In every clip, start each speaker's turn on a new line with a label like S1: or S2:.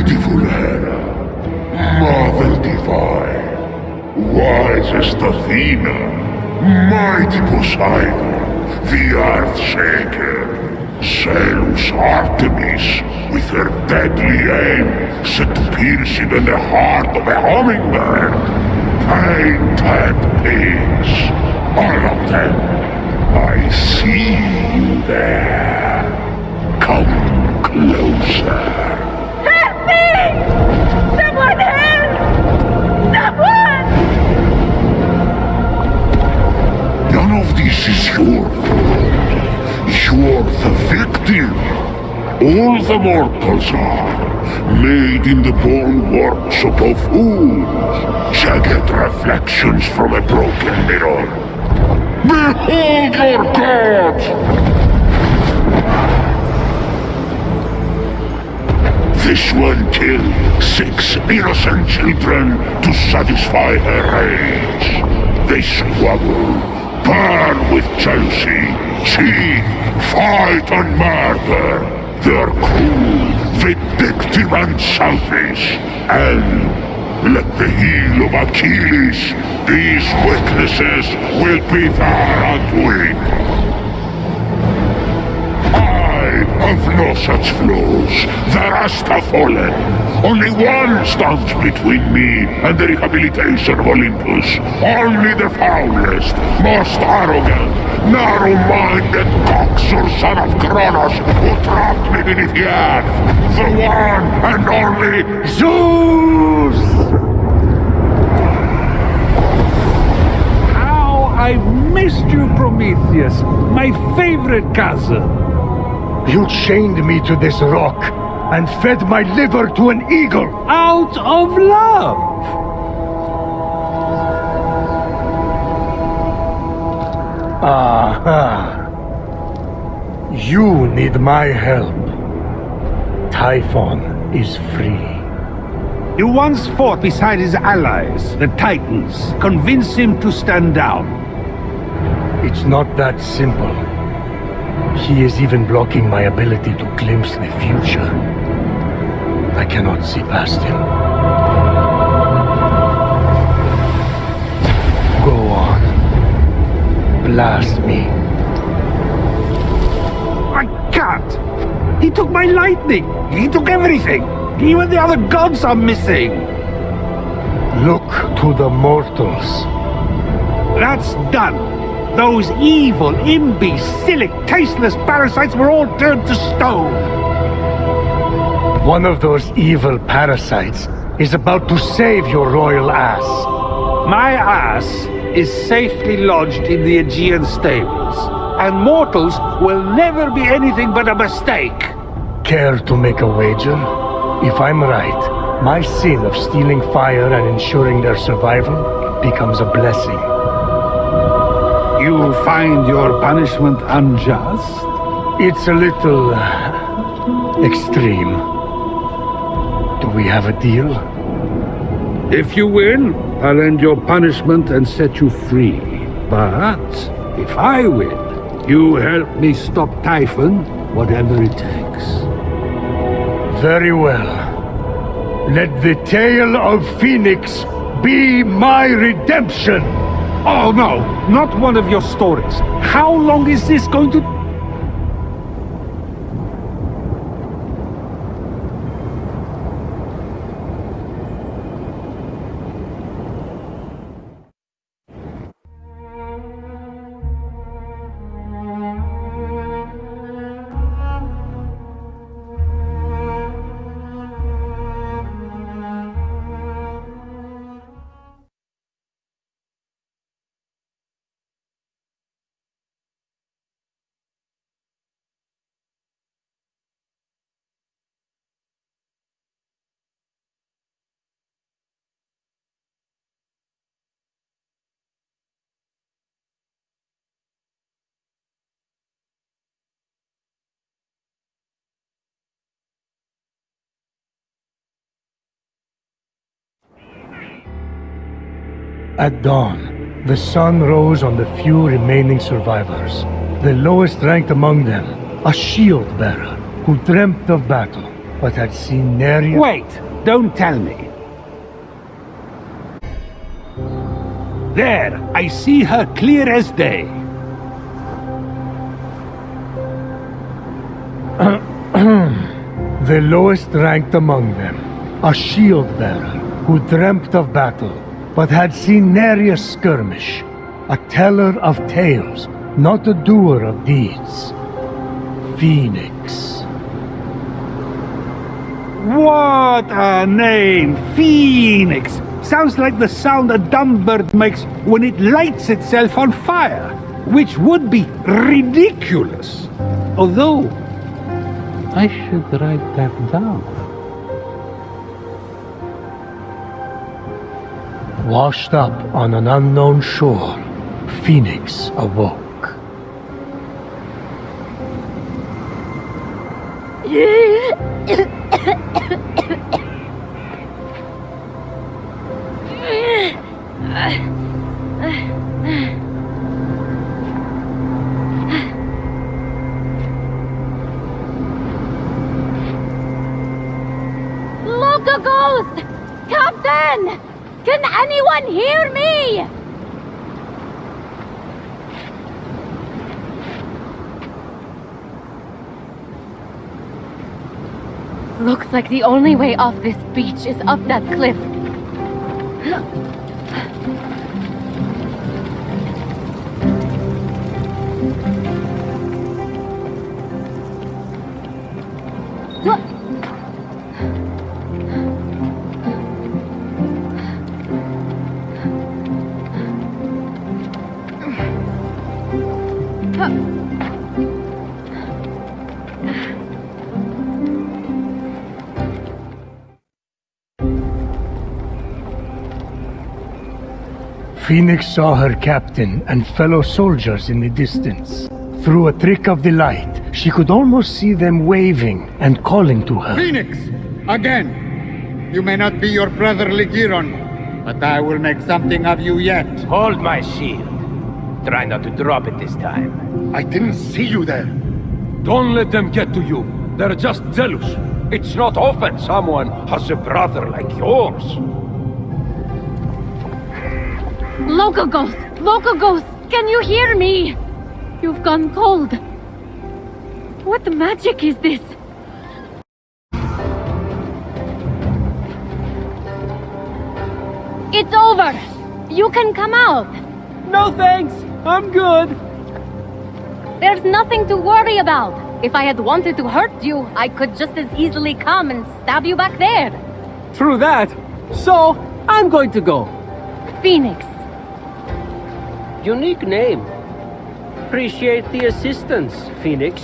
S1: Beautiful Hera, Mother Divine, wisest Athena, mighty Poseidon, the Earth-shaker, Zeus Artemis, with her deadly aim set to pierce even the heart of a hummingbird, painted pigs, all of them. I see you there. Come closer.
S2: Help me! Someone help! Someone!
S1: None of this is your fault. You're the victim. All the mortals are, made in the born workshop of fools, jagged reflections from a broken mirror. Behold your god! This one killed 6 innocent children to satisfy her rage. They squabble, burn with jealousy, cheat, fight and murder. They're cruel, vindictive and selfish. And like the heel of Achilles, these weaknesses will be their undoing. I have no such flaws. The rest have fallen. Only one stands between me and the rehabilitation of Olympus. Only the foulest, most arrogant, narrow-minded coxer son of Kronos who trapped me beneath the earth. The one and only Zeus!
S3: How I've missed you, Prometheus, my favorite cousin.
S4: You chained me to this rock and fed my liver to an eagle!
S3: Out of love!
S4: Aha! You need my help. Typhon is free.
S3: You once fought beside his allies, the Titans. Convince him to stand down.
S4: It's not that simple. He is even blocking my ability to glimpse the future. I cannot see past him. Go on. Blast me.
S3: I can't! He took my lightning! He took everything! Even the other gods are missing!
S4: Look to the mortals.
S3: That's done! Those evil, imbecilic, tasteless parasites were all turned to stone!
S4: One of those evil parasites is about to save your royal ass.
S3: My ass is safely lodged in the Aegean stables, and mortals will never be anything but a mistake.
S4: Care to make a wager? If I'm right, my sin of stealing fire and ensuring their survival becomes a blessing.
S3: You find your punishment unjust?
S4: It's a little extreme. Do we have a deal?
S3: If you win, I'll end your punishment and set you free. But if I win, you help me stop Typhon, whatever it takes.
S4: Very well. Let the tale of Phoenix be my redemption!
S3: Oh no, not one of your stories. How long is this going to...
S4: At dawn, the sun rose on the few remaining survivors. The lowest ranked among them, a shield bearer who dreamt of battle, but had seen Nereus...
S3: Wait! Don't tell me. There! I see her clear as day.
S4: The lowest ranked among them, a shield-bearer who dreamt of battle, but had seen Nereus skirmish, a teller of tales, not a doer of deeds. Phoenix.
S3: What a name! Phoenix! Sounds like the sound a dumb bird makes when it lights itself on fire, which would be ridiculous. Although, I should write that down.
S4: Washed up on an unknown shore, Phoenix awoke.
S2: Look, a ghost! Captain! Can anyone hear me? Looks like the only way off this beach is up that cliff.
S4: Phoenix saw her captain and fellow soldiers in the distance. Through a trick of the light, she could almost see them waving and calling to her.
S5: Phoenix! Again! You may not be your brother Ligyron, but I will make something of you yet.
S6: Hold my shield. Try not to drop it this time.
S1: I didn't see you there.
S7: Don't let them get to you. They're just jealous. It's not often someone has a brother like yours.
S2: Local ghost! Local ghost! Can you hear me? You've gone cold. What magic is this? It's over! You can come out!
S6: No thanks! I'm good!
S2: There's nothing to worry about. If I had wanted to hurt you, I could just as easily come and stab you back there.
S6: True that. So, I'm going to go.
S2: Phoenix.
S6: Unique name. Appreciate the assistance, Phoenix.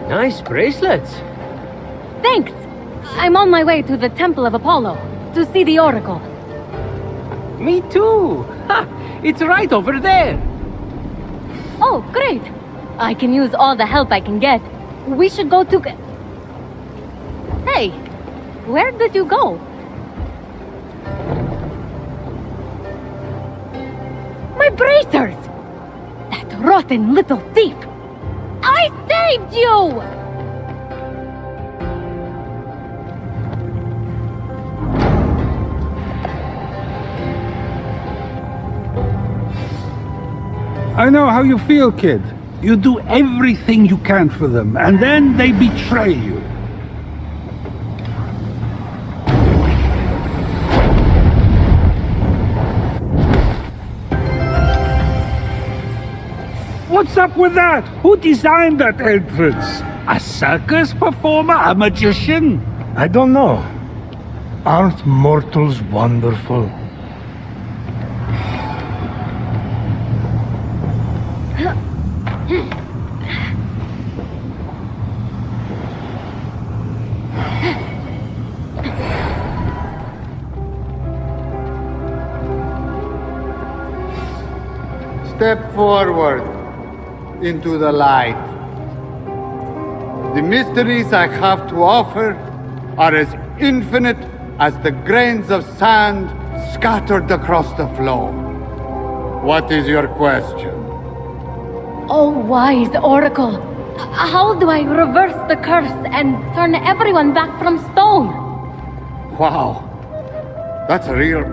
S6: Nice bracelets.
S2: Thanks! I'm on my way to the Temple of Apollo to see the Oracle.
S6: Me too! Ha! It's right over there!
S2: Oh, great! I can use all the help I can get. We should go to... Hey! Where did you go? My bracers! That rotten little thief! I saved you!
S3: I know how you feel, kid. You do everything you can for them, and then they betray you. What's up with that? Who designed that entrance? A circus performer? A magician?
S4: I don't know. Aren't mortals wonderful?
S5: Step forward into the light. The mysteries I have to offer are as infinite as the grains of sand scattered across the floor. What is your question?
S2: Oh, wise Oracle, How do I reverse the curse and turn everyone back from stone?
S5: Wow. That's a real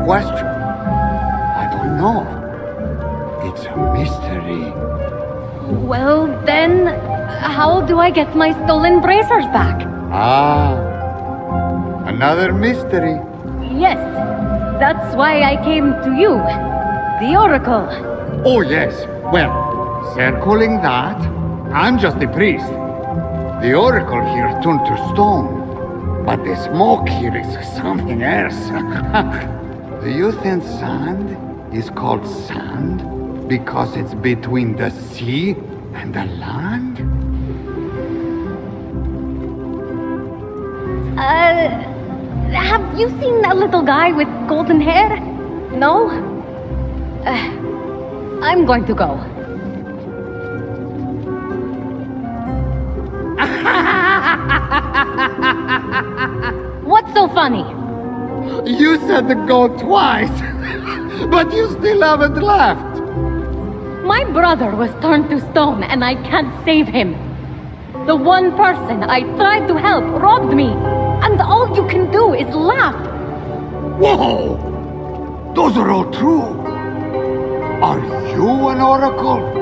S5: question. I don't know. It's a mystery.
S2: Well, then, how do I get my stolen bracers back?
S5: Ah, another mystery.
S2: Yes, that's why I came to you, the Oracle.
S5: Oh, yes. Well, circling that, I'm just a priest. The Oracle here turned to stone. But the smoke here is something else. Do you think sand is called sand because it's between the sea and the land?
S2: Have you seen that little guy with golden hair? No? I'm going to go. What's so funny?
S5: You said to go twice, but you still haven't left.
S2: My brother was turned to stone and I can't save him. The one person I tried to help robbed me, and all you can do is laugh.
S5: Whoa! Those are all true. Are you an oracle?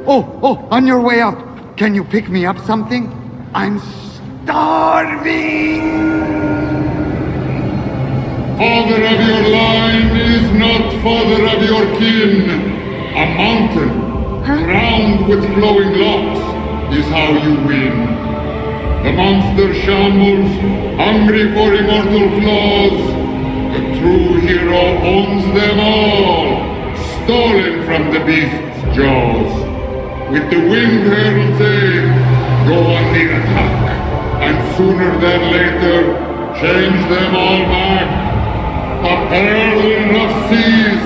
S5: Oh, on your way out, can you pick me up something? I'm starving!
S1: Father of your line is not father of your kin. A mountain, crowned with flowing locks, is how you win. The monster shambles, hungry for immortal flaws. The true hero owns them all, stolen from the beast's jaws. With the winged herald's aid, go on the attack, and sooner than later, change them all back. A pearl in rough seas,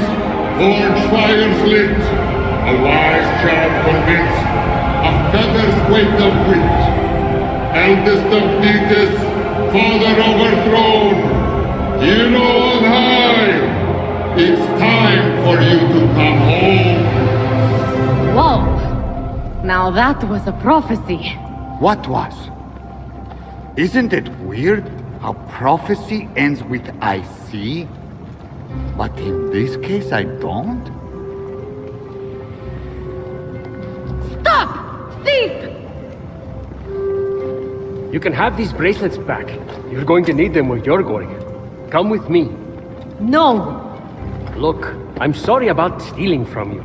S1: forge fires lit, a wise child convinced, a feather's weight of wit. Eldest of Thetis, father overthrown, hero on high, it's time for you to come home.
S2: Whoa! Now that was a prophecy.
S5: What was? Isn't it weird how prophecy ends with I see? But in this case I don't?
S2: Stop! Thief!
S6: You can have these bracelets back. You're going to need them where you're going. Come with me.
S2: No!
S6: Look, I'm sorry about stealing from you.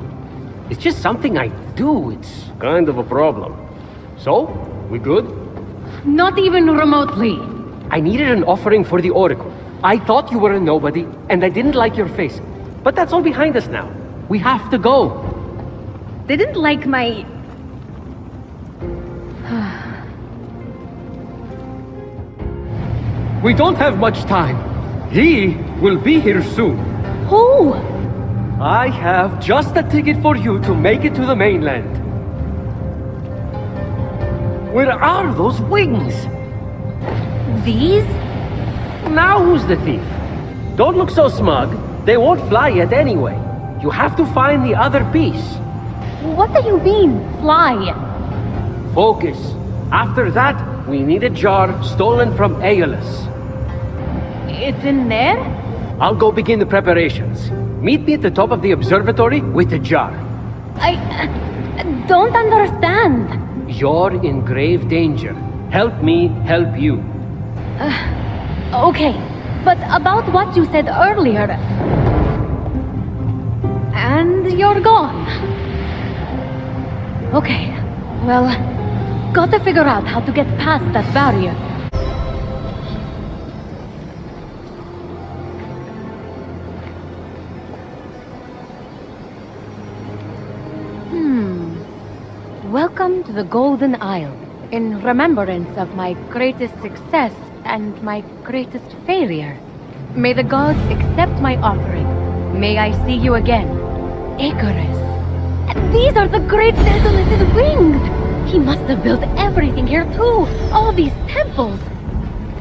S6: It's just something I do. It's kind of a problem. So, we good?
S2: Not even remotely.
S6: I needed an offering for the Oracle. I thought you were a nobody, and I didn't like your face. But that's all behind us now. We have to go.
S2: Didn't like my...
S6: We don't have much time. He will be here soon.
S2: Who?
S6: I have just a ticket for you to make it to the mainland. Where are those wings?
S2: These?
S6: Now who's the thief? Don't look so smug. They won't fly yet anyway. You have to find the other piece.
S2: What do you mean, fly?
S6: Focus. After that, we need a jar stolen from Daedalus.
S2: It's in there?
S6: I'll go begin the preparations. Meet me at the top of the observatory with the jar.
S2: I don't understand.
S6: You're in grave danger. Help me help you.
S2: Okay, but about what you said earlier... And you're gone. Okay, well, gotta figure out how to get past that barrier. Welcome to the Golden Isle, in remembrance of my greatest success and my greatest failure. May the gods accept my offering. May I see you again. Icarus. These are the great Daedalus' wings! He must have built everything here too! All these temples!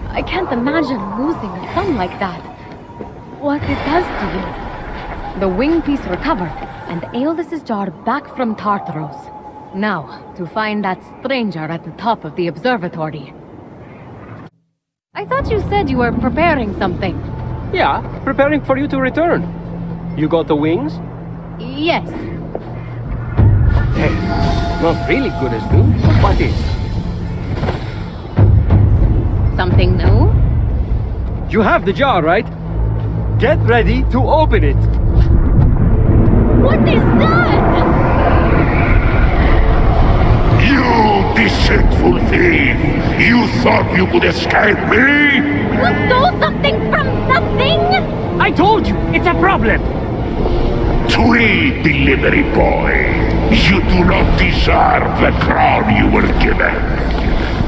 S2: I can't imagine losing a son like that. What it does to you. The wing piece recovered, and Aeolus's jar back from Tartaros. Now, to find that stranger at the top of the observatory. I thought you said you were preparing something.
S6: Yeah, preparing for you to return. You got the wings?
S2: Yes.
S6: Hey, not really good as new, but what is?
S2: Something new?
S6: You have the jar, right? Get ready to open it.
S2: What is that?
S1: You deceitful thief! You thought you could escape me?
S2: You stole something from nothing?
S6: I told you, it's a problem.
S1: Tweet, delivery boy! You do not deserve the crown you were given!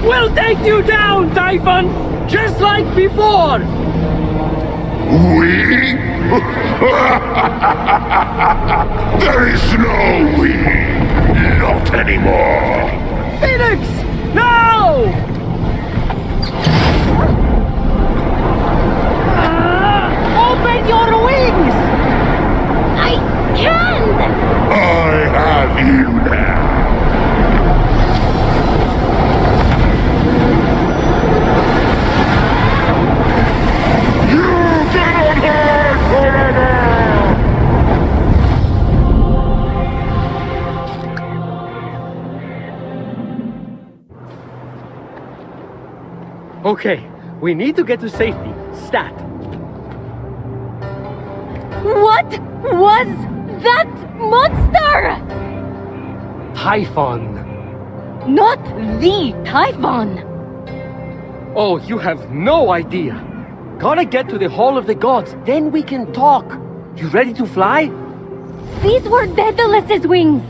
S6: We'll take you down, Typhon! Just like before!
S1: We? There is no we! Not anymore!
S6: Phoenix! No! Open your wings!
S2: I can't!
S1: I have you now! You cannot hide forever!
S6: Okay, we need to get to safety. Stat.
S2: What was that monster?
S6: Typhon.
S2: Not the Typhon.
S6: Oh, you have no idea. Gotta get to the Hall of the Gods, then we can talk. You ready to fly?
S2: These were Daedalus's wings.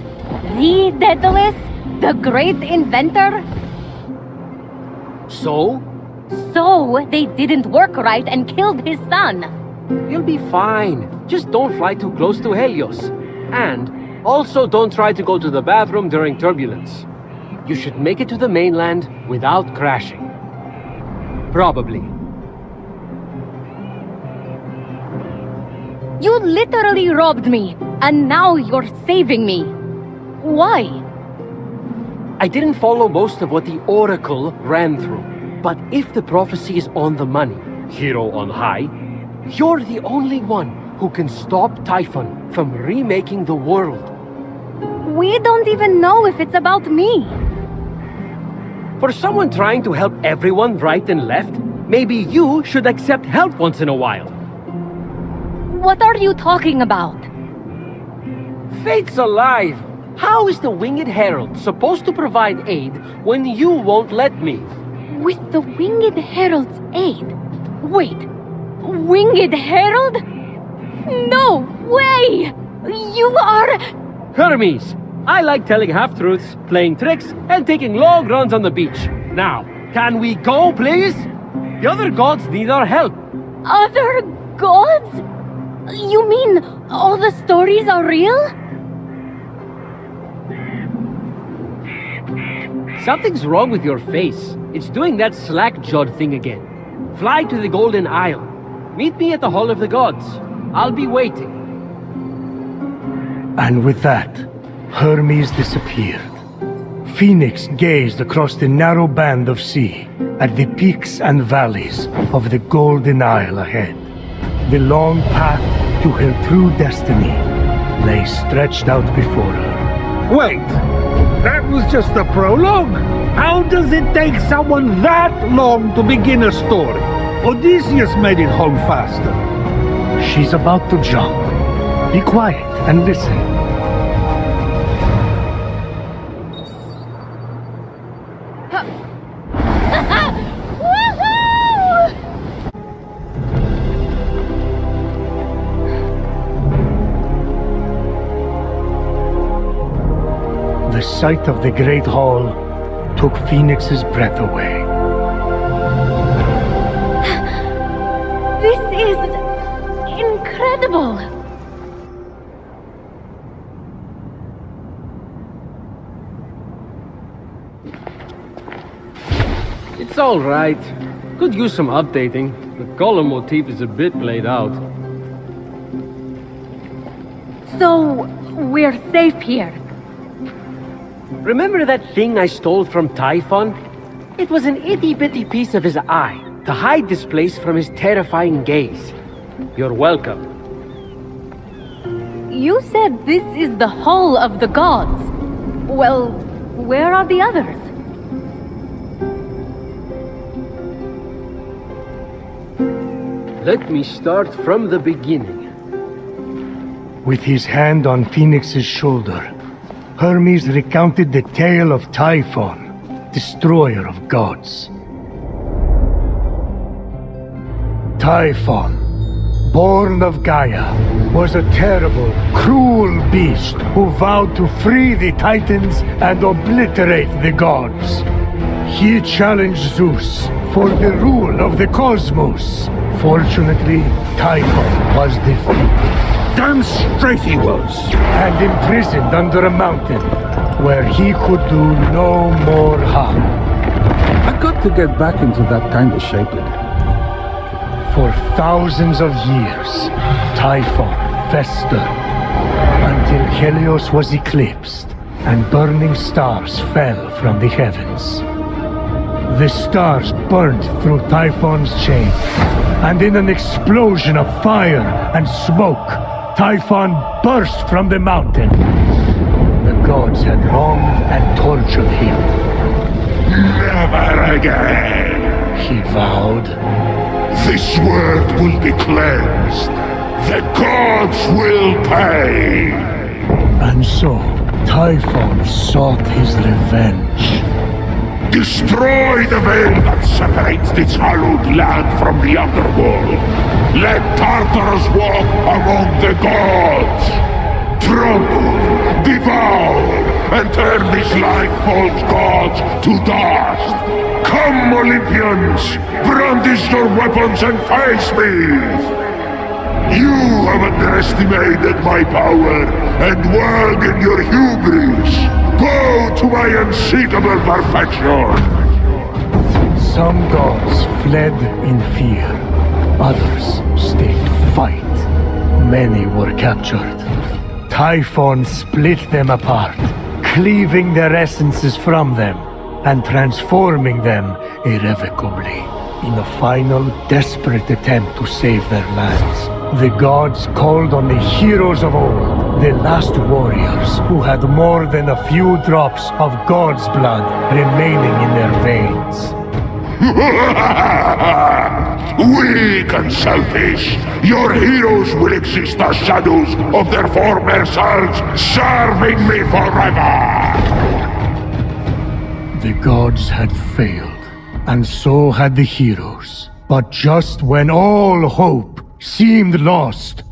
S2: The Daedalus, the great inventor.
S6: So?
S2: So they didn't work right and killed his son.
S6: You'll be fine. Just don't fly too close to Helios. And also don't try to go to the bathroom during turbulence. You should make it to the mainland without crashing. Probably.
S2: You literally robbed me, and now you're saving me. Why?
S6: I didn't follow most of what the Oracle ran through. But if the prophecy is on the money, hero on high, you're the only one who can stop Typhon from remaking the world.
S2: We don't even know if it's about me.
S6: For someone trying to help everyone right and left, maybe you should accept help once in a while.
S2: What are you talking about?
S6: Fate's alive! How is the Winged Herald supposed to provide aid when you won't let me?
S2: With the Winged Herald's aid? Wait, Winged Herald? No way! You are...
S6: Hermes! I like telling half-truths, playing tricks, and taking long runs on the beach. Now, can we go, please? The other gods need our help.
S2: Other gods? You mean all the stories are real?
S6: Something's wrong with your face. It's doing that slack-jawed thing again. Fly to the Golden Isle. Meet me at the Hall of the Gods. I'll be waiting.
S4: And with that, Hermes disappeared. Phoenix gazed across the narrow band of sea at the peaks and valleys of the Golden Isle ahead. The long path to her true destiny lay stretched out before her.
S3: Wait! That was just the prologue? How does it take someone that long to begin a story? Odysseus made it home faster.
S4: She's about to jump. Be quiet and listen. The sight of the Great Hall took Phoenix's breath away.
S2: This is... incredible!
S6: It's all right. Could use some updating. The column motif is a bit played out.
S2: So, we're safe here.
S6: Remember that thing I stole from Typhon? It was an itty-bitty piece of his eye, to hide this place from his terrifying gaze. You're welcome.
S2: You said this is the Hall of the Gods. Well, where are the others?
S6: Let me start from the beginning.
S4: With his hand on Phoenix's shoulder, Hermes recounted the tale of Typhon, destroyer of gods. Typhon, born of Gaia, was a terrible, cruel beast who vowed to free the Titans and obliterate the gods. He challenged Zeus for the rule of the cosmos. Fortunately, Typhon was defeated.
S3: Damn straight he was!
S4: And imprisoned under a mountain, where he could do no more harm.
S3: I got to get back into that kind of shape again.
S4: For thousands of years, Typhon festered, until Helios was eclipsed, and burning stars fell from the heavens. The stars burnt through Typhon's chain, and in an explosion of fire and smoke, Typhon burst from the mountain. The gods had wronged and tortured him.
S1: Never again!
S4: He vowed.
S1: This world will be cleansed. The gods will pay!
S4: And so, Typhon sought his revenge.
S1: Destroy the veil that separates this hallowed land from the underworld. Let Tartarus walk among the gods. Trample, devour, and turn these life-formed gods to dust. Come, Olympians, brandish your weapons and face me. You have underestimated my power and world in your hubris. Bow to my unseekable perfection!
S4: Some gods fled in fear. Others stayed to fight. Many were captured. Typhon split them apart, cleaving their essences from them and transforming them irrevocably. In a final, desperate attempt to save their lands, the gods called on the heroes of old, the last warriors who had more than a few drops of God's blood remaining in their veins.
S1: Weak and selfish, your heroes will exist as shadows of their former selves, serving me forever!
S4: The gods had failed, and so had the heroes. But just when all hope seemed lost,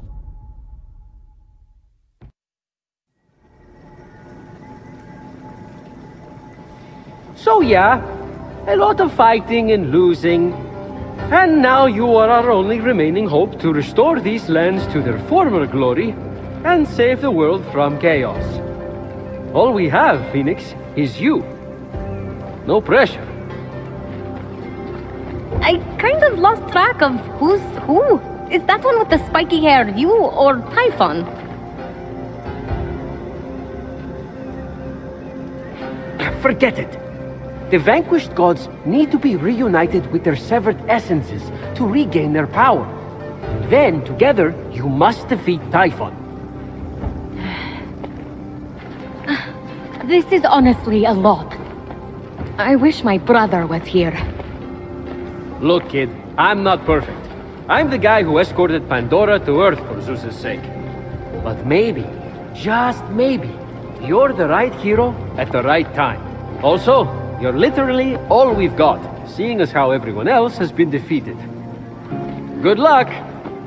S6: So yeah, a lot of fighting and losing. And now you are our only remaining hope to restore these lands to their former glory and save the world from chaos. All we have, Phoenix, is you. No pressure.
S2: I kind of lost track of who's who. Is that one with the spiky hair you or Typhon?
S6: Forget it. The vanquished gods need to be reunited with their severed essences to regain their power. Then, together, you must defeat Typhon.
S2: This is honestly a lot. I wish my brother was here.
S6: Look, kid, I'm not perfect. I'm the guy who escorted Pandora to Earth for Zeus's sake. But maybe, just maybe, you're the right hero at the right time. Also, you're literally all we've got, seeing as how everyone else has been defeated. Good luck!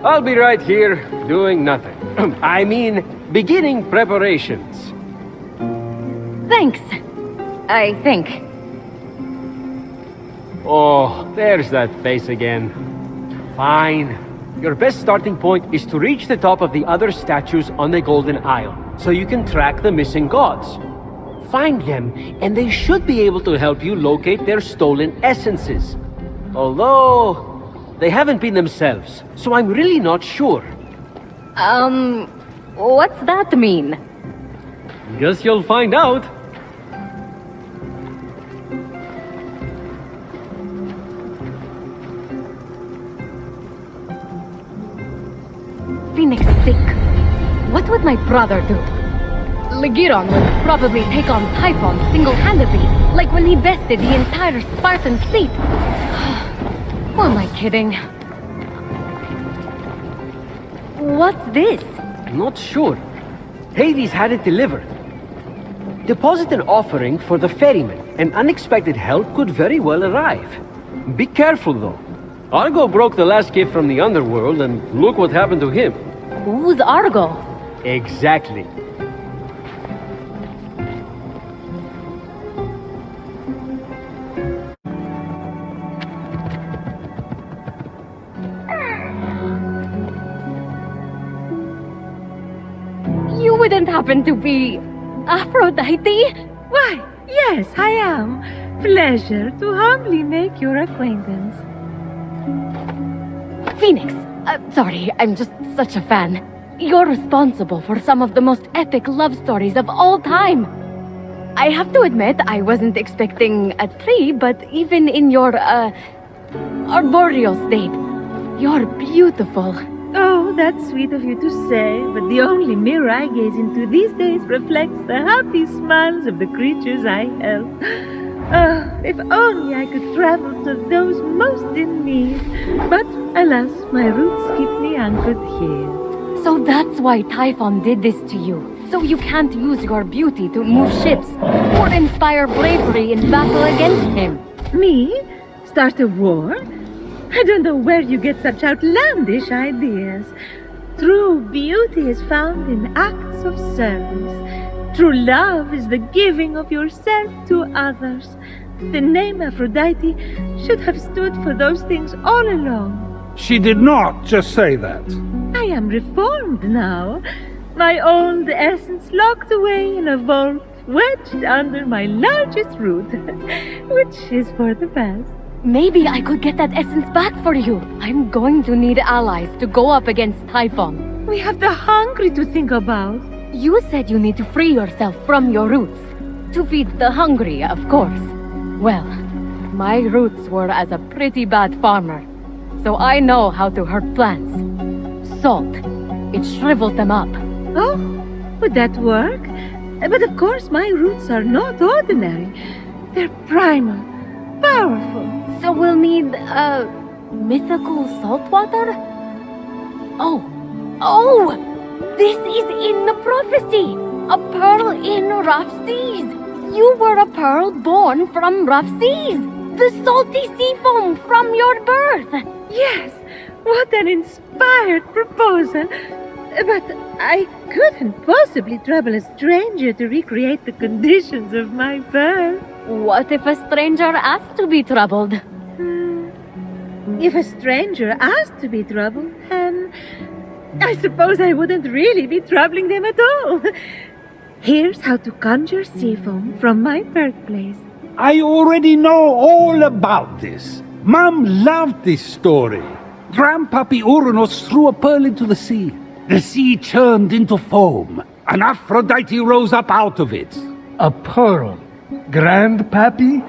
S6: I'll be right here, doing nothing. I mean, beginning preparations.
S2: Thanks. I think.
S6: Oh, there's that face again. Fine. Your best starting point is to reach the top of the other statues on the Golden Isle, so you can track the missing gods. Find them, and they should be able to help you locate their stolen essences. Although, they haven't been themselves, so I'm really not sure.
S2: What's that mean?
S6: Guess you'll find out.
S2: Phoenix Stick. What would my brother do? Ligyron would probably take on Typhon single-handedly, like when he bested the entire Spartan fleet. Who am I kidding? What's this?
S6: Not sure. Hades had it delivered. Deposit an offering for the ferryman. An unexpected help could very well arrive. Be careful, though. Argo broke the last gift from the underworld, and look what happened to him.
S2: Who's Argo?
S6: Exactly.
S2: You wouldn't happen to be Aphrodite?
S8: Why, yes, I am. Pleasure to humbly make your acquaintance.
S2: Phoenix, sorry, I'm just such a fan. You're responsible for some of the most epic love stories of all time. I have to admit, I wasn't expecting a tree, but even in your, arboreal state, you're beautiful.
S8: Oh, that's sweet of you to say, but the only mirror I gaze into these days reflects the happy smiles of the creatures I help. Oh, if only I could travel to those most in need. But alas, my roots keep me anchored here.
S2: So that's why Typhon did this to you. So you can't use your beauty to move ships or inspire bravery in battle against him.
S8: Me? Start a war? I don't know where you get such outlandish ideas. True beauty is found in acts of service. True love is the giving of yourself to others. The name Aphrodite should have stood for those things all along.
S3: She did not just say that.
S8: I am reformed now. My old essence locked away in a vault wedged under my largest root, which is for the best.
S2: Maybe I could get that essence back for you. I'm going to need allies to go up against Typhon.
S8: We have the hungry to think about.
S2: You said you need to free yourself from your roots. To feed the hungry, of course. Well, my roots were as a pretty bad farmer, so I know how to hurt plants. Salt. It shrivels them up.
S8: Oh, would that work? But of course my roots are not ordinary. They're primal, powerful.
S2: So we'll need, mythical salt water? Oh! This is in the prophecy! A pearl in rough seas! You were a pearl born from rough seas! The salty sea foam from your birth!
S8: Yes, what an inspired proposal! But I couldn't possibly trouble a stranger to recreate the conditions of my birth.
S2: What if a stranger asked to be troubled?
S8: If a stranger asked to be troubled, then I suppose I wouldn't really be troubling them at all. Here's how to conjure sea foam from my birthplace.
S3: I already know all about this. Mom loved this story. Grandpappy Uranus threw a pearl into the sea. The sea churned into foam, and Aphrodite rose up out of it.
S4: A pearl? Grandpappy?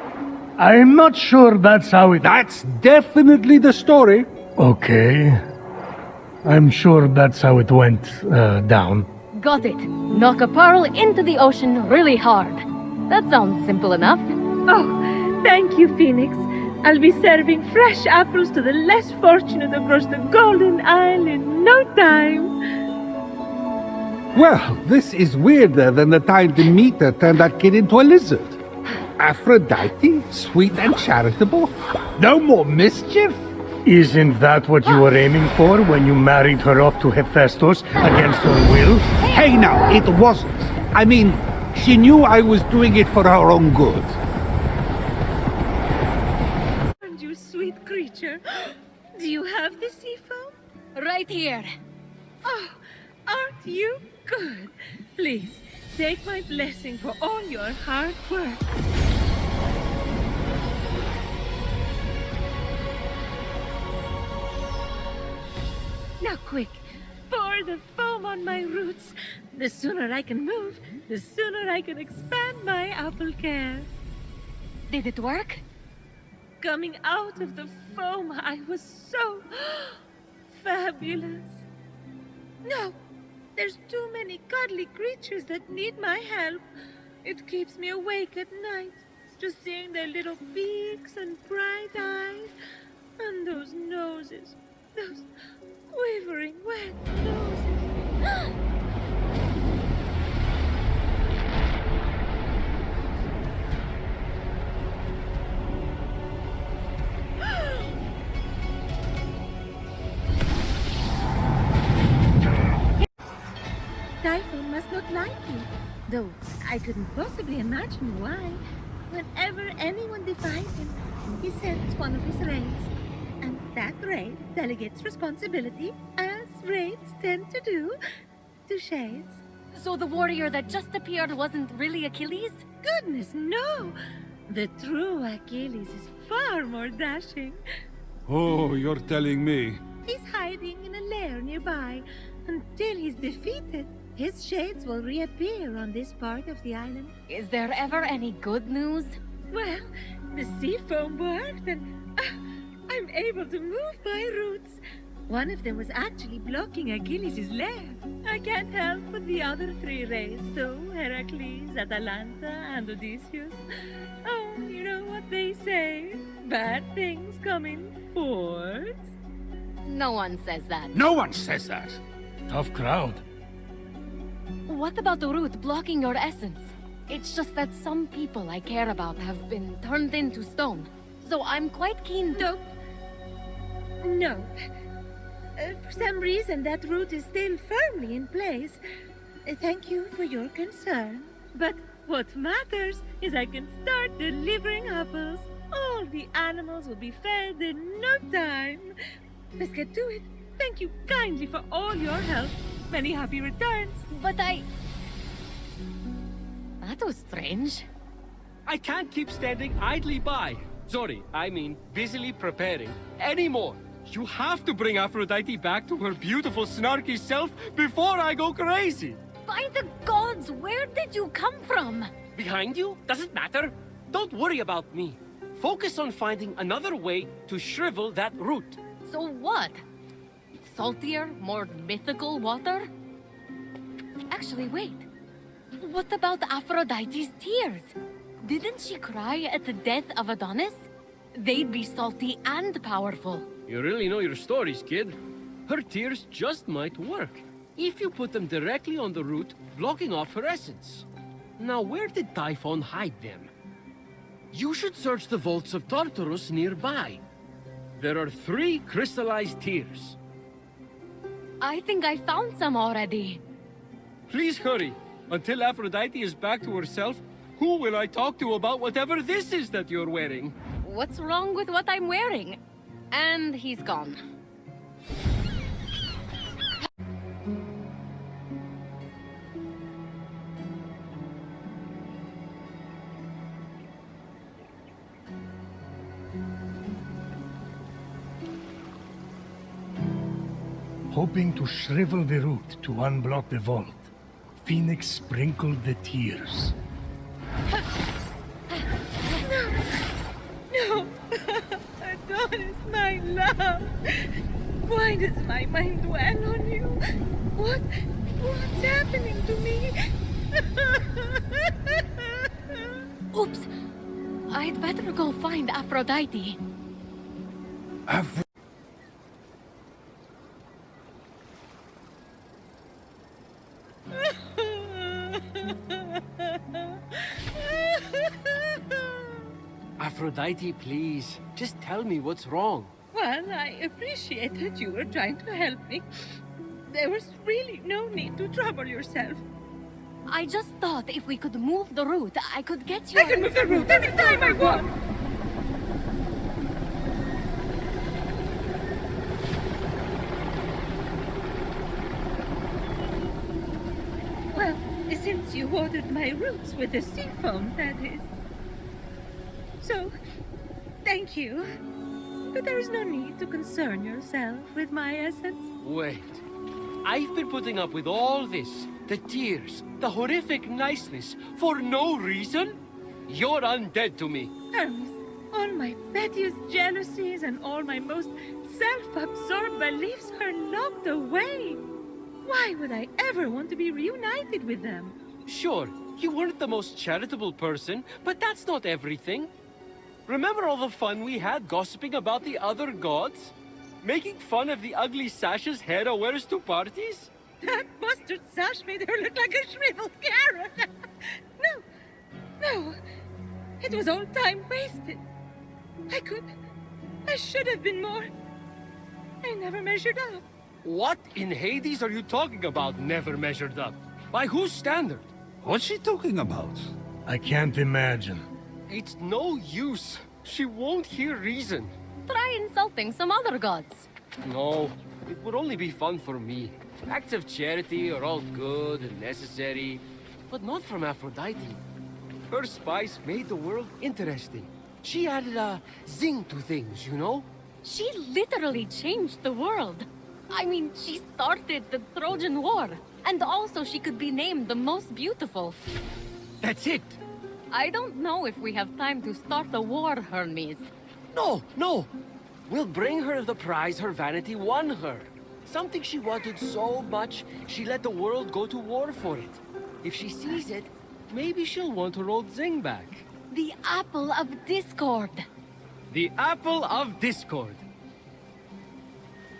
S4: I'm not sure that's how it...
S3: That's definitely the story.
S4: Okay. I'm sure that's how it went down.
S2: Got it. Knock a pearl into the ocean really hard. That sounds simple enough.
S8: Oh, thank you, Phoenix. I'll be serving fresh apples to the less fortunate across the Golden Isle in no time.
S3: Well, this is weirder than the time Demeter turned that kid into a lizard. Aphrodite, sweet and charitable? No more mischief?
S4: Isn't that what you were aiming for when you married her off to Hephaistos against her will?
S3: Hey now, it wasn't. I mean, she knew I was doing it for her own good.
S8: And you sweet creature, do you have the sea foam?
S2: Right here.
S8: Oh, aren't you good? Please, take my blessing for all your hard work. Now quick, pour the foam foam on my roots. The sooner I can move, the sooner I can expand my apple care.
S2: Did it work?
S8: Coming out of the foam, I was so fabulous. No, there's too many cuddly creatures that need my help. It keeps me awake at night, just seeing their little beaks and bright eyes, and those noses, those quivering wet noses. Typhon must not like me, though I couldn't possibly imagine why. Whenever anyone defies him, he sends one of his raids. And that raid delegates responsibility, as raids tend to do, to shades.
S2: So the warrior that just appeared wasn't really Achilles?
S8: Goodness, no! The true Achilles is far more dashing.
S7: Oh, you're telling me.
S8: He's hiding in a lair nearby. Until he's defeated, his shades will reappear on this part of the island.
S2: Is there ever any good news?
S8: Well, the sea foam worked and I'm able to move my roots. One of them was actually blocking Achilles' lair. I can't help but the other three rays, though, Heracles, Atalanta, and Odysseus. Oh, you know what they say? Bad things come in fours.
S2: No one says that.
S3: No one says that.
S4: Tough crowd.
S2: What about the root blocking your essence? It's just that some people I care about have been turned into stone. So I'm quite keen to...
S8: No. For some reason, that root is still firmly in place. Thank you for your concern. But what matters is I can start delivering apples. All the animals will be fed in no time. Let's get to it. Thank you kindly for all your help. Many happy returns.
S2: But I... That was strange.
S6: I can't keep standing idly by. Sorry, I mean busily preparing anymore. You have to bring Aphrodite back to her beautiful, snarky self before I go crazy.
S2: By the gods, where did you come from?
S6: Behind you? Doesn't matter. Don't worry about me. Focus on finding another way to shrivel that root.
S2: So what? Saltier, more mythical water? Actually, wait. What about Aphrodite's tears? Didn't she cry at the death of Adonis? They'd be salty and powerful.
S6: You really know your stories, kid. Her tears just might work, if you put them directly on the root, blocking off her essence. Now, where did Typhon hide them? You should search the Vaults of Tartaros nearby. There are 3 crystallized tears.
S2: I think I found some already.
S6: Please hurry. Until Aphrodite is back to herself, who will I talk to about whatever this is that you're wearing?
S2: What's wrong with what I'm wearing? And he's gone.
S4: Hoping to shrivel the root to unblock the vault, Phoenix sprinkled the tears.
S8: No! Adonis, my love! Why does my mind dwell on you? What's happening to me?
S2: Oops! I'd better go find Aphrodite.
S6: Aphrodite, please. Just tell me what's wrong.
S8: Well, I appreciate that you were trying to help me. There was really no need to trouble yourself.
S2: I just thought if we could move the root, I could get you...
S8: I can move the root anytime I want! Well, since you watered my roots with the sea foam, that is. So, thank you. But there is no need to concern yourself with my essence.
S6: Wait. I've been putting up with all this, the tears, the horrific niceness, for no reason? You're undead to me.
S8: Hermes, all my pettiest jealousies and all my most self-absorbed beliefs are locked away. Why would I ever want to be reunited with them?
S6: Sure, you weren't the most charitable person, but that's not everything. Remember all the fun we had gossiping about the other gods? Making fun of the ugly sashes Hera wears to parties?
S8: That mustard sash made her look like a shriveled carrot. No. It was all time wasted. I should have been more. I never measured up.
S6: What in Hades are you talking about, never measured up? By whose standard?
S3: What's she talking about?
S4: I can't imagine.
S6: It's no use. She won't hear reason.
S2: Try insulting some other gods.
S6: No, it would only be fun for me. Acts of charity are all good and necessary, but not from Aphrodite. Her spice made the world interesting. She added a zing to things, you know?
S2: She literally changed the world. I mean, she started the Trojan War. And also she could be named the most beautiful.
S6: That's it.
S2: I don't know if we have time to start a war, Hermes.
S6: No. We'll bring her the prize her vanity won her. Something she wanted so much, she let the world go to war for it. If she sees it, maybe she'll want her old zing back.
S2: The Apple of Discord.
S6: The Apple of Discord.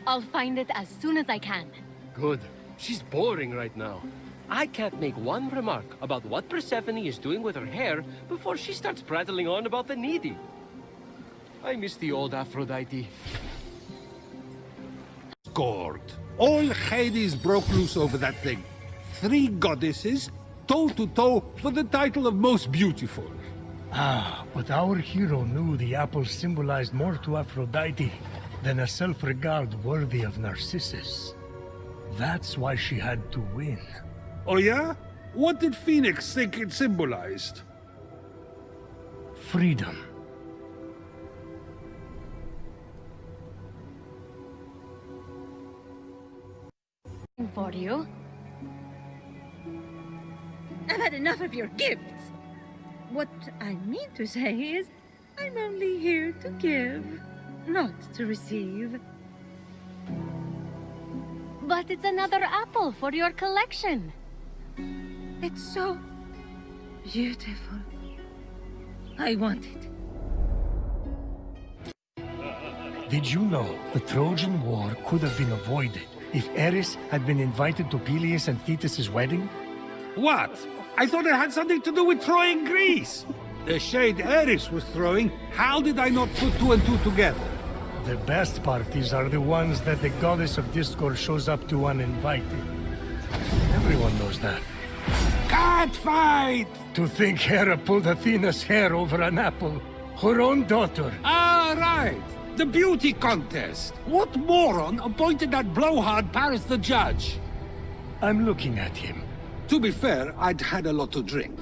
S2: I'll find it as soon as I can.
S6: Good. She's boring right now. I can't make one remark about what Persephone is doing with her hair before she starts prattling on about the needy. I miss the old Aphrodite.
S3: Scored. All Hades broke loose over that thing. 3 goddesses, toe-to-toe for the title of most beautiful.
S4: But our hero knew the apple symbolized more to Aphrodite than a self-regard worthy of Narcissus. That's why she had to win.
S3: Oh yeah? What did Phoenix think it symbolized?
S4: Freedom.
S2: For you.
S8: I've had enough of your gifts. What I mean to say is, I'm only here to give, not to receive.
S2: But it's another apple for your collection.
S8: It's so beautiful. I want it.
S4: Did you know the Trojan War could have been avoided if Eris had been invited to Peleus and Thetis' wedding?
S3: What? I thought it had something to do with Troy and Greece. The shade Eris was throwing, how did I not put 2 and 2 together?
S4: The best parties are the ones that the goddess of discord shows up to uninvited. Everyone knows that.
S3: Cat fight!
S4: To think Hera pulled Athena's hair over an apple. Her own daughter.
S3: Ah, right. The beauty contest. What moron appointed that blowhard Paris the judge?
S4: I'm looking at him.
S3: To be fair, I'd had a lot to drink.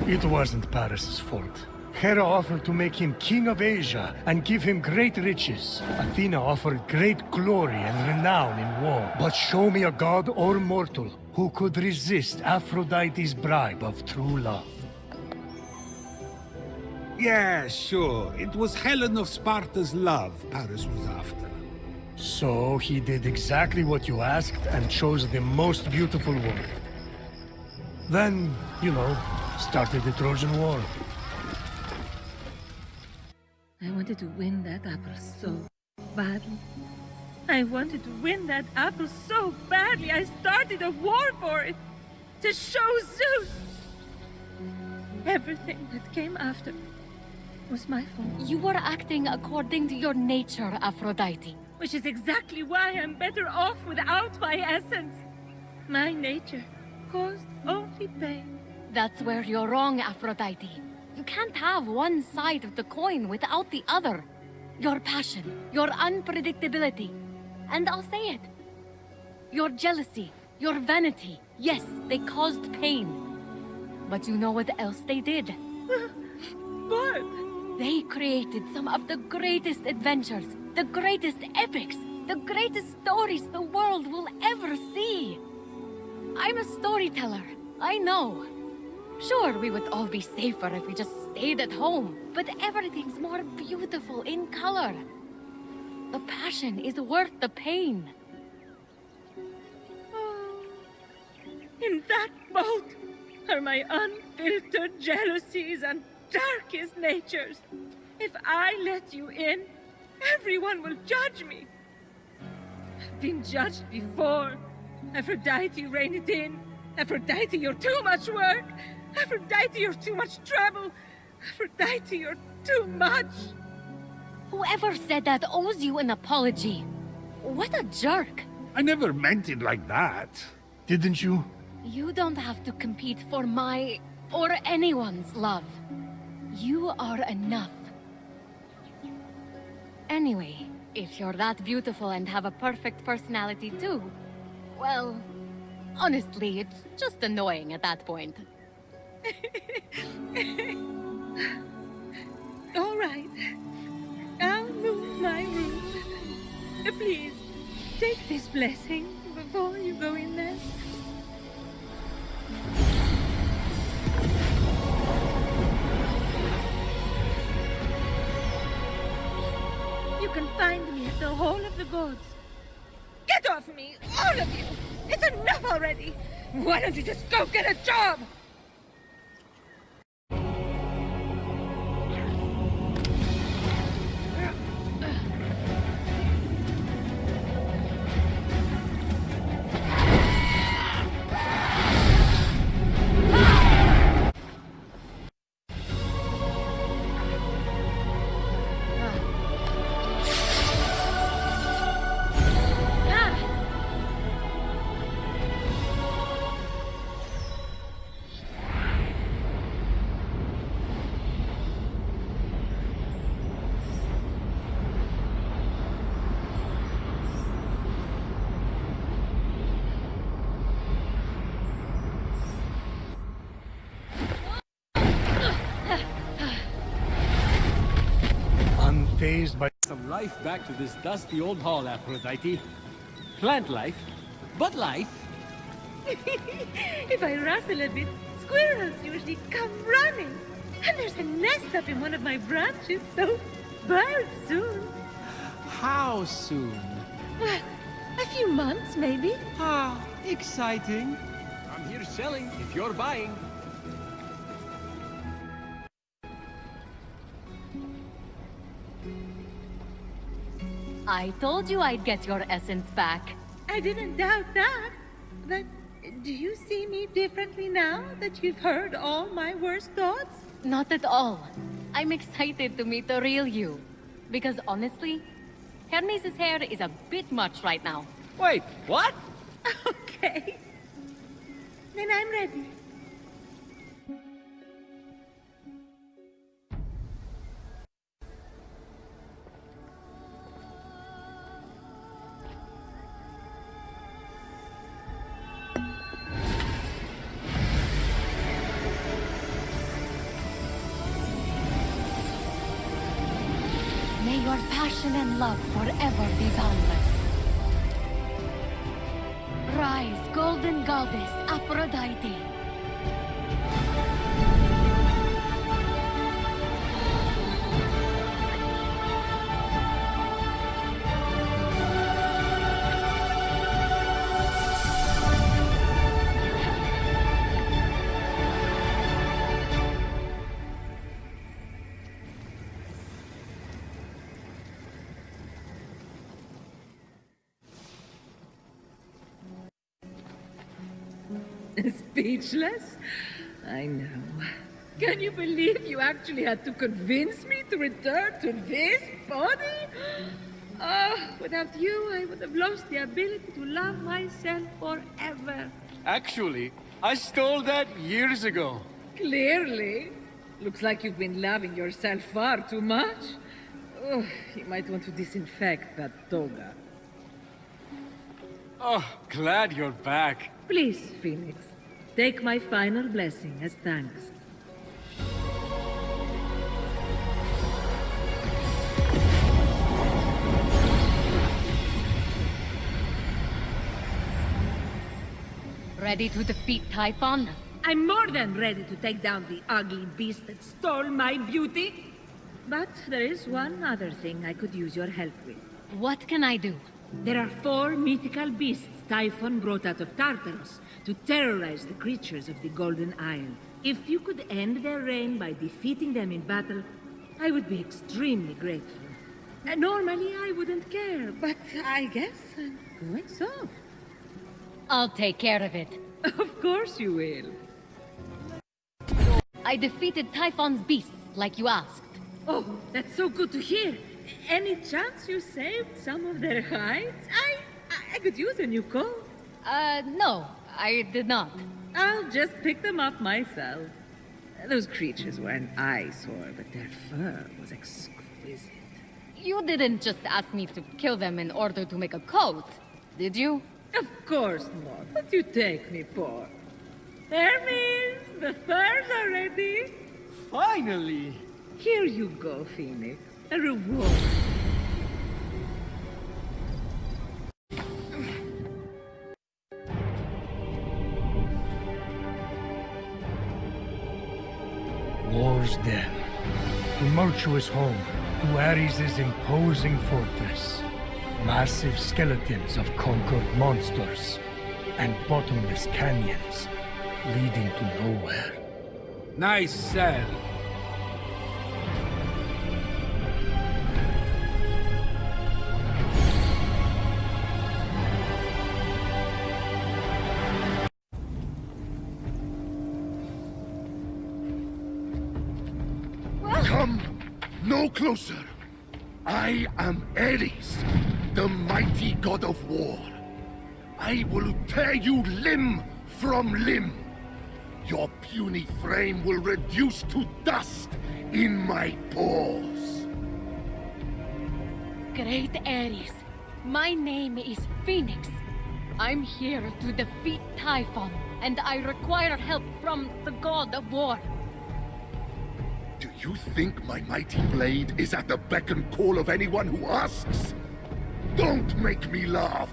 S4: It wasn't Paris's fault. Hera offered to make him king of Asia and give him great riches. Athena offered great glory and renown in war. But show me a god or mortal who could resist Aphrodite's bribe of true love.
S3: Yeah, sure. It was Helen of Sparta's love Paris was after.
S4: So he did exactly what you asked and chose the most beautiful woman. Then, started the Trojan War.
S8: I wanted to win that apple so badly. I wanted to win that apple so badly. I started a war for it. To show Zeus. Everything that came after was my fault.
S2: You were acting according to your nature, Aphrodite.
S8: Which is exactly why I'm better off without my essence. My nature caused only pain.
S2: That's where you're wrong, Aphrodite. You can't have one side of the coin without the other. Your passion, your unpredictability, and I'll say it. Your jealousy, your vanity, yes, they caused pain. But you know what else they did?
S8: What?
S2: They created some of the greatest adventures, the greatest epics, The greatest stories the world will ever see. I'm a storyteller, I know. Sure, we would all be safer if we just stayed at home, but everything's more beautiful in color. The passion is worth the pain.
S8: Oh, in that boat are my unfiltered jealousies and darkest natures. If I let you in, everyone will judge me. I've been judged before. Aphrodite, rein it in. Aphrodite, you're too much work. Aphrodite, you're too much trouble. Aphrodite, you're too much.
S2: Whoever said that owes you an apology. What a jerk.
S3: I never meant it like that.
S4: Didn't you?
S2: You don't have to compete for my or anyone's love. You are enough. Anyway, if you're that beautiful and have a perfect personality too, well, honestly, it's just annoying at that point.
S8: All right. I'll move my room. Please, take this blessing before you go in there. You can find me at the Hall of the Gods. Get off me, all of you! It's enough already! Why don't you just go get a job?
S4: Unfazed by
S6: Some life back to this dusty old hall, Aphrodite. Plant life, but life.
S8: If I rustle a bit, squirrels usually come running. And there's a nest up in one of my branches, so birds soon.
S6: How soon?
S8: Well, a few months, maybe.
S6: Ah, exciting. I'm here selling if you're buying.
S2: I told you I'd get your essence back.
S8: I didn't doubt that. But do you see me differently now that you've heard all my worst thoughts?
S2: Not at all. I'm excited to meet the real you. Because honestly, Hermes' hair is a bit much right now.
S6: Wait, what?
S8: Okay. Then I'm ready.
S2: May your passion and love forever be boundless. Rise, golden goddess Aphrodite.
S8: Speechless? I know. Can you believe you actually had to convince me to return to this body? Oh, without you, I would have lost the ability to love myself forever.
S6: Actually, I stole that years ago.
S8: Clearly. Looks like you've been loving yourself far too much. Oh, you might want to disinfect that toga.
S6: Oh, glad you're back.
S8: Please, Phoenix, take my final blessing as thanks.
S2: Ready to defeat Typhon?
S8: I'm more than ready to take down the ugly beast that stole my beauty. But there is one other thing I could use your help with.
S2: What can I do?
S8: There are 4 mythical beasts Typhon brought out of Tartaros to terrorize the creatures of the Golden Isle. If you could end their reign by defeating them in battle, I would be extremely grateful. Normally I wouldn't care, but I guess I'm going soft.
S2: I'll take care of it.
S8: Of course you will.
S2: I defeated Typhon's beasts, like you asked.
S8: Oh, that's so good to hear. Any chance you saved some of their hides? I could use a new coat.
S2: No, I did not.
S8: I'll just pick them up myself. Those creatures were an eyesore, but their fur was exquisite.
S2: You didn't just ask me to kill them in order to make a coat, did you?
S8: Of course not. What do you take me for? Hermes, the furs are ready.
S6: Finally!
S8: Here you go, Phoenix. A reward.
S4: War's den. Tumultuous home to Ares' imposing fortress. Massive skeletons of conquered monsters. And bottomless canyons leading to nowhere.
S3: Nice cell.
S1: Come no closer. I am Ares, the mighty god of war. I will tear you limb from limb. Your puny frame will reduce to dust in my paws.
S2: Great Ares, my name is Phoenix. I'm here to defeat Typhon, and I require help from the god of war.
S1: Do you think my mighty blade is at the beck and call of anyone who asks? Don't make me laugh!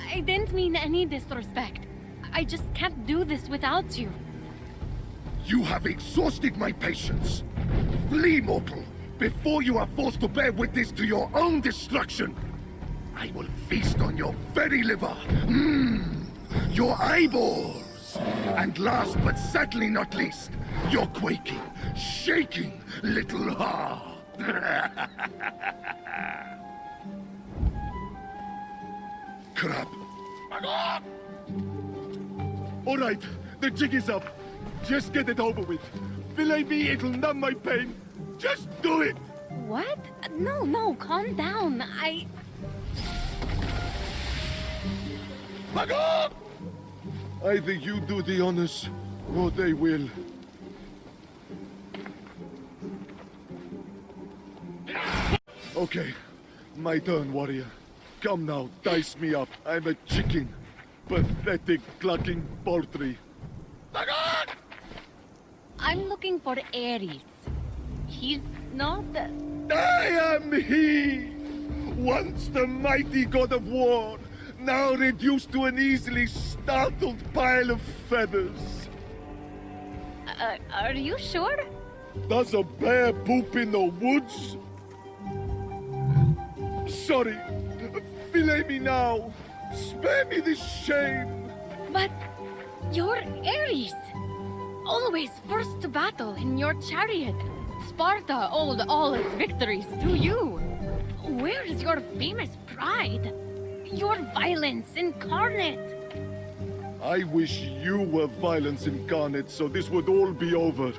S2: I didn't mean any disrespect. I just can't do this without you.
S1: You have exhausted my patience. Flee, mortal, before you are forced to bear witness to your own destruction. I will feast on your very liver. Your eyeballs. And last but certainly not least, your quaking, shaking little heart. Crap. All right, the jig is up. Just get it over with. Fillet me, it'll numb my pain. Just do it.
S2: What? No, calm down.
S1: Either you do the honors, or they will. Okay, my turn, warrior. Come now, dice me up. I'm a chicken. Pathetic, clucking poultry.
S2: I'm looking for Ares. He's not...
S1: I am he! Once the mighty god of war, now reduced to an easily startled pile of feathers.
S2: Are you sure?
S1: Does a bear poop in the woods? Sorry. Fillet me now. Spare me this shame.
S2: But you're Ares. Always first to battle in your chariot. Sparta owed all its victories to you. Where's your famous pride? Your violence incarnate.
S1: I wish you were violence incarnate, so this would all be over.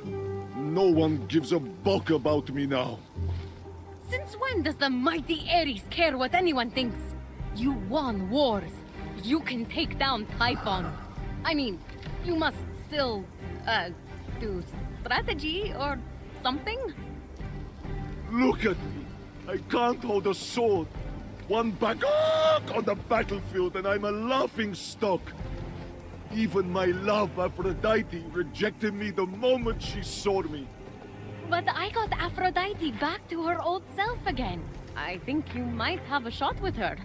S1: No one gives a buck about me now.
S2: Since when does the mighty Ares care what anyone thinks? You won wars. You can take down Typhon. I mean, you must still, do strategy or something?
S1: Look at me. I can't hold a sword. One back on the battlefield and I'm a laughing stock. Even my love, Aphrodite, rejected me the moment she saw me.
S2: But I got Aphrodite back to her old self again. I think you might have a shot with her.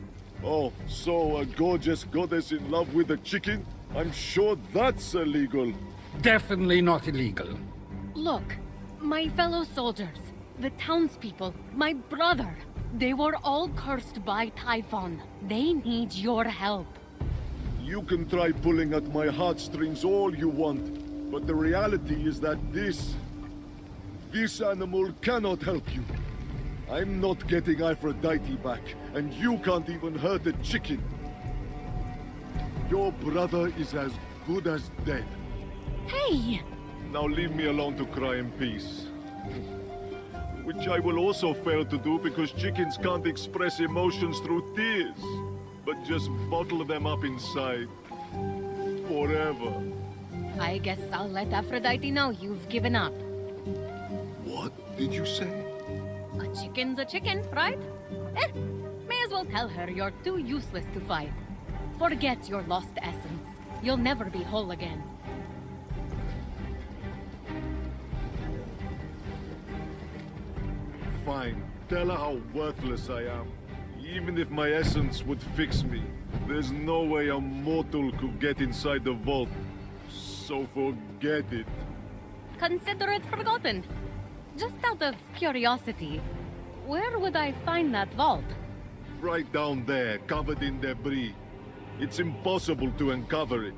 S9: Oh, so a gorgeous goddess in love with a chicken? I'm sure that's illegal.
S3: Definitely not illegal.
S2: Look, my fellow soldiers, the townspeople, my brother, they were all cursed by Typhon. They need your help.
S9: You can try pulling at my heartstrings all you want, but the reality is that this animal cannot help you. I'm not getting Aphrodite back, and you can't even hurt a chicken. Your brother is as good as dead.
S2: Hey!
S9: Now leave me alone to cry in peace. Which I will also fail to do because chickens can't express emotions through tears, but just bottle them up inside. Forever.
S2: I guess I'll let Aphrodite know you've given up.
S9: What did you say?
S2: A chicken's a chicken, right? May as well tell her you're too useless to fight. Forget your lost essence. You'll never be whole again.
S9: Fine. Tell her how worthless I am. Even if my essence would fix me, there's no way a mortal could get inside the vault. So forget it.
S2: Consider it forgotten. Just out of curiosity, where would I find that vault?
S9: Right down there, covered in debris. It's impossible to uncover it.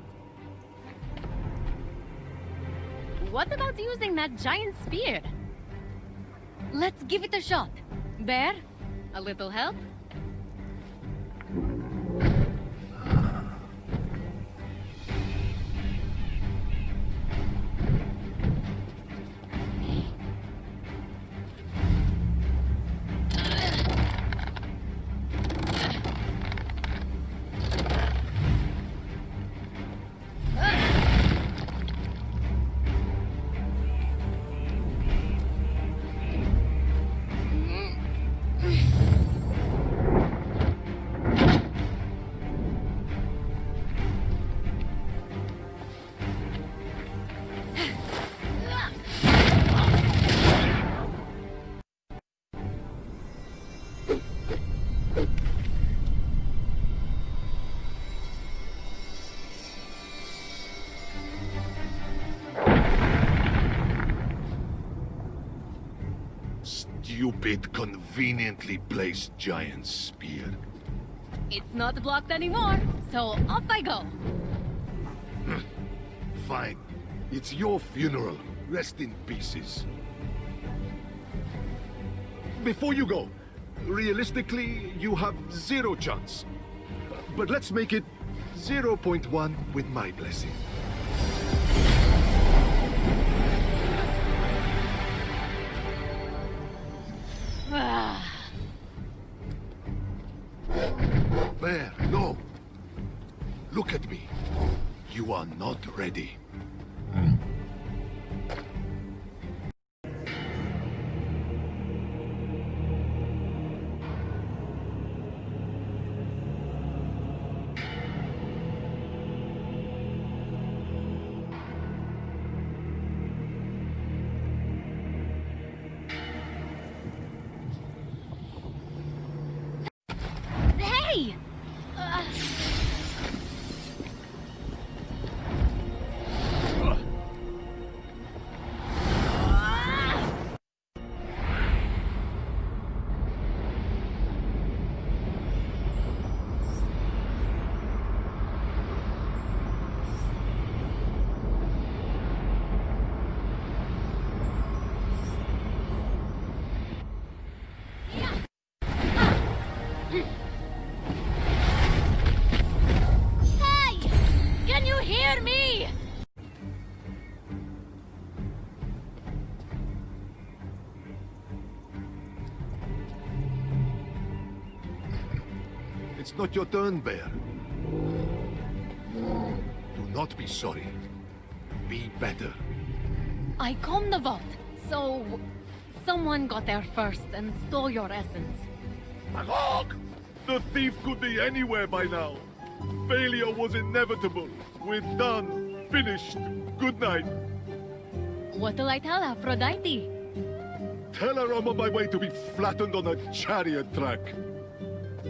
S2: What about using that giant spear? Let's give it a shot. Bear, a little help?
S9: Stupid, conveniently placed giant spear.
S2: It's not blocked anymore, so off I go.
S9: Fine. It's your funeral. Rest in pieces. Before you go, realistically, you have 0 chance. But let's make it 0.1 with my blessing. Bear, no. Look at me. You are not ready.
S2: Hey! Hey! Can you hear me?
S9: It's not your turn, Bear. Do not be sorry. Be better.
S2: I combed the vault, so someone got there first and stole your essence.
S9: Magog! The thief could be anywhere by now. Failure was inevitable. We're done. Finished. Good night.
S2: What'll I tell Aphrodite?
S9: Tell her I'm on my way to be flattened on a chariot track.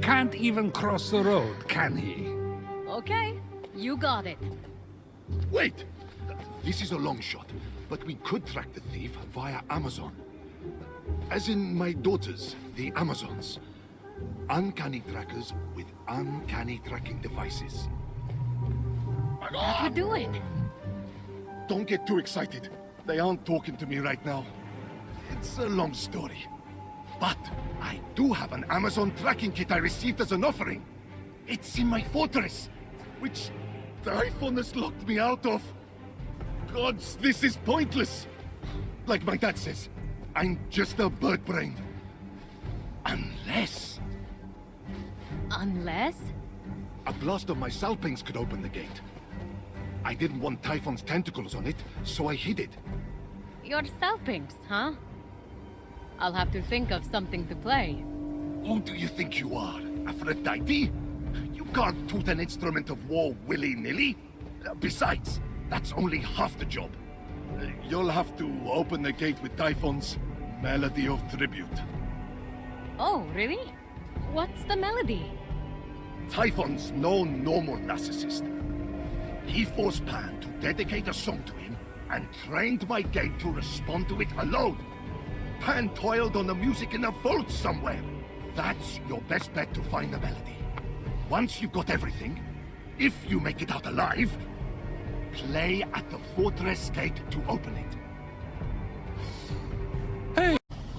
S3: Can't even cross the road, can he?
S2: Okay, you got it.
S9: Wait! This is a long shot, but we could track the thief via Amazon. As in my daughters, the Amazons. Uncanny trackers with uncanny tracking devices.
S2: What you doing?
S9: Don't get too excited. They aren't talking to me right now. It's a long story. But I do have an Amazon tracking kit I received as an offering. It's in my fortress, which Typhon has locked me out of. Gods, this is pointless. Like my dad says, I'm just a bird-brained. Unless...
S2: Unless?
S9: A blast of my salpings could open the gate. I didn't want Typhon's tentacles on it, so I hid it.
S2: Your salpings, huh? I'll have to think of something to play.
S9: Who do you think you are, Aphrodite? You can't toot an instrument of war willy-nilly. Besides, that's only half the job. You'll have to open the gate with Typhon's Melody of Tribute.
S2: Oh, really? What's the melody?
S9: Typhon's no normal narcissist. He forced Pan to dedicate a song to him and trained my gate to respond to it alone. Pan toiled on the music in a vault somewhere. That's your best bet to find the melody. Once you've got everything, if you make it out alive, play at the fortress gate to open it.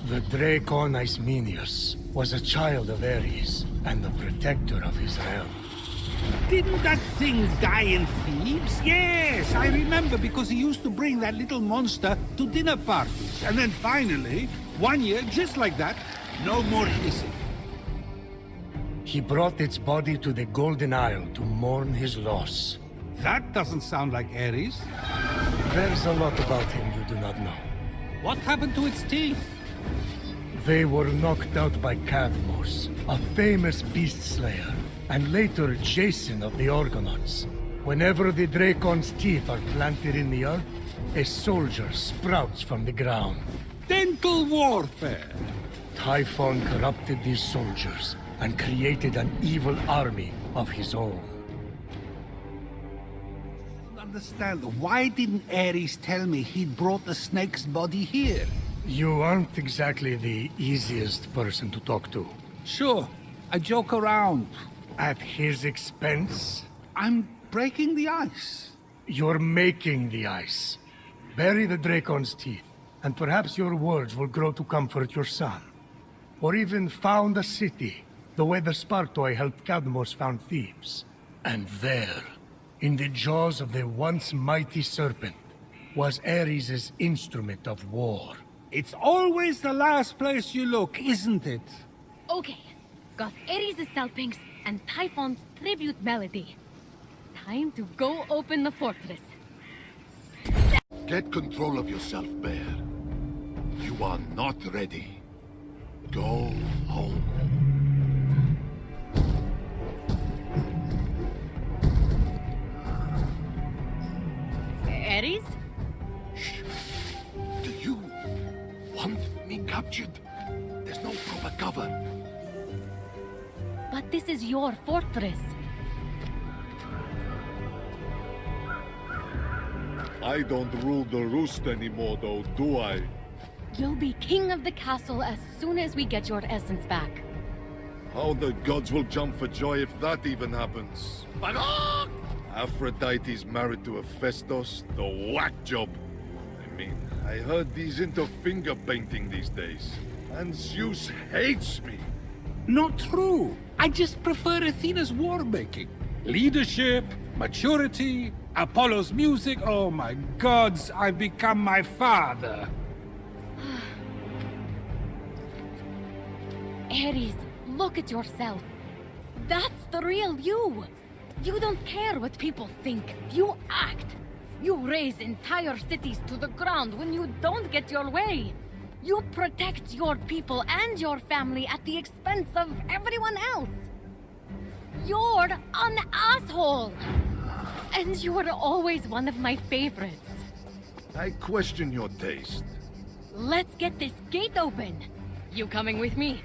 S4: The Dracon Ismenius was a child of Ares and the protector of his realm.
S3: Didn't that thing die in Thebes? Yes, I remember, because he used to bring that little monster to dinner parties. And then finally, one year, just like that, no more hissing.
S4: He brought its body to the Golden Isle to mourn his loss.
S3: That doesn't sound like Ares.
S4: There's a lot about him you do not know.
S3: What happened to its teeth?
S4: They were knocked out by Cadmos, a famous beast slayer, and later Jason of the Argonauts. Whenever the Dracon's teeth are planted in the earth, a soldier sprouts from the ground.
S3: Dental warfare!
S4: Typhon corrupted these soldiers and created an evil army of his own.
S3: I don't understand. Why didn't Ares tell me he'd brought the snake's body here?
S4: You aren't exactly the easiest person to talk to.
S3: Sure, I joke around.
S4: At his expense?
S3: I'm breaking the ice.
S4: You're making the ice. Bury the Dracon's teeth, and perhaps your words will grow to comfort your son. Or even found a city, the way the Spartoi helped Cadmos found Thebes. And there, in the jaws of the once mighty serpent, was Ares' instrument of war.
S3: It's always the last place you look, isn't it?
S2: Okay, got Ares' salpings and Typhon's tribute melody. Time to go open the fortress.
S9: Get control of yourself, Bear. You are not ready. Go home.
S2: Ares?
S9: Shh. Do you want me captured? There's no proper cover.
S2: But this is your fortress.
S9: I don't rule the roost anymore, though, do I?
S2: You'll be king of the castle as soon as we get your essence back.
S9: How the gods will jump for joy if that even happens. Aphrodite's married to Hephaistos, the whack job. I mean, I heard he's into finger painting these days. And Zeus hates me.
S3: Not true. I just prefer Athena's war making. Leadership, maturity, Apollo's music. Oh my gods, I've become my father.
S2: Ares, look at yourself. That's the real you. You don't care what people think. You act. You raise entire cities to the ground when you don't get your way. You protect your people and your family at the expense of everyone else. You're an asshole. And you were always one of my favorites.
S9: I question your taste.
S2: Let's get this gate open. You coming with me?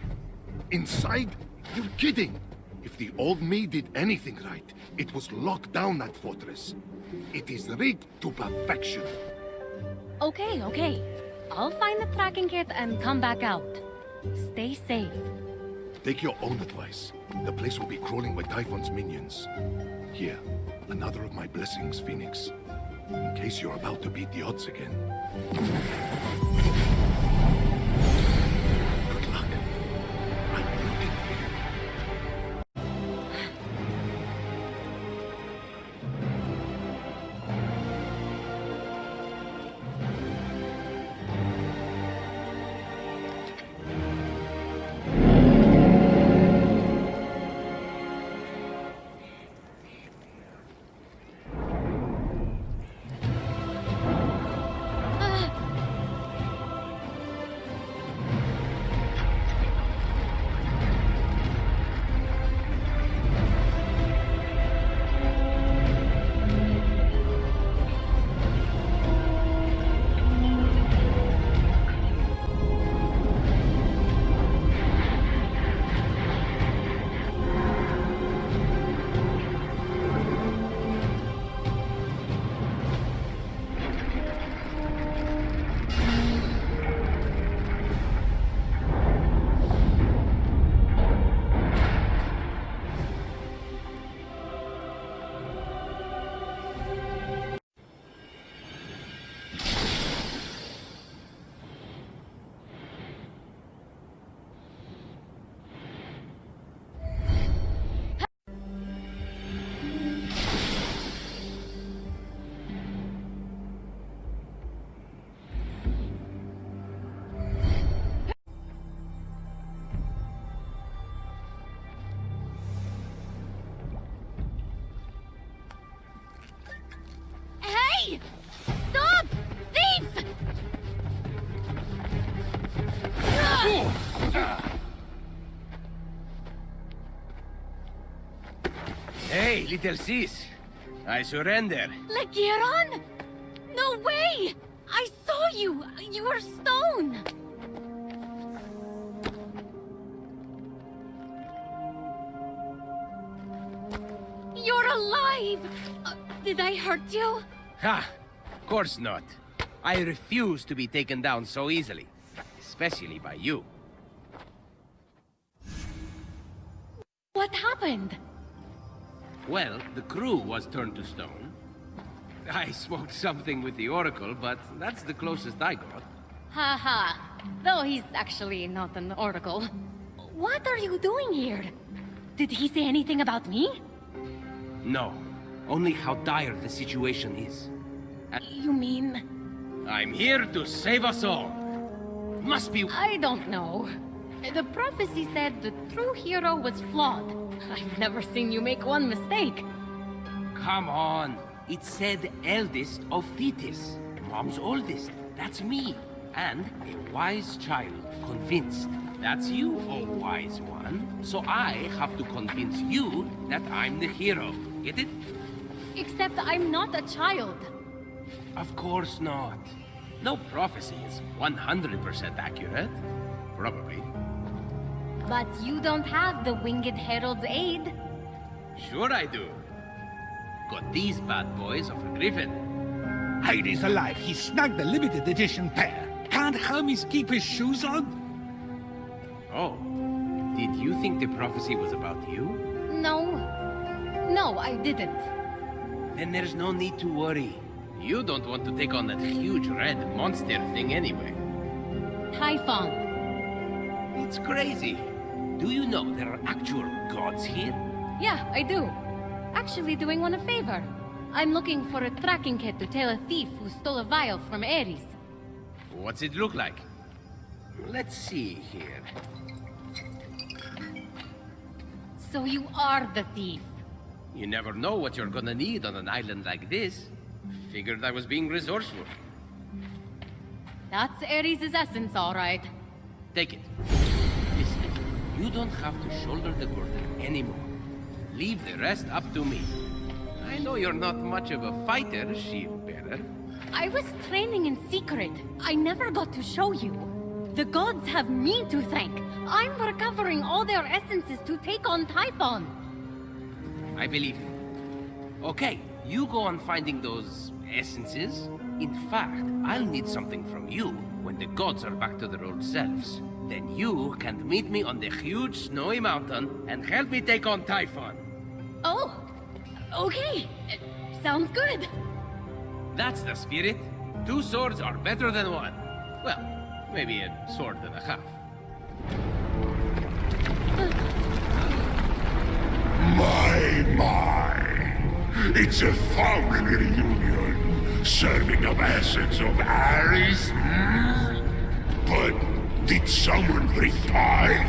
S9: Inside? You're kidding! If the old me did anything right, it was lock down that fortress. It is rigged to perfection.
S2: Okay, okay. I'll find the tracking kit and come back out. Stay safe.
S9: Take your own advice. The place will be crawling with Typhon's minions. Here, another of my blessings, Phoenix. In case you're about to beat the odds again. Good luck. I'm rooting for you.
S2: Stop! Thief!
S10: Hey, little sis. I surrender.
S2: Ligyron? No way! I saw you! You were stone! You're alive! Did I hurt you?
S10: Ha! Of course not. I refuse to be taken down so easily. Especially by you.
S2: What happened?
S10: Well, the crew was turned to stone. I smoked something with the Oracle, but that's the closest I got.
S2: Haha. Though he's actually not an oracle. What are you doing here? Did he say anything about me?
S10: No. Only how dire the situation is.
S2: You mean...
S10: I'm here to save us all. Must be...
S2: I don't know. The prophecy said the true hero was flawed. I've never seen you make one mistake.
S10: Come on. It said eldest of Thetis. Mom's oldest. That's me. And a wise child. Convinced. That's you, oh wise one. So I have to convince you that I'm the hero. Get it?
S2: Except I'm not a child.
S10: Of course not. No prophecy is 100% accurate. Probably.
S2: But you don't have the Winged Herald's aid.
S10: Sure I do. Got these bad boys of a griffin.
S3: Hades alive, he snagged the limited edition pair. Can't Hermes keep his shoes on?
S10: Oh. Did you think the prophecy was about you?
S2: No. No, I didn't.
S10: Then there's no need to worry. You don't want to take on that huge red monster thing anyway.
S2: Typhon.
S10: It's crazy. Do you know there are actual gods here?
S2: Yeah, I do. Actually doing one a favor. I'm looking for a tracking kit to tail a thief who stole a vial from Ares.
S10: What's it look like? Let's see here.
S2: So you are the thief.
S10: You never know what you're gonna need on an island like this. Figured I was being resourceful.
S2: That's Ares' essence, all right.
S10: Take it. Listen, you don't have to shoulder the burden anymore. Leave the rest up to me. I know you're not much of a fighter, shield bearer,
S2: I was training in secret. I never got to show you. The gods have me to thank. I'm recovering all their essences to take on Typhon.
S10: I believe you. Okay, you go on finding those essences. In fact, I'll need something from you when the gods are back to their old selves. Then you can meet me on the huge snowy mountain and help me take on Typhon.
S2: Oh, okay. Sounds good.
S10: That's the spirit. 2 swords are better than 1. Well, maybe a sword and a half.
S1: My. It's a family reunion. Serving up essence of Ares, But did someone bring pie?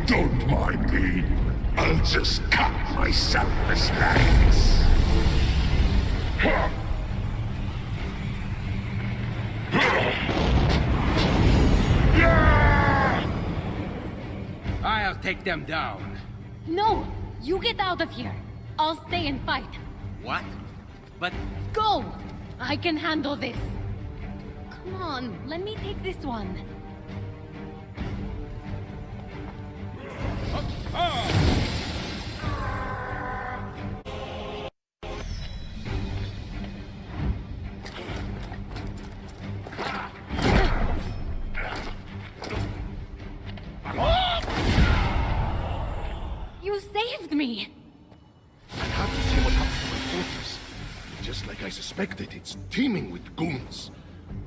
S1: Don't mind me. I'll just cut myself a slice.
S10: I'll take them down.
S2: No, you get out of here. I'll stay and fight.
S10: What? But...
S2: Go! I can handle this. Come on, let me take this one. You saved me!
S9: I have to see what happened to my fortress. Just like I suspected, it's teeming with goons.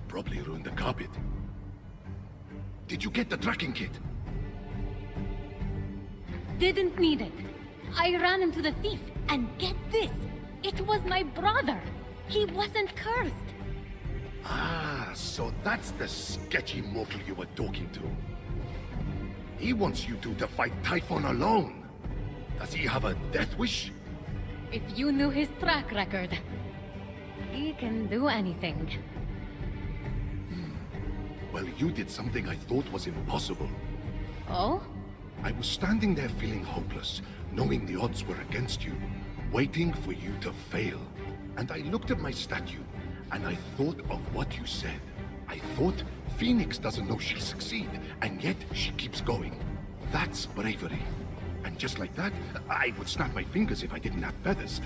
S9: Probably ruined the carpet. Did you get the tracking kit?
S2: Didn't need it. I ran into the thief, and get this! It was my brother! He wasn't cursed!
S9: Ah, so that's the sketchy mortal you were talking to. He wants you two to fight Typhon alone. Does he have a death wish?
S2: If you knew his track record. He can do anything.
S9: Well, you did something I thought was impossible.
S2: Oh?
S9: I was standing there feeling hopeless, knowing the odds were against you, waiting for you to fail. And I looked at my statue, and I thought of what you said. I thought Phoenix doesn't know she'll succeed, and yet she keeps going. That's bravery. And just like that, I would snap my fingers if I didn't have feathers.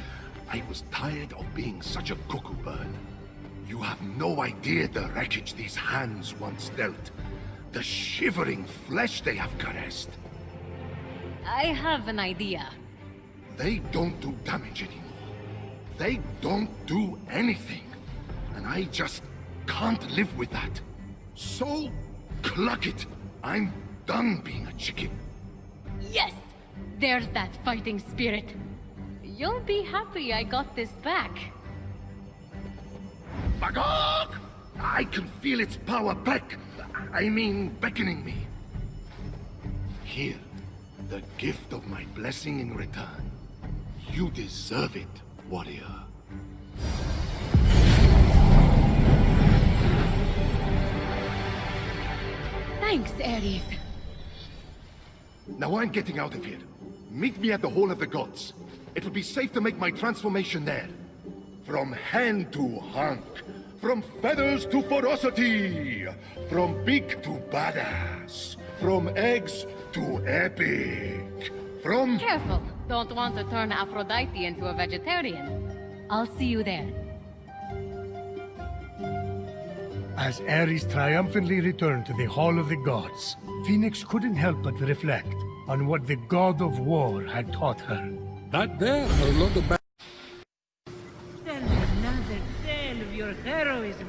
S9: I was tired of being such a cuckoo bird. You have no idea the wreckage these hands once dealt. The shivering flesh they have caressed.
S2: I have an idea.
S9: They don't do damage anymore. They don't do anything. And I just can't live with that. So, cluck it. I'm done being a chicken.
S2: Yes! There's that fighting spirit. You'll be happy I got this back.
S9: Magog! I can feel its power beckoning me. Here, the gift of my blessing in return. You deserve it, warrior.
S2: Thanks, Ares.
S9: Now I'm getting out of here. Meet me at the Hall of the Gods. It'll be safe to make my transformation there. From hand to hunk. From feathers to ferocity. From beak to badass. From eggs to epic. From...
S2: Careful. Don't want to turn Aphrodite into a vegetarian. I'll see you there.
S4: As Ares triumphantly returned to the Hall of the Gods, Phoenix couldn't help but reflect on what the god of war had taught her.
S3: That there are a lot of bad.
S8: Tell me another tale of your heroism,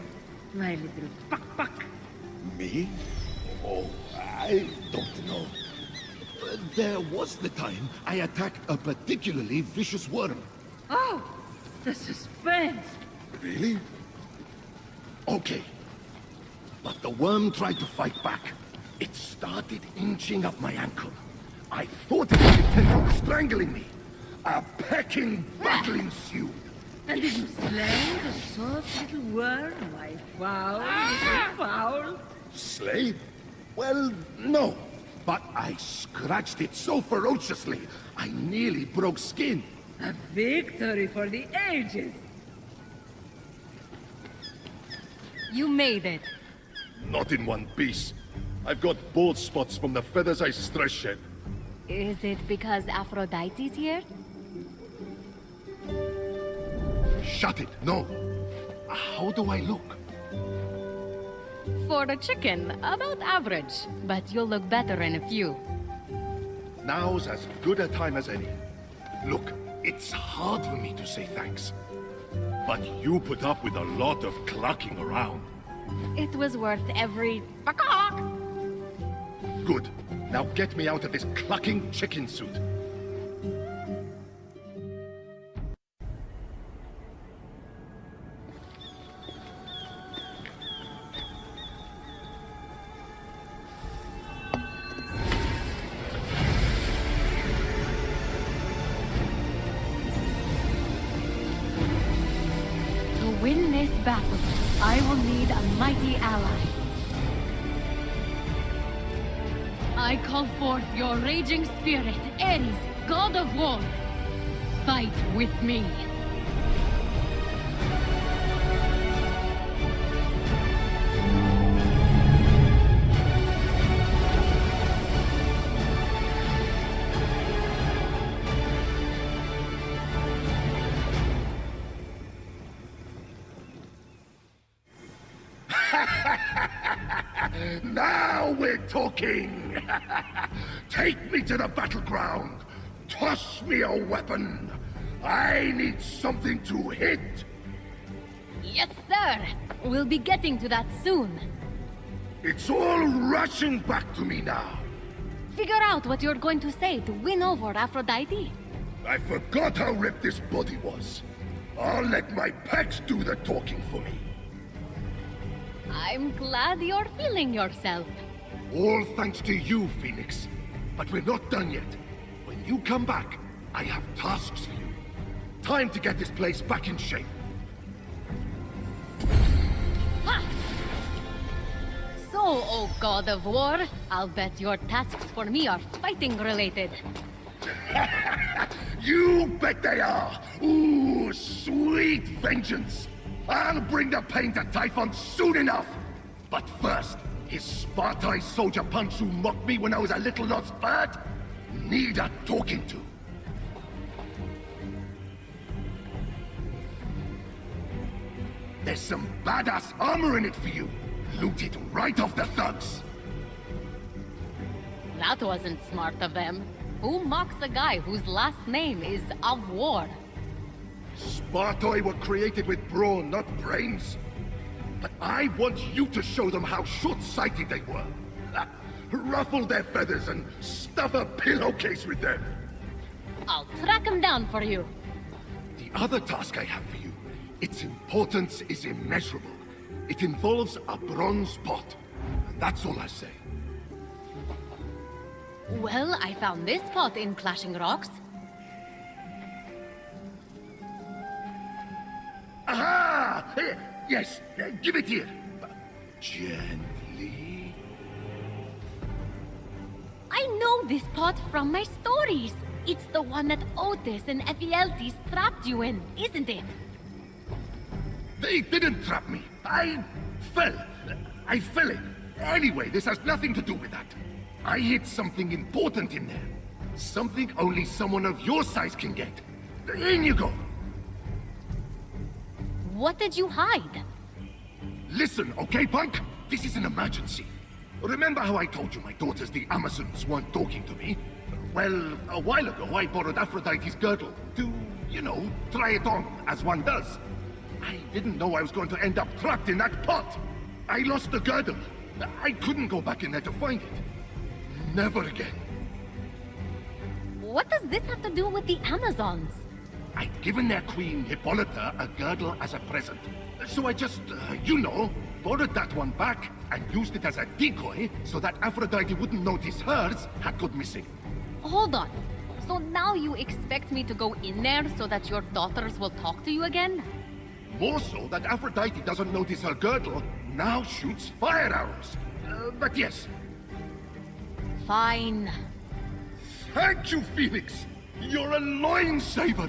S8: my little buck.
S9: Me? Oh, I don't know. There was the time I attacked a particularly vicious worm.
S8: Oh, the suspense.
S9: Really? Okay. But the worm tried to fight back. It started inching up my ankle. I thought it was intent on strangling me. A pecking battle ensued.
S8: And did you slay the soft little worm, my foul little fowl?
S9: Slay? Well, no. But I scratched it so ferociously, I nearly broke skin.
S8: A victory for the ages.
S2: You made it.
S9: Not in one piece. I've got bald spots from the feathers I stress shed.
S2: Is it because Aphrodite's here?
S9: Shut it, no. How do I look?
S2: For a chicken, about average. But you'll look better in a few.
S9: Now's as good a time as any. Look, it's hard for me to say thanks. But you put up with a lot of clucking around.
S2: It was worth every peacock.
S9: Good. Now get me out of this clucking chicken suit.
S2: To win this battle, I will need a mighty ally. I call forth your raging spirit, Ares, god of war. Fight with me.
S1: Now we're talking! Take me to the battleground! Toss me a weapon! I need something to hit!
S2: Yes, sir. We'll be getting to that soon.
S1: It's all rushing back to me now.
S2: Figure out what you're going to say to win over Aphrodite.
S1: I forgot how ripped this body was. I'll let my pecs do the talking for me.
S2: I'm glad you're feeling yourself.
S1: All thanks to you, Phoenix. But we're not done yet. When you come back, I have tasks for you. Time to get this place back in shape.
S2: Ha! So, oh god of war, I'll bet your tasks for me are fighting related.
S1: You bet they are! Ooh, sweet vengeance! I'll bring the pain to Typhon soon enough! But first, his Spartai soldier punch who mocked me when I was a little lost bird need a talking to. There's some badass armor in it for you. Loot it right off the thugs.
S2: That wasn't smart of them. Who mocks a guy whose last name is of war?
S1: Spartoi were created with brawn, not brains. But I want you to show them how short-sighted they were. Ruffle their feathers and stuff a pillowcase with them.
S2: I'll track him down for you.
S1: The other task I have for you, its importance is immeasurable. It involves a bronze pot. That's all I say.
S2: Well, I found this pot in Clashing Rocks.
S1: Aha! Yes, give it here. Gently.
S2: I know this pot from my stories. It's the one that Otis and Ephialtes trapped you in, isn't it?
S1: They didn't trap me. I fell in. Anyway, this has nothing to do with that. I hid something important in there. Something only someone of your size can get. In you go.
S2: What did you hide?
S1: Listen, okay, punk? This is an emergency. Remember how I told you my daughters, the Amazons, weren't talking to me? Well, a while ago, I borrowed Aphrodite's girdle to, you know, try it on, as one does. I didn't know I was going to end up trapped in that pot. I lost the girdle. I couldn't go back in there to find it. Never again.
S2: What does this have to do with the Amazons?
S1: I'd given their queen, Hippolyta, a girdle as a present. So I just, you know, borrowed that one back and used it as a decoy so that Aphrodite wouldn't notice hers had gone missing.
S2: Hold on. So now you expect me to go in there so that your daughters will talk to you again?
S1: More so that Aphrodite doesn't notice her girdle now shoots fire arrows. But yes.
S2: Fine.
S1: Thank you, Phoenix. You're a loin saber.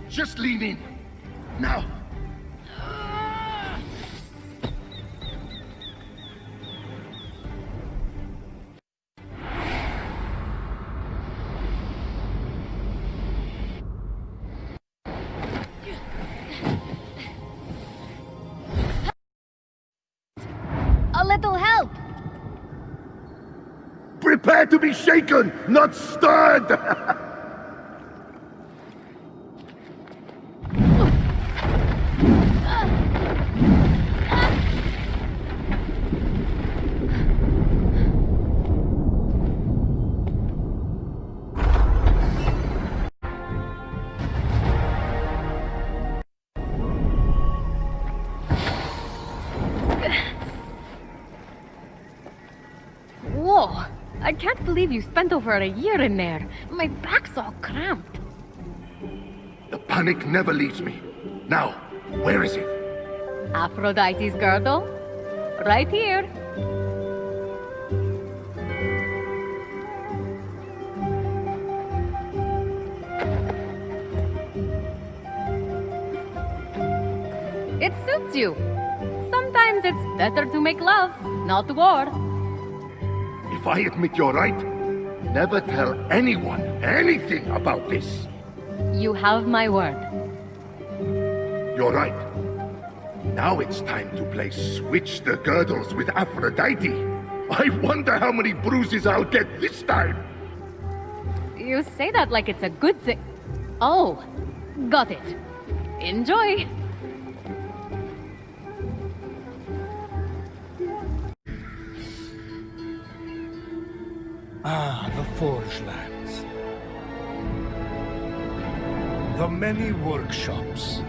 S1: Just lean in. Now.
S2: That'll help!
S1: Prepare to be shaken, not stirred!
S2: Whoa! I can't believe you spent over a year in there. My back's all cramped.
S1: The panic never leaves me. Now, where is it?
S2: Aphrodite's girdle? Right here. It suits you. Sometimes it's better to make love, not war.
S1: If I admit you're right, never tell anyone anything about this.
S2: You have my word.
S1: You're right. Now it's time to play Switch the Girdles with Aphrodite. I wonder how many bruises I'll get this time.
S2: You say that like it's a good thing. Oh, got it. Enjoy.
S4: Ah, the Forge Lands. The many workshops.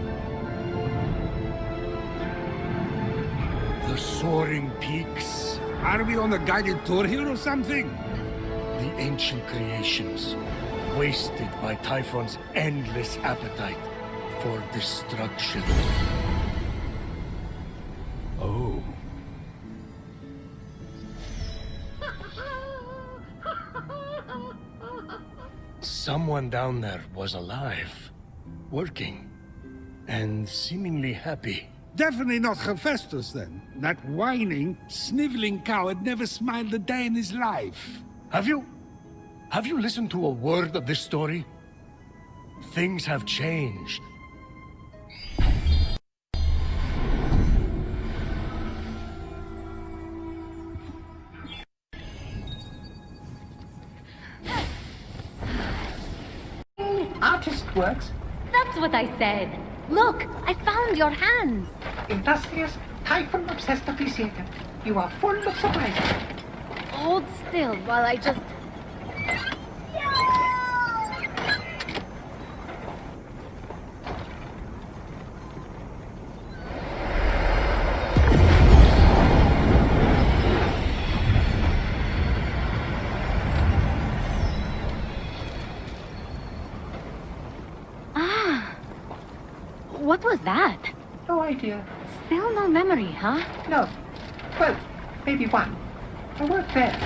S4: The soaring peaks.
S3: Are we on a guided tour here or something?
S4: The ancient creations, wasted by Typhon's endless appetite for destruction. Oh. Someone down there was alive, working, and seemingly happy.
S3: Definitely not Hephaistos then. That whining, sniveling coward never smiled a day in his life.
S4: Have you listened to a word of this story? Things have changed.
S11: Artist works.
S2: That's what I said. Look, I found your hands.
S11: Industrious, Typhon obsessed appreciator. You are full of surprises.
S2: Hold still while I just... What was that?
S11: No idea.
S2: Still no memory, huh?
S11: No. Well, maybe one. I worked there.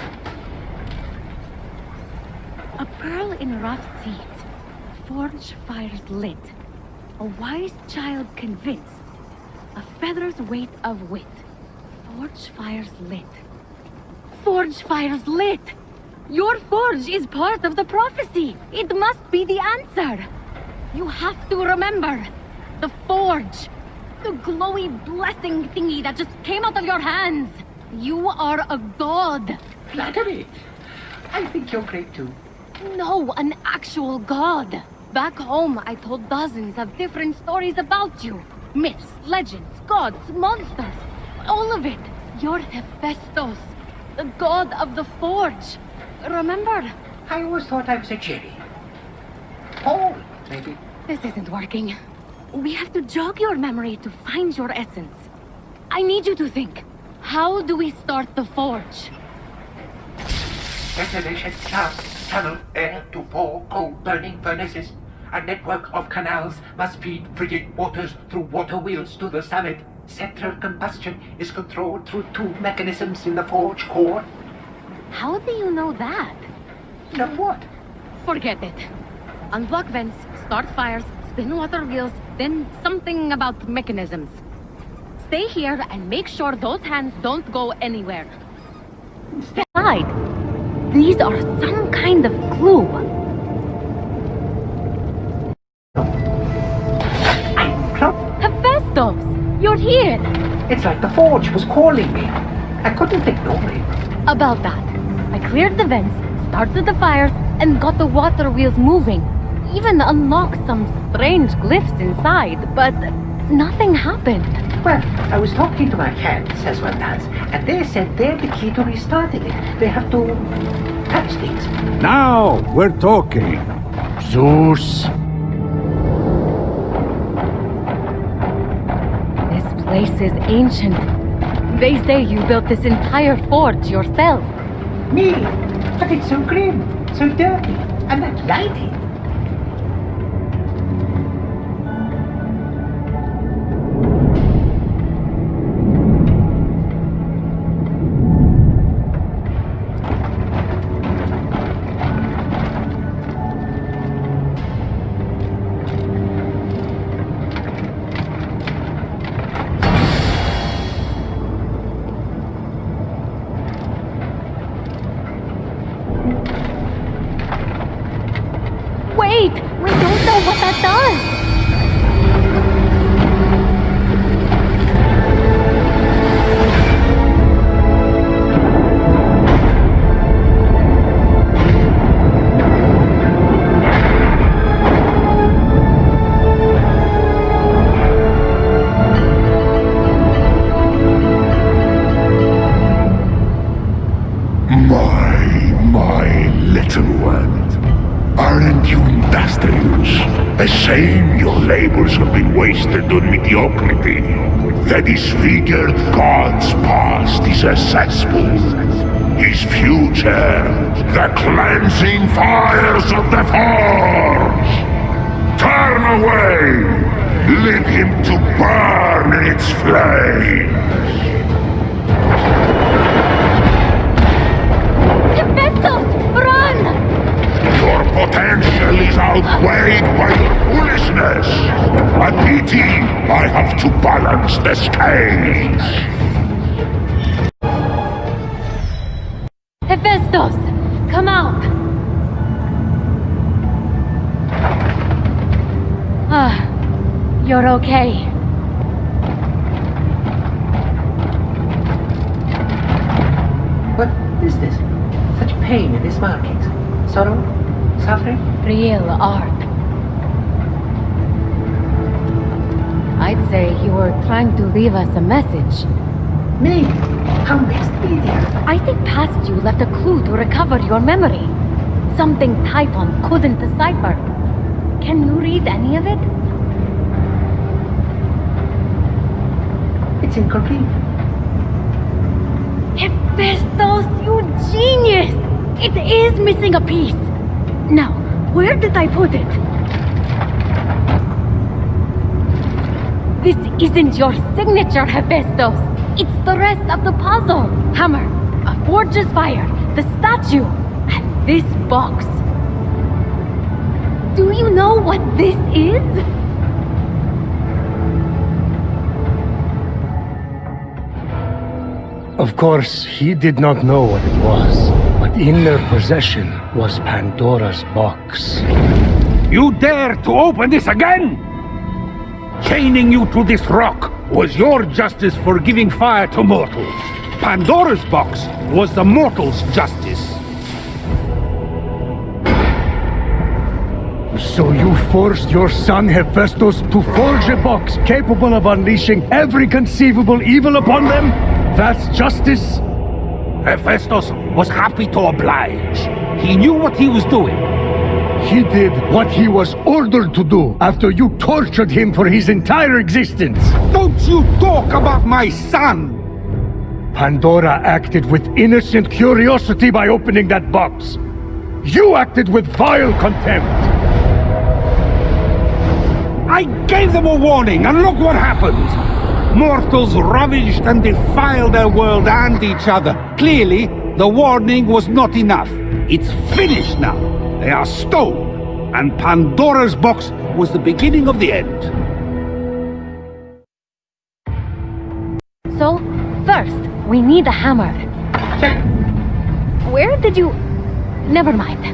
S2: A pearl in rough seas. Forge fires lit. A wise child convinced. A feather's weight of wit. Forge fires lit. Forge fires lit! Your forge is part of the prophecy. It must be the answer. You have to remember. The forge. The glowy blessing thingy that just came out of your hands. You are a god.
S11: Flattery. I think you're great too.
S2: No, an actual god. Back home, I told dozens of different stories about you. Myths, legends, gods, monsters. All of it. You're Hephaistos, the god of the forge. Remember?
S11: I always thought I was a Jerry. Paul, maybe.
S2: This isn't working. We have to jog your memory to find your essence. I need you to think. How do we start the forge?
S11: Ventilation, shaft, tunnel, air to pour coal burning furnaces. A network of canals must feed frigid waters through water wheels to the summit. Central combustion is controlled through two mechanisms in the forge core.
S2: How do you know that?
S11: Know what?
S2: Forget it. Unblock vents, start fires, spin water wheels, then something about mechanisms. Stay here and make sure those hands don't go anywhere. Besides, these are some kind of clue.
S11: I'm close.
S2: Hephaistos! You're here!
S11: It's like the forge was calling me. I couldn't ignore it.
S2: About that. I cleared the vents, started the fires, and got the water wheels moving. Even unlocked some strange glyphs inside, but nothing happened.
S11: Well, I was talking to my hands, as one does, and they said they're the key to restarting it. They have to touch things.
S3: Now we're talking.
S4: Zeus.
S2: This place is ancient. They say you built this entire forge yourself.
S11: Me? But it's so grim, so dirty, and that lighting.
S2: Wait! We don't know what that does!
S1: My little one. Aren't you industrious? A shame your labors have been wasted on mediocrity. The disfigured god's past is a cesspool. His future, the cleansing fires of the forge. Turn away! Leave him to burn in its flames.
S2: Hephaistos! Run!
S1: Your potential is outweighed by your foolishness. A pity I have to balance the scales.
S2: Hephaistos! Come out! You're okay.
S11: What is this? Such pain in these markings. Sorrow? Suffering?
S2: Real art. I'd say you were trying to leave us a message.
S11: Me? How expedient.
S2: I think past you left a clue to recover your memory. Something Typhon couldn't decipher. Can you read any of it?
S11: It's incomplete.
S2: Hephaistos, you genius! It is missing a piece. Now, where did I put it? This isn't your signature, Hephaistos. It's the rest of the puzzle. Hammer, a forge's fire, the statue, and this box. Do you know what this is?
S4: Of course, he did not know what it was, but in their possession was Pandora's box.
S3: You dare to open this again? Chaining you to this rock was your justice for giving fire to mortals. Pandora's box was the mortals' justice.
S4: So you forced your son Hephaistos to forge a box capable of unleashing every conceivable evil upon them? That's justice?
S3: Hephaistos was happy to oblige. He knew what he was doing.
S4: He did what he was ordered to do after you tortured him for his entire existence.
S3: Don't you talk about my son!
S4: Pandora acted with innocent curiosity by opening that box. You acted with vile contempt.
S3: I gave them a warning, and look what happened! Mortals ravaged and defiled their world and each other. Clearly, the warning was not enough. It's finished now. They are stone, and Pandora's box was the beginning of the end.
S2: So, first, we need a hammer.
S11: Check.
S2: Where did you... Never mind.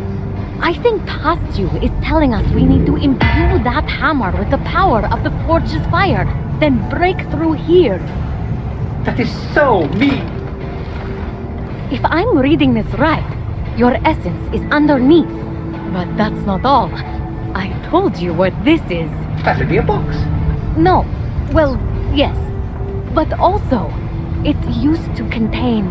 S2: I think past you is telling us we need to imbue that hammer with the power of the forge's fire, then break through here.
S11: That is so me.
S2: If I'm reading this right, your essence is underneath. But that's not all. I told you what this is.
S11: That'll be a box.
S2: No. Well, yes. But also, it used to contain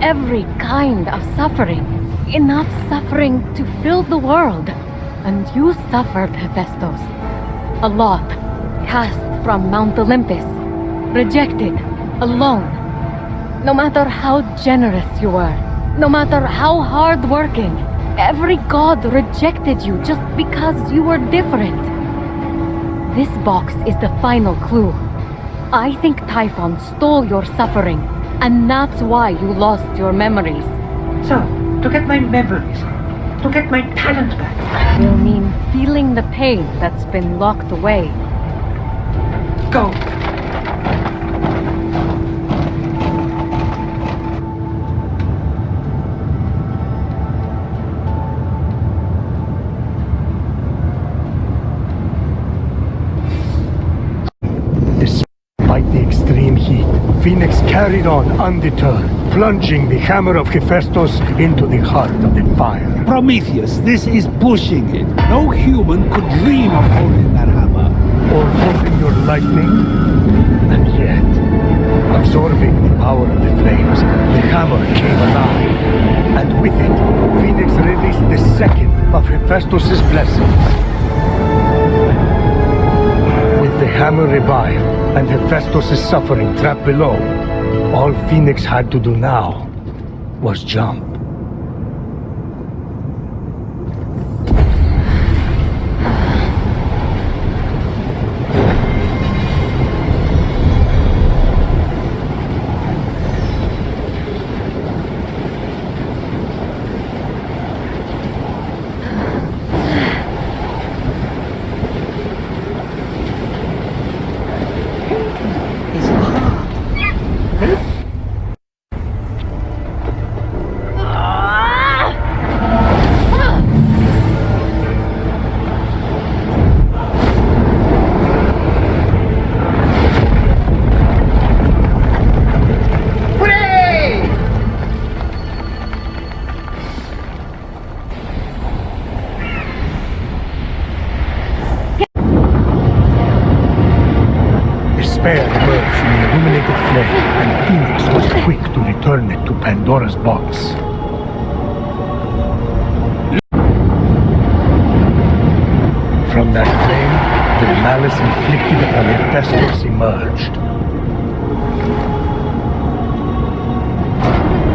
S2: every kind of suffering. Enough suffering to fill the world. And you suffered, Hephaistos. A lot. Cast from Mount Olympus. Rejected. Alone. No matter how generous you were. No matter how hard-working. Every god rejected you just because you were different. This box is the final clue. I think Typhon stole your suffering, and that's why you lost your memories.
S11: So, to get my memories, to get my talent back.
S2: Will mean feeling the pain that's been locked away.
S11: Go.
S4: Despite the extreme heat, Fenyx carried on undeterred, plunging the hammer of Hephaistos into the heart of the fire.
S3: Prometheus, this is pushing it. No human could dream of holding that hammer.
S4: Or holding your lightning. And yet, absorbing the power of the flames, the hammer came alive. And with it, Fenyx released the second of Hephaistos' blessings. With the hammer revived and Hephaistos' suffering trapped below, all Fenyx had to do now was jump. Despair emerged from the illuminated flame, and Fenyx was quick to return it to Pandora's box. From that flame, the malice inflicted upon Hephaistos emerged.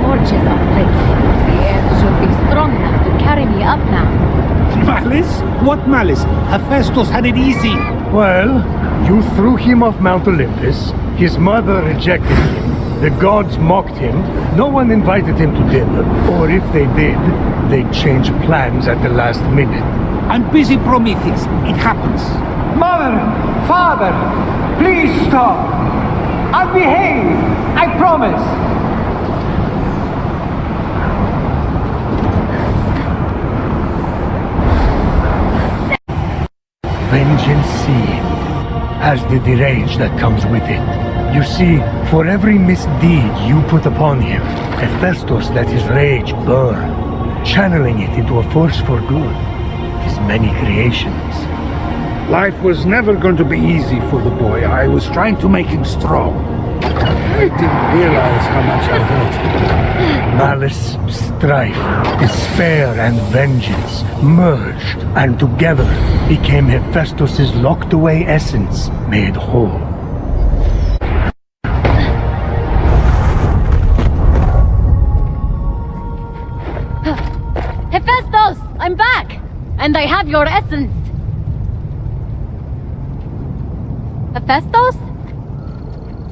S2: Forges are placed. The air should be strong enough to carry me up now.
S3: Malice? What malice? Hephaistos had it easy.
S4: Well, you threw him off Mount Olympus. His mother rejected him. The gods mocked him. No one invited him to dinner. Or if they did, they changed plans at the last minute.
S3: I'm busy, Prometheus. It happens.
S12: Mother! Father! Please stop! I'll behave! I promise!
S4: Vengeance seethed, as did the rage that comes with it. You see, for every misdeed you put upon him, Hephaistos let his rage burn, channeling it into a force for good. His many creations.
S3: Life was never going to be easy for the boy. I was trying to make him strong. I didn't realize how much I hurt him.
S4: Malice, strife, despair, and vengeance merged, and together became Hephaistos' locked-away essence made whole.
S2: Hephaistos! I'm back! And I have your essence! Hephaistos?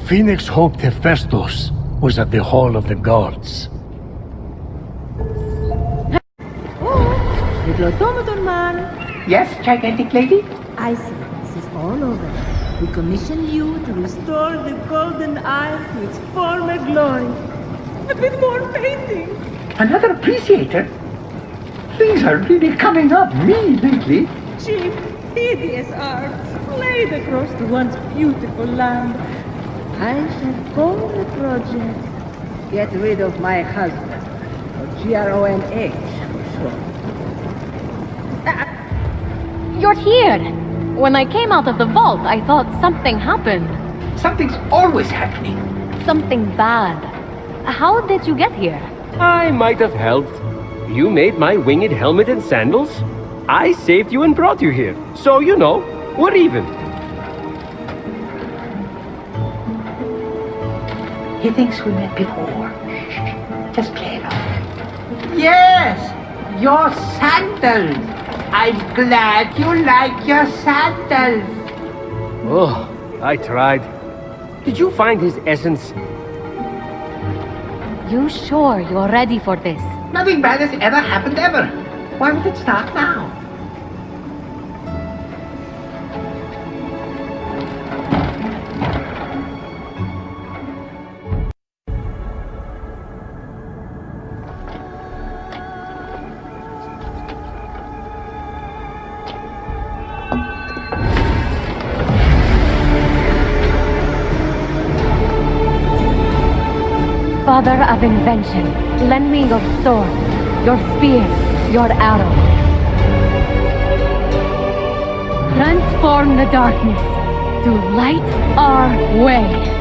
S4: Fenyx hoped Hephaistos was at the Hall of the Gods.
S8: The automaton man.
S11: Yes, gigantic lady?
S8: I see. This is all over. We commission you to restore the Golden Isle to its former glory. And with more paintings.
S11: Another appreciator? Things are really coming up me lately.
S8: Cheap, hideous art splayed across the once beautiful land. I shall call the project Get Rid of My Husband. G-R-O-N-H, for sure.
S2: You're here! When I came out of the vault, I thought something happened.
S11: Something's always happening.
S2: Something bad. How did you get here?
S6: I might have helped. You made my winged helmet and sandals. I saved you and brought you here. So, you know, we're even.
S11: He thinks we met before. Shh. Just play it off. Yes! Your sandals! I'm glad you like your sandals!
S6: Oh, I tried. Did you find his essence?
S2: You sure you're ready for this?
S11: Nothing bad has ever happened ever. Why would it start now?
S2: Father of invention, lend me your sword, your spear, your arrow. Transform the darkness to light our way.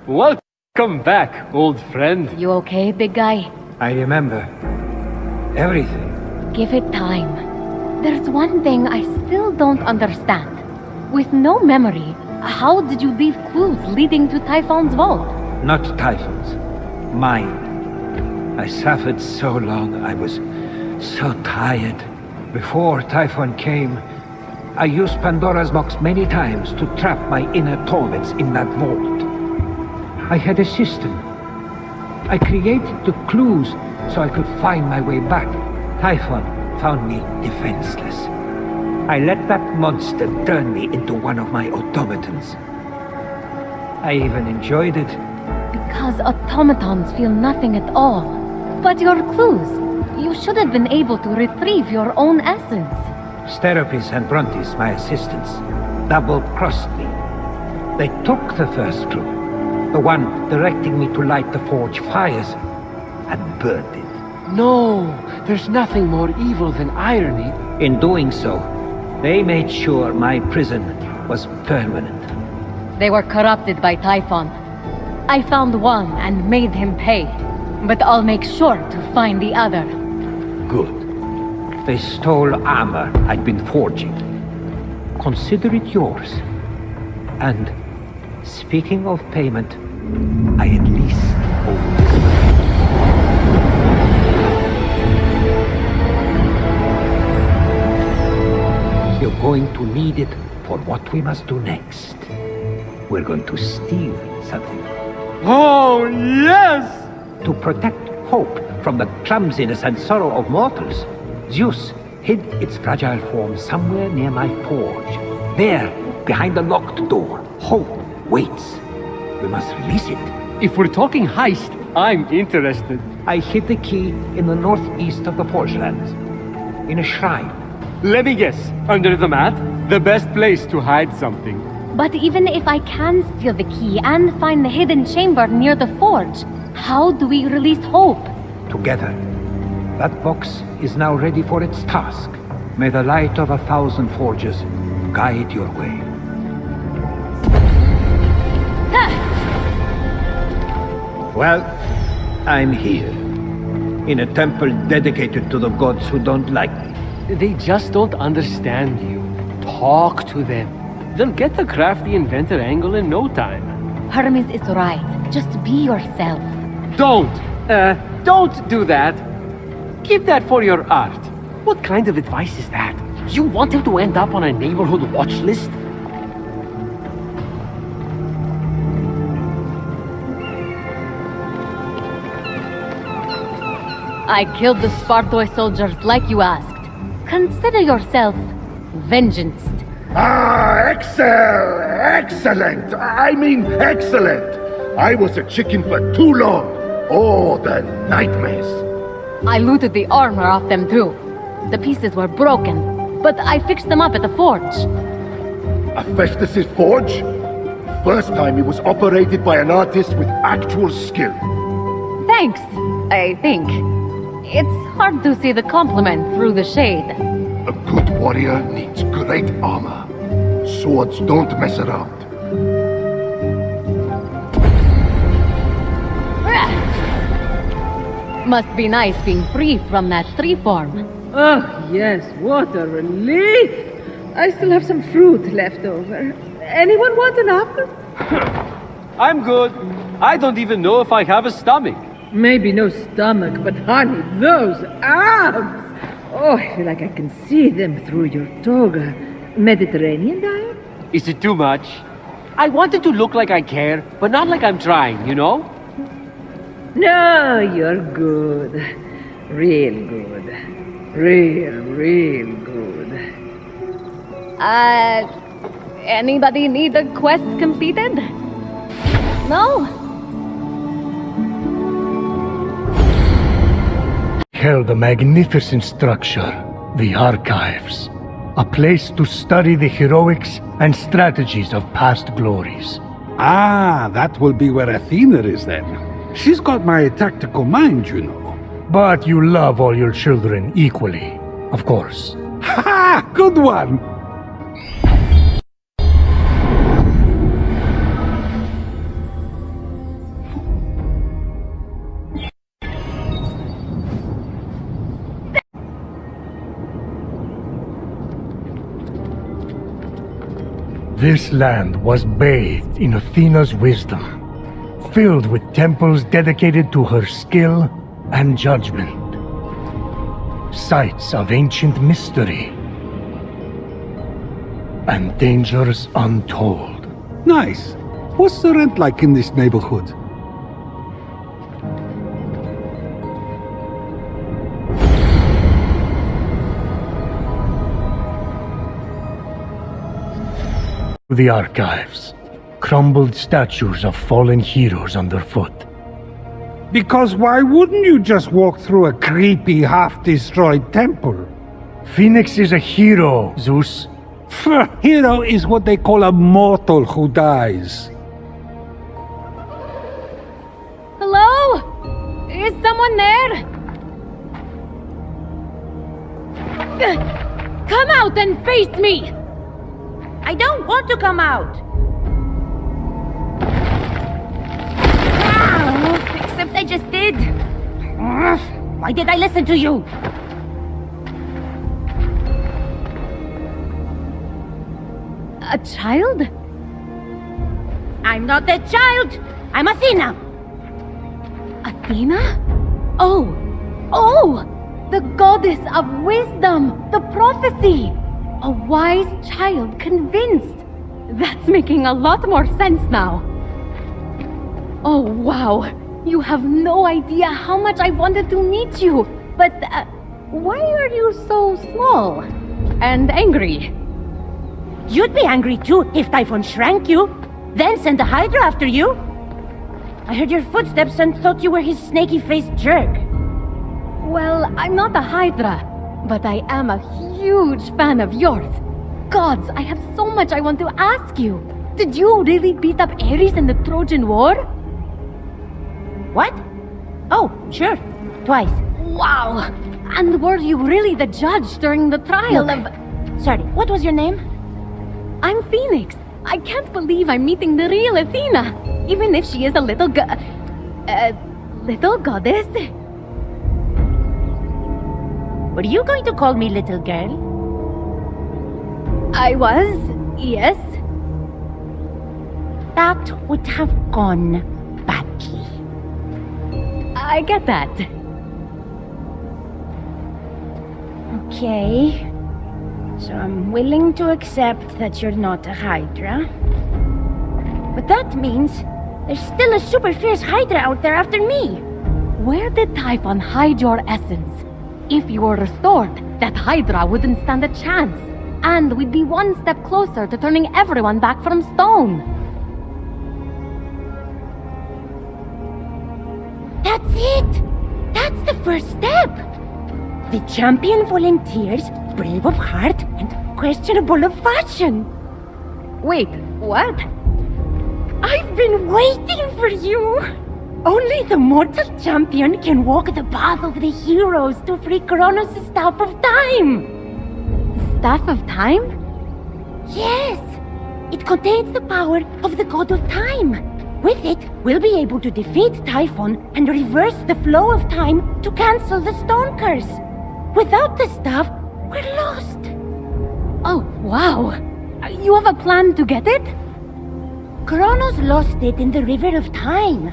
S6: Welcome back, old friend.
S2: You okay, big guy?
S12: I remember everything.
S2: Give it time. There's one thing I still don't understand. With no memory, how did you leave clues leading to Typhon's vault?
S12: Not Typhon's. Mine. I suffered so long, I was so tired. Before Typhon came, I used Pandora's box many times to trap my inner torments in that vault. I had a system. I created the clues so I could find my way back. Typhon found me defenseless. I let that monster turn me into one of my automatons. I even enjoyed it.
S2: Because automatons feel nothing at all. But your clues, you should have been able to retrieve your own essence.
S12: Steropis and Brontes, my assistants, double-crossed me. They took the first clue, the one directing me to light the forge fires, and burned it.
S6: No, there's nothing more evil than irony.
S12: In doing so, they made sure my prison was permanent.
S2: They were corrupted by Typhon. I found one and made him pay. But I'll make sure to find the other.
S12: Good. They stole armor I'd been forging. Consider it yours. And speaking of payment, I at least owe this much. You're going to need it for what we must do next. We're going to steal something.
S6: Oh, yes!
S12: To protect hope from the clumsiness and sorrow of mortals, Zeus hid its fragile form somewhere near my forge. There, behind the locked door, hope waits. We must release it.
S6: If we're talking heist, I'm interested.
S12: I hid the key in the northeast of the Forge Lands, in a shrine.
S6: Let me guess, under the mat? The best place to hide something.
S2: But even if I can steal the key and find the hidden chamber near the forge, how do we release hope?
S12: Together. That box is now ready for its task. May the light of 1,000 forges guide your way. Well, I'm here. In a temple dedicated to the gods who don't like me.
S6: They just don't understand you. Talk to them. They'll get the crafty inventor angle in no time.
S2: Hermes is right. Just be yourself.
S6: Don't do that. Keep that for your art. What kind of advice is that? You want him to end up on a neighborhood watch list?
S2: I killed the Spartoi soldiers like you asked. Consider yourself vengeanced.
S1: Excellent! I mean, excellent! I was a chicken for too long. Oh, the nightmares.
S2: I looted the armor off them too. The pieces were broken, but I fixed them up at the forge.
S1: Hephaistos' forge? First time it was operated by an artist with actual skill.
S2: Thanks, I think. It's hard to see the compliment through the shade.
S1: A good warrior needs great armor. Swords don't mess around.
S2: Must be nice being free from that tree form.
S8: Oh, yes, what a relief! I still have some fruit left over. Anyone want an apple?
S6: I'm good. I don't even know if I have a stomach.
S8: Maybe no stomach, but honey, those abs! Oh, I feel like I can see them through your toga. Mediterranean diet?
S6: Is it too much? I wanted to look like I care, but not like I'm trying, you know?
S8: No, you're good. Real good. Real good.
S2: Anybody need a quest completed? No?
S4: Held a magnificent structure, the Archives. A place to study the heroics and strategies of past glories.
S3: Ah, that will be where Athena is then. She's got my tactical mind, you know.
S4: But you love all your children equally, of course.
S3: Ha! Good one!
S4: This land was bathed in Athena's wisdom, filled with temples dedicated to her skill and judgment. Sites of ancient mystery and dangers untold.
S3: Nice. What's the rent like in this neighborhood?
S4: The Archives. Crumbled statues of fallen heroes underfoot.
S3: Because why wouldn't you just walk through a creepy, half-destroyed temple?
S4: Phoenix is a hero, Zeus.
S3: Hero is what they call a mortal who dies.
S2: Hello? Is someone there? Come out and face me!
S8: I don't want to come out!
S2: Except I just did. Why did I listen to you? A child?
S8: I'm not that child! I'm Athena!
S2: Athena? Oh! The goddess of wisdom! The prophecy! A wise child convinced! That's making a lot more sense now. Oh, wow! You have no idea how much I wanted to meet you! But, why are you so small? And angry?
S8: You'd be angry too if Typhon shrank you, then sent a Hydra after you. I heard your footsteps and thought you were his snaky-faced jerk.
S2: Well, I'm not a Hydra, but I am a huge fan of yours. Gods, I have so much I want to ask you. Did you really beat up Ares in the Trojan War?
S8: What? Oh, sure. Twice.
S2: Wow! And were you really the judge during the trial of...
S8: Sorry, what was your name?
S2: I'm Phoenix. I can't believe I'm meeting the real Athena, even if she is a little little goddess.
S8: Were you going to call me little girl?
S2: I was, yes.
S8: That would have gone badly.
S2: I get that.
S8: Okay. So I'm willing to accept that you're not a Hydra. But that means there's still a super fierce Hydra out there after me.
S2: Where did Typhon hide your essence? If you were restored, that Hydra wouldn't stand a chance. And we'd be one step closer to turning everyone back from stone.
S13: That's it! That's the first step! The champion volunteers, brave of heart and questionable of fashion.
S2: Wait, what?
S13: I've been waiting for you! Only the mortal champion can walk the path of the heroes to free Kronos' Staff of Time!
S2: Staff of Time?
S13: Yes! It contains the power of the God of Time. With it, we'll be able to defeat Typhon and reverse the flow of time to cancel the stone curse. Without the staff, we're lost.
S2: Oh, wow! You have a plan to get it?
S13: Kronos lost it in the River of Time.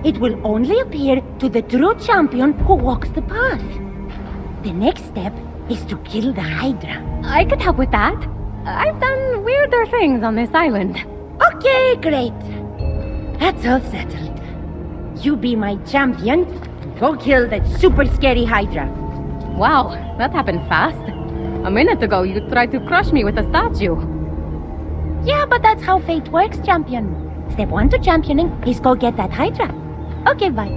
S13: It will only appear to the true champion who walks the path. The next step is to kill the Hydra.
S2: I could help with that. I've done weirder things on this island.
S13: Okay, great. That's all settled. You be my champion. Go kill that super scary Hydra.
S2: Wow, that happened fast. A minute ago, you tried to crush me with a statue.
S13: Yeah, but that's how fate works, champion. Step 1 to championing is go get that Hydra. Okay, bye.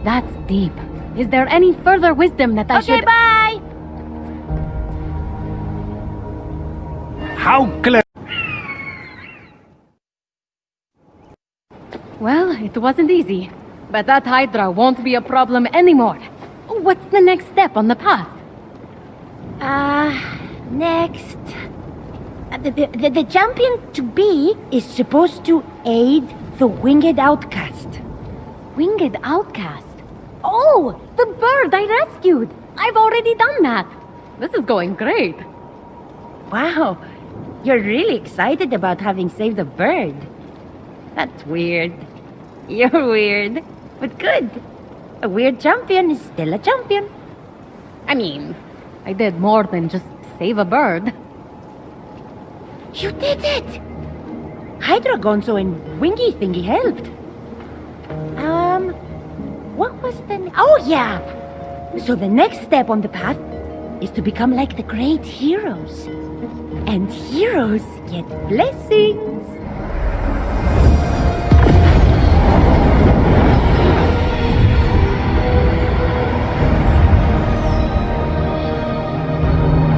S2: That's deep. Is there any further wisdom that I should...
S13: Okay, bye!
S4: How clever!
S2: Well, it wasn't easy. But that Hydra won't be a problem anymore. What's the next step on the path?
S13: Next... The champion to be is supposed to aid the winged outcast.
S2: Winged outcast? Oh, the bird I rescued! I've already done that. This is going great.
S13: Wow, you're really excited about having saved a bird. That's weird. You're weird, but good. A weird champion is still a champion.
S2: I mean, I did more than just save a bird.
S13: You did it! Hydra Gonzo and Wingy Thingy helped. What was the... Oh, yeah! So the next step on the path is to become like the great heroes. And heroes get blessings.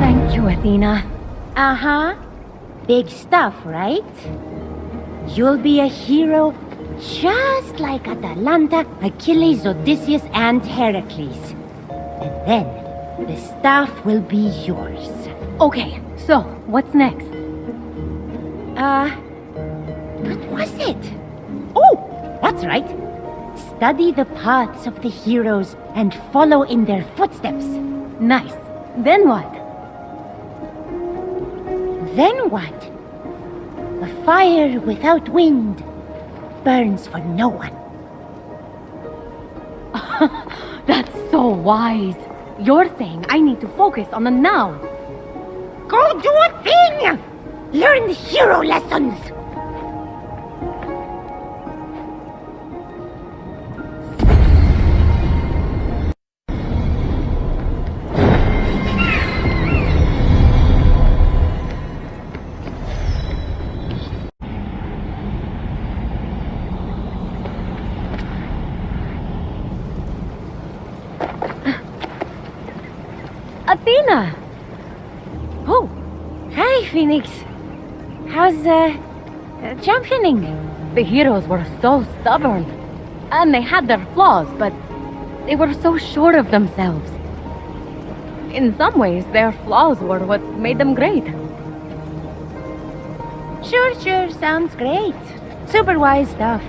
S2: Thank you, Athena.
S13: Uh-huh. Big stuff, right? You'll be a hero just like Atalanta, Achilles, Odysseus, and Heracles. And then the staff will be yours.
S2: Okay, so what's next?
S13: What was it? Oh, that's right. Study the paths of the heroes and follow in their footsteps.
S2: Nice. Then what?
S13: Then what? A fire without wind burns for no one.
S2: That's so wise. You're saying I need to focus on the now.
S13: Go do a thing! Learn the hero lessons!
S2: Athena!
S13: Oh, hi, Phoenix. How's, championing?
S2: The heroes were so stubborn. And they had their flaws, but they were so sure of themselves. In some ways, their flaws were what made them great.
S13: Sure, sounds great. Super wise stuff.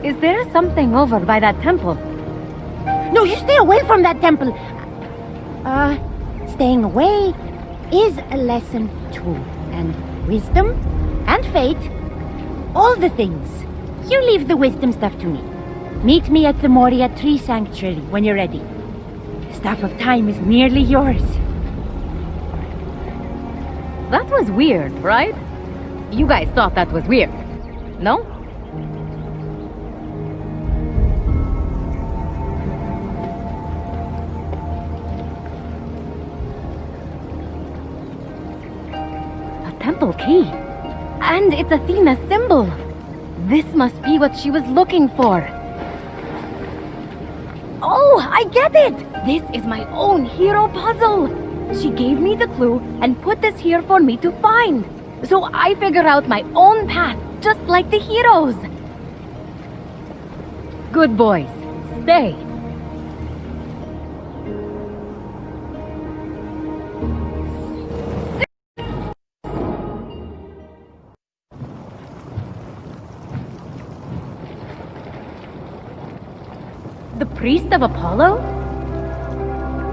S2: Is there something over by that temple?
S13: No, you stay away from that temple. Staying away is a lesson too. And wisdom and fate. All the things. You leave the wisdom stuff to me. Meet me at the Moria Tree Sanctuary when you're ready. The Staff of Time is nearly yours.
S2: That was weird, right? You guys thought that was weird, no? temple key. And it's Athena's symbol. This must be what she was looking for. Oh, I get it! This is my own hero puzzle. She gave me the clue and put this here for me to find. So I figure out my own path, just like the heroes. Good boys, stay. The priest of Apollo?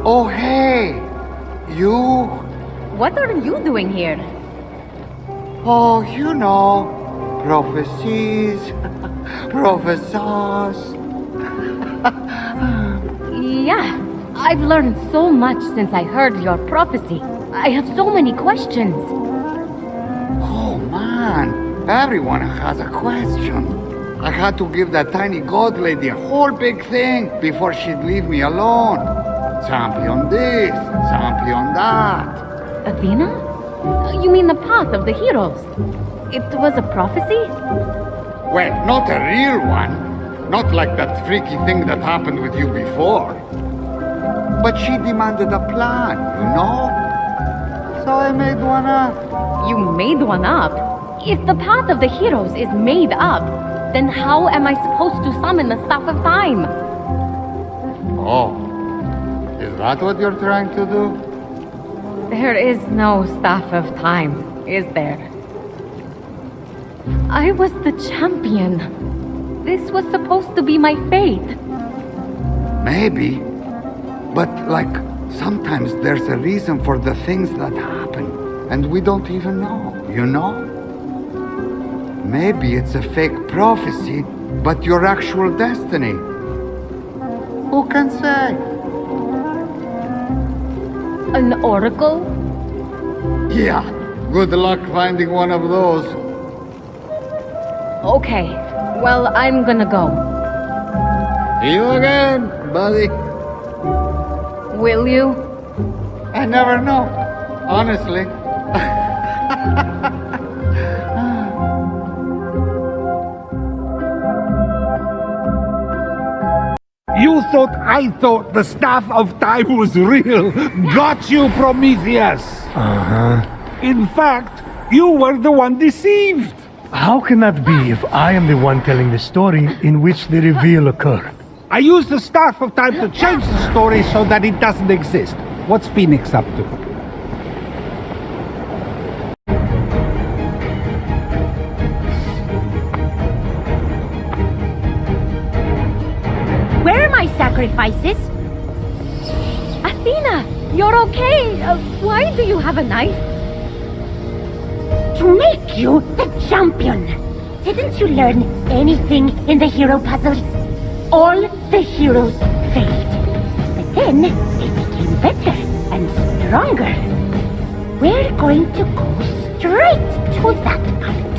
S5: Oh, hey! You?
S2: What are you doing here?
S5: Oh, you know, prophecies, professors.
S2: Yeah, I've learned so much since I heard your prophecy. I have so many questions.
S5: Oh, man, everyone has a question. I had to give that tiny god lady a whole big thing before she'd leave me alone. Champion this, champion that.
S2: Athena? You mean the path of the heroes? It was a prophecy?
S5: Well, not a real one. Not like that freaky thing that happened with you before. But she demanded a plan, you know? So I made one up.
S2: You made one up? If the path of the heroes is made up, then how am I supposed to summon the Staff of Time?
S5: Oh, is that what you're trying to do?
S2: There is no Staff of Time, is there? I was the champion. This was supposed to be my fate.
S5: Maybe. But, like, sometimes there's a reason for the things that happen, and we don't even know, you know? Maybe it's a fake prophecy, but your actual destiny. Who can say?
S2: An oracle?
S5: Yeah, good luck finding one of those.
S2: Okay, well, I'm gonna go.
S5: See you again, buddy.
S2: Will you?
S5: I never know, honestly.
S3: You thought I thought the Staff of Time was real. Got you, Prometheus.
S4: Uh-huh.
S3: In fact, you were the one deceived.
S4: How can that be if I am the one telling the story in which the reveal occurred?
S3: I used the Staff of Time to change the story so that it doesn't exist. What's Phoenix up to?
S13: Where are my sacrifices?
S2: Athena, you're okay. Why do you have a knife?
S13: To make you the champion. Didn't you learn anything in the hero puzzles? All the heroes failed. But then they became better and stronger. We're going to go straight to that part.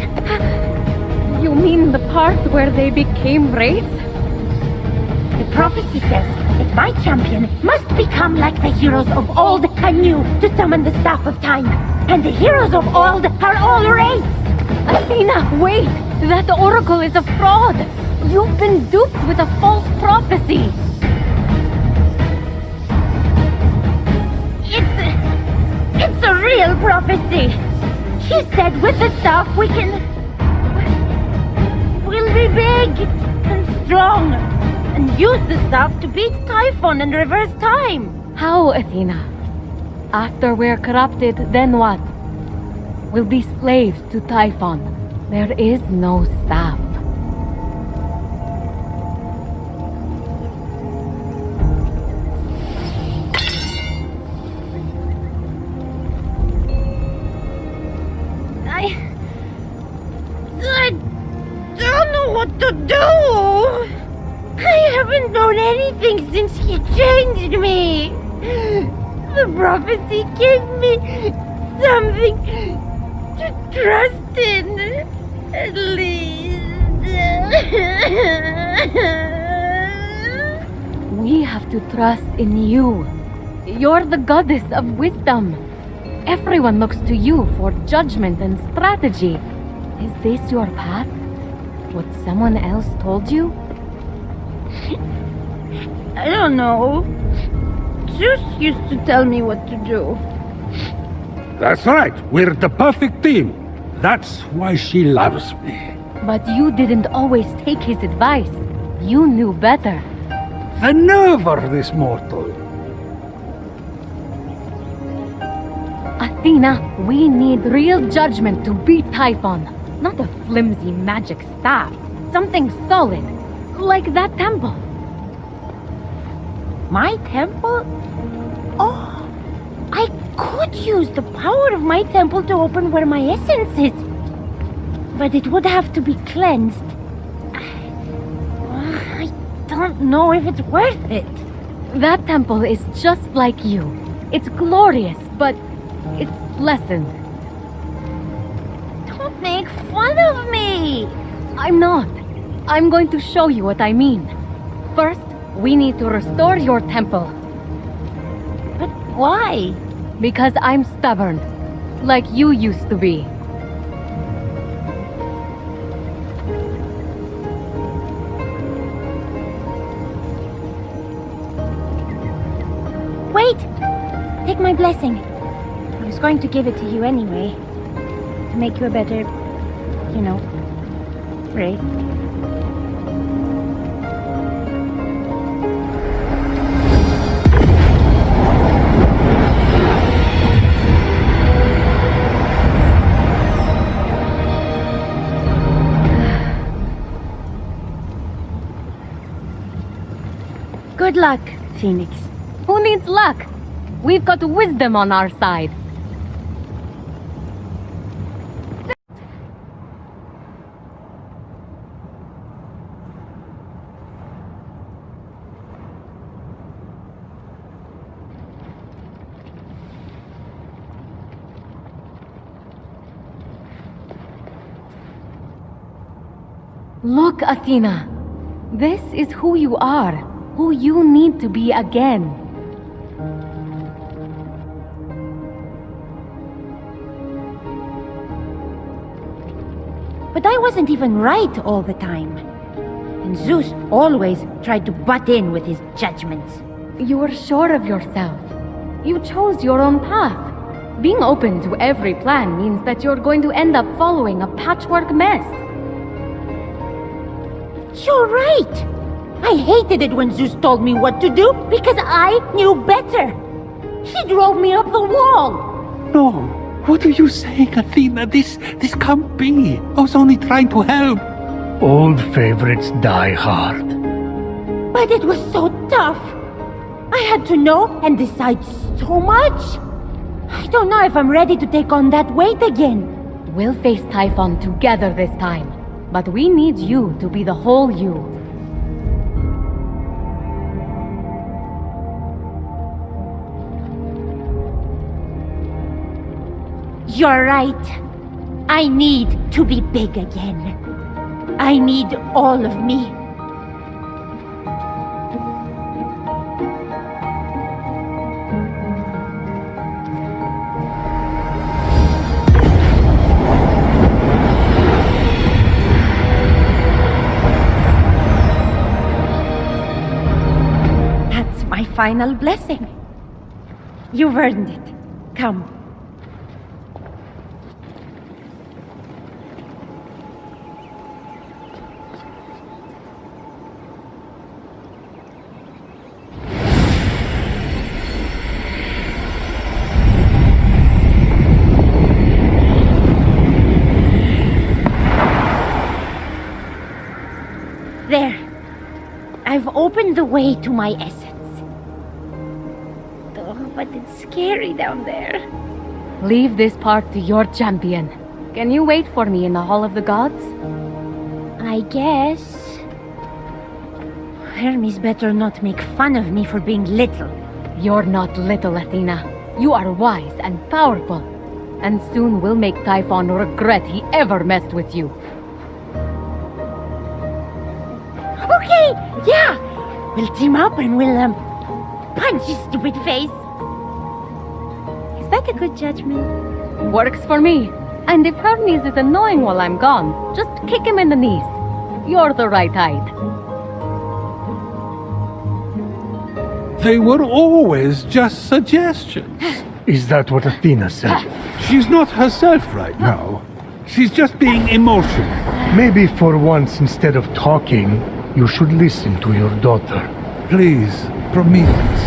S2: You mean the part where they became wraiths?
S13: The prophecy says that my champion must become like the heroes of old anew to summon the Staff of Time. And the heroes of old are all wraiths!
S2: Athena, wait! That oracle is a fraud! You've been duped with a false prophecy!
S13: It's a real prophecy! She said with the staff we'll be big and strong and use the staff to beat Typhon and reverse time!
S2: How, Athena? After we're corrupted, then what? We'll be slaves to Typhon. There is no staff.
S13: I don't know what to do! I haven't known anything since he changed me! The prophecy gave me something to trust in, at least.
S2: We have to trust in you. You're the goddess of wisdom. Everyone looks to you for judgment and strategy. Is this your path? What someone else told you?
S8: I don't know. Zeus used to tell me what to do.
S3: That's right. We're the perfect team. That's why she loves me.
S2: But you didn't always take his advice. You knew better.
S3: The nerve of this mortal.
S2: Athena, we need real judgment to beat Typhon. Not a flimsy magic staff. Something solid. Like that temple.
S13: My temple? Oh, I could use the power of my temple to open where my essence is. But it would have to be cleansed. I don't know if it's worth it.
S2: That temple is just like you. It's glorious, but it's lessened.
S13: Don't make fun of me!
S2: I'm not. I'm going to show you what I mean. First, we need to restore your temple.
S13: But why?
S2: Because I'm stubborn. Like you used to be.
S13: Wait! Take my blessing. I was going to give it to you anyway. To make you a better, you know, Wraith. Good luck, Phoenix.
S2: Who needs luck? We've got wisdom on our side. Look, Athena. This is who you are, who you need to be again.
S13: But I wasn't even right all the time. And Zeus always tried to butt in with his judgments.
S2: You were sure of yourself. You chose your own path. Being open to every plan means that you're going to end up following a patchwork mess.
S13: You're right! I hated it when Zeus told me what to do because I knew better. He drove me up the wall.
S12: No, what are you saying, Athena? This can't be. I was only trying to help.
S4: Old favorites die hard.
S13: But it was so tough. I had to know and decide so much. I don't know if I'm ready to take on that weight again.
S2: We'll face Typhon together this time. But we need you to be the whole you.
S13: You're right. I need to be big again. I need all of me. That's my final blessing. You've earned it. Come. There. I've opened the way to my essence. Oh, but it's scary down there.
S2: Leave this part to your champion. Can you wait for me in the Hall of the Gods?
S13: I guess. Hermes better not make fun of me for being little.
S2: You're not little, Athena. You are wise and powerful. And soon we'll make Typhon regret he ever messed with you.
S13: Okay, yeah! We'll team up and we'll, punch his stupid face. Is that like a good judgment.
S2: Works for me. And if Hermes is annoying while I'm gone, just kick him in the knees. You're the right height.
S3: They were always just suggestions.
S4: Is that what Athena said?
S3: She's not herself right now. She's just being emotional.
S4: Maybe for once, instead of talking, you should listen to your daughter.
S3: Please, Prometheus.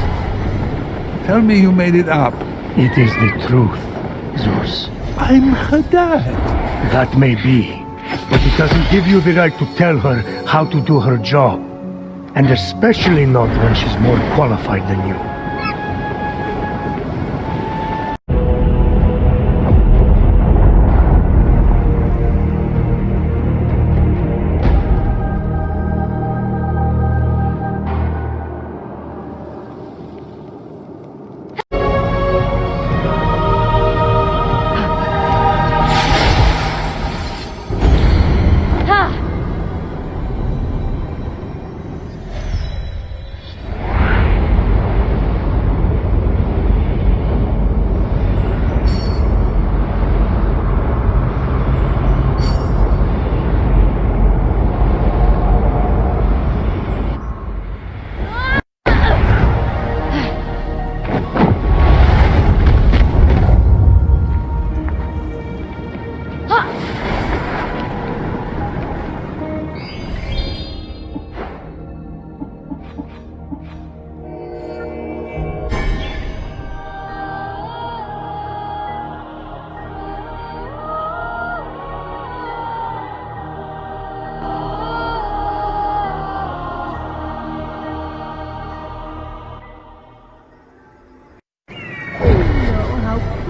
S3: Tell me you made it up.
S4: It is the truth, Zeus.
S3: I'm her dad.
S4: That may be, but it doesn't give you the right to tell her how to do her job. And especially not when she's more qualified than you.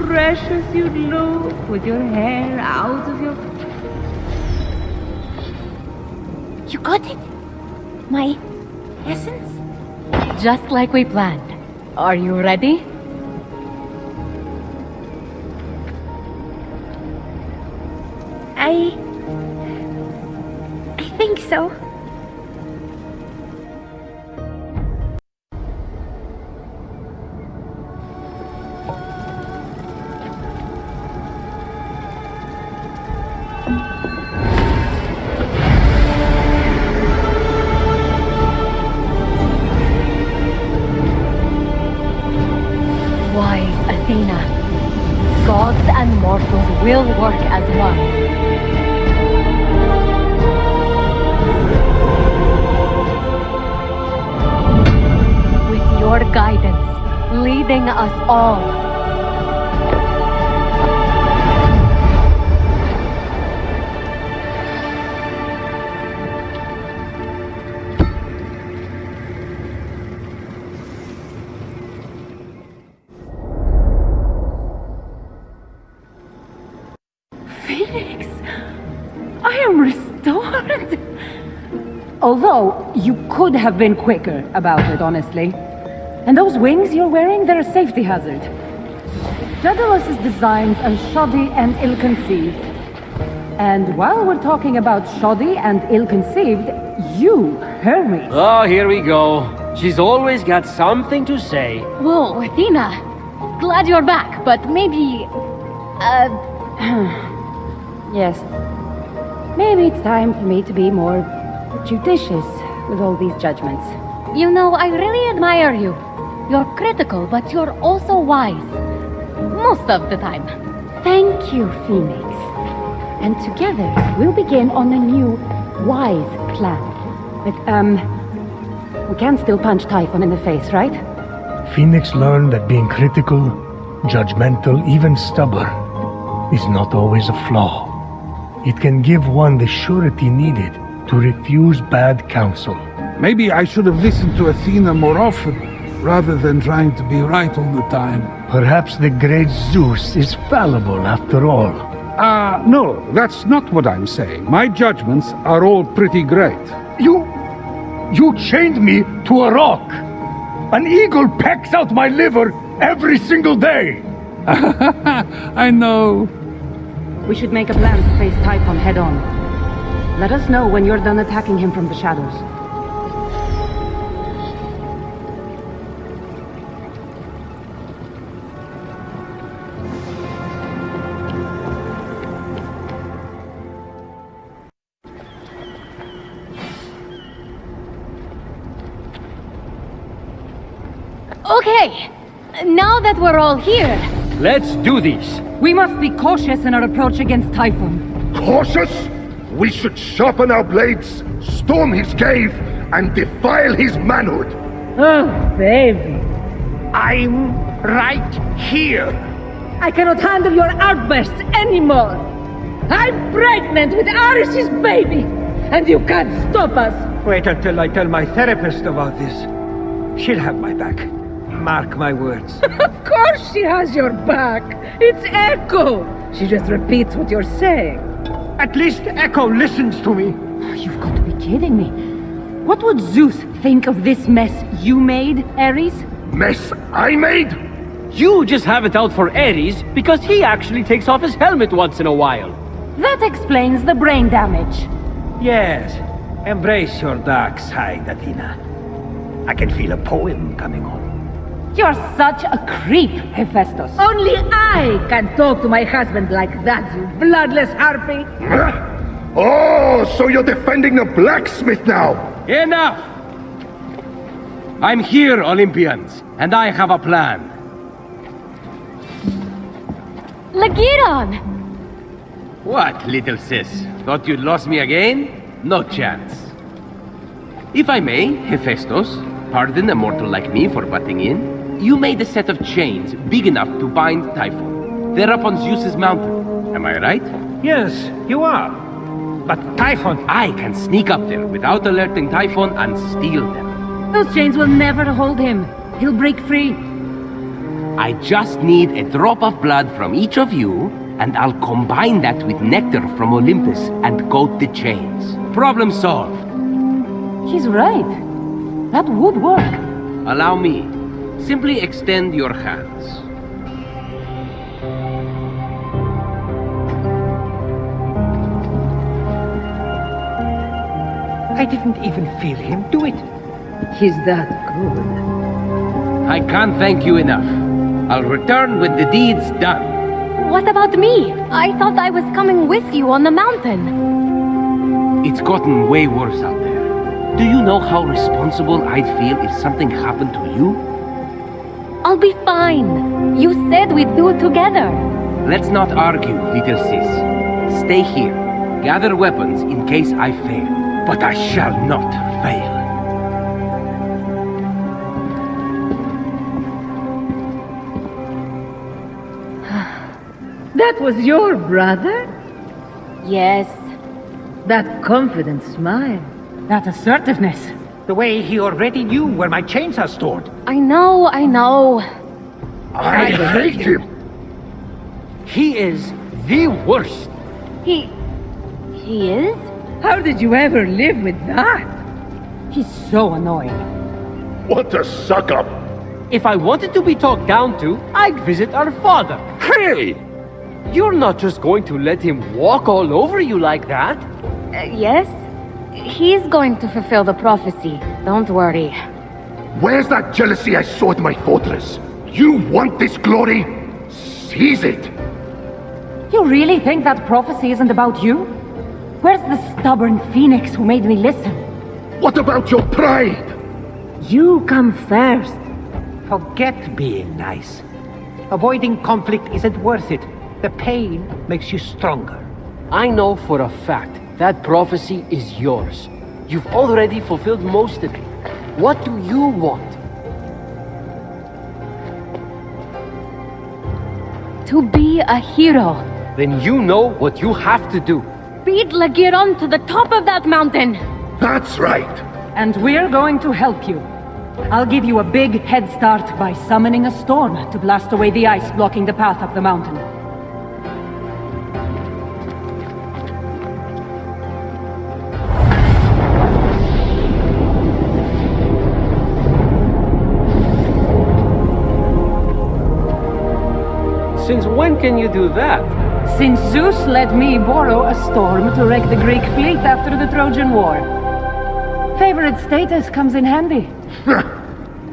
S8: Precious you look with your hair out of your...
S13: You got it? My essence?
S2: Just like we planned. Are you ready?
S13: I think so.
S2: Wise Athena. Gods and mortals will work as one. With your guidance, leading us all.
S8: Phoenix! I am restored! Although, you could have been quicker about it, honestly. And those wings you're wearing, they're a safety hazard. Daedalus' designs are shoddy and ill-conceived. And while we're talking about shoddy and ill-conceived, you, Hermes...
S6: Oh, here we go. She's always got something to say.
S2: Whoa, Athena. Glad you're back, but maybe...
S8: Yes. Maybe it's time for me to be more judicious with all these judgments.
S2: You know, I really admire you. You're critical, but you're also wise. Most of the time.
S8: Thank you, Phoenix. And together, we'll begin on a new, wise plan. But, we can still punch Typhon in the face, right?
S4: Phoenix learned that being critical, judgmental, even stubborn, is not always a flaw. It can give one the surety needed to refuse bad counsel.
S3: Maybe I should have listened to Athena more often, rather than trying to be right all the time.
S4: Perhaps the great Zeus is fallible after all.
S3: No, that's not what I'm saying. My judgments are all pretty great.
S4: You chained me to a rock! An eagle pecks out my liver every single day!
S3: I know.
S8: We should make a plan to face Typhon head-on. Let us know when you're done attacking him from the shadows.
S2: Okay, now that we're all here,
S6: Let's do this.
S14: We must be cautious in our approach against Typhon.
S1: Cautious? We should sharpen our blades, storm his cave, and defile his manhood.
S8: Oh, baby.
S12: I'm right here.
S8: I cannot handle your outbursts anymore. I'm pregnant with Ares' baby, and you can't stop us.
S12: Wait until I tell my therapist about this. She'll have my back. Mark my words.
S8: Of course she has your back. It's Echo. She just repeats what you're saying.
S12: At least Echo listens to me.
S14: You've got to be kidding me. What would Zeus think of this mess you made, Ares?
S1: Mess I made?
S6: You just have it out for Ares because he actually takes off his helmet once in a while.
S14: That explains the brain damage.
S12: Yes. Embrace your dark side, Athena. I can feel a poem coming on.
S14: You're such a creep, Hephaistos.
S8: Only I can talk to my husband like that, you bloodless harpy.
S1: Oh, so you're defending the blacksmith now?
S10: Enough! I'm here, Olympians, and I have a plan.
S2: Ligyron!
S10: What, little sis? Thought you'd lost me again? No chance. If I may, Hephaistos, pardon a mortal like me for butting in. You made a set of chains big enough to bind Typhon. They're up on Zeus's mountain. Am I right?
S12: Yes, you are. But Typhon...
S10: I can sneak up there without alerting Typhon and steal them.
S14: Those chains will never hold him. He'll break free.
S10: I just need a drop of blood from each of you, and I'll combine that with nectar from Olympus and coat the chains. Problem solved.
S14: He's right. That would work.
S10: Allow me. Simply extend your hands.
S12: I didn't even feel him do it.
S8: He's that good.
S10: I can't thank you enough. I'll return when the deed's done.
S2: What about me? I thought I was coming with you on the mountain.
S10: It's gotten way worse out there. Do you know how responsible I'd feel if something happened to you?
S2: I'll be fine. You said we'd do it together.
S10: Let's not argue, little sis. Stay here. Gather weapons in case I fail. But I shall not fail.
S8: That was your brother?
S2: Yes.
S8: That confident smile.
S14: That assertiveness.
S12: The way he already knew where my chains are stored.
S2: I know.
S1: I hate him.
S6: He is the worst.
S2: He is?
S8: How did you ever live with that?
S14: He's so annoying.
S1: What a suck-up.
S6: If I wanted to be talked down to, I'd visit our father. Hey! You're not just going to let him walk all over you like that.
S2: Yes. He's going to fulfill the prophecy. Don't worry.
S1: Where's that jealousy I saw at my fortress? You want this glory? Seize it!
S14: You really think that prophecy isn't about you? Where's the stubborn phoenix who made me listen?
S1: What about your pride?
S8: You come first.
S12: Forget being nice. Avoiding conflict isn't worth it. The pain makes you stronger.
S6: I know for a fact that prophecy is yours. You've already fulfilled most of it. What do you want?
S2: To be a hero.
S6: Then you know what you have to do.
S2: Beat Ligyron to the top of that mountain.
S1: That's right.
S14: And we're going to help you. I'll give you a big head start by summoning a storm to blast away the ice blocking the path up the mountain.
S6: Since when can you do that?
S14: Since Zeus let me borrow a storm to wreck the Greek fleet after the Trojan War. Favorite status comes in handy.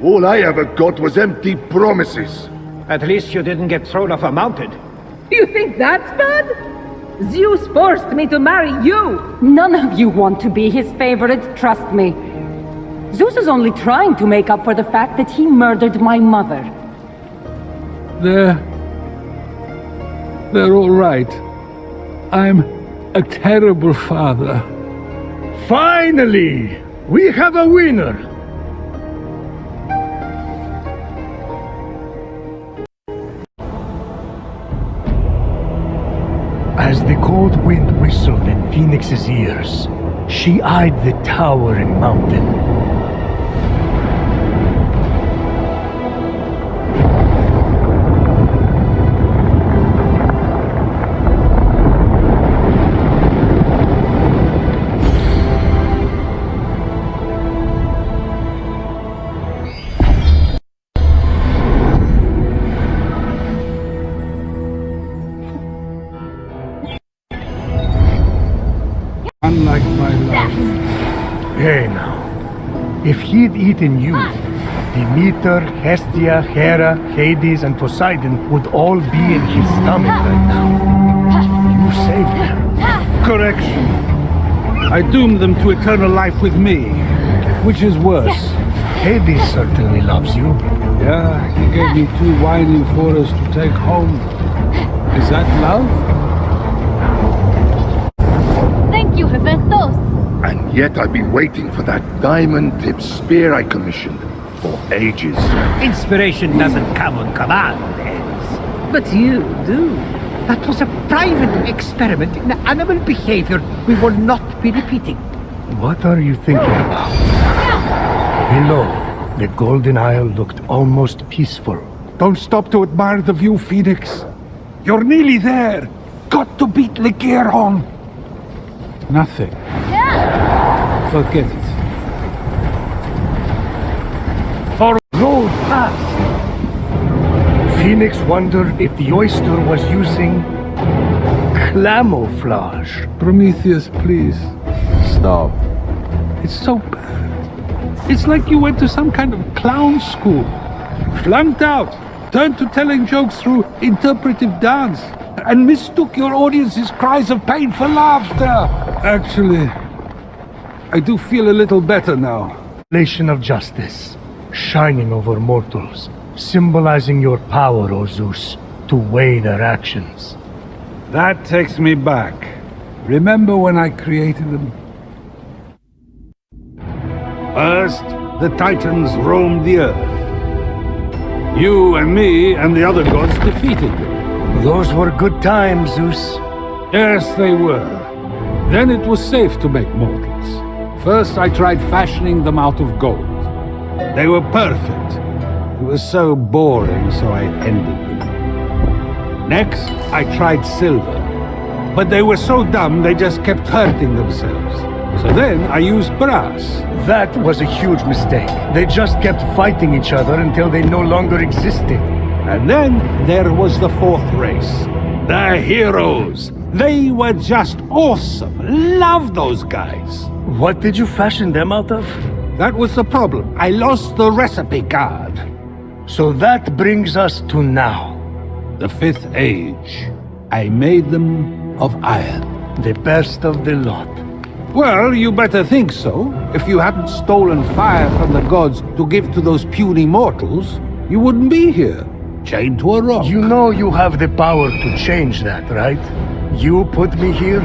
S1: All I ever got was empty promises.
S12: At least you didn't get thrown off a mountain.
S8: You think that's bad? Zeus forced me to marry you!
S14: None of you want to be his favorite, trust me. Zeus is only trying to make up for the fact that he murdered my mother.
S3: They're all right. I'm a terrible father.
S4: Finally! We have a winner! As the cold wind whistled in Phoenix's ears, she eyed the towering mountain.
S3: Unlike my love.
S4: Hey now, if he'd eaten you, Demeter, Hestia, Hera, Hades, and Poseidon would all be in his stomach right now. You saved them.
S3: Correction. I doomed them to eternal life with me. Which is worse?
S4: Hades certainly loves you.
S3: Yeah, he gave me 2 whining forests to take home. Is that love?
S2: Thank you, Hephaistos.
S1: And yet I've been waiting for that diamond-tipped spear I commissioned for ages.
S12: Inspiration doesn't come on command, Elves. But you do. That was a private experiment in animal behavior we will not be repeating.
S4: What are you thinking about? Below, the Golden Isle looked almost peaceful.
S3: Don't stop to admire the view, Phoenix. You're nearly there. Got to beat Ligyron. Nothing. Forget it.
S4: Roll past. Phoenix wondered if the oyster was using camouflage.
S3: Prometheus, please. Stop. It's so bad. It's like you went to some kind of clown school. Flunked out. Turned to telling jokes through interpretive dance. And mistook your audience's cries of pain for laughter. Actually, I do feel a little better now.
S4: Relation of justice, shining over mortals, symbolizing your power, O Zeus, to weigh their actions.
S3: That takes me back. Remember when I created them? First, the Titans roamed the earth. You and me and the other gods defeated them.
S4: Those were good times, Zeus.
S3: Yes, they were. Then it was safe to make mortals. First, I tried fashioning them out of gold. They were perfect. It was so boring, so I ended them. Next, I tried silver. But they were so dumb, they just kept hurting themselves. So then, I used brass.
S4: That was a huge mistake. They just kept fighting each other until they no longer existed.
S3: And then, there was the 4th race. The heroes. They were just awesome. Love those guys.
S4: What did you fashion them out of?
S3: That was the problem. I lost the recipe card.
S4: So that brings us to now.
S3: The 5th age. I made them of iron.
S4: The best of the lot.
S3: Well, you better think so. If you hadn't stolen fire from the gods to give to those puny mortals, you wouldn't be here, chained to a rock.
S4: You know you have the power to change that, right? You put me here?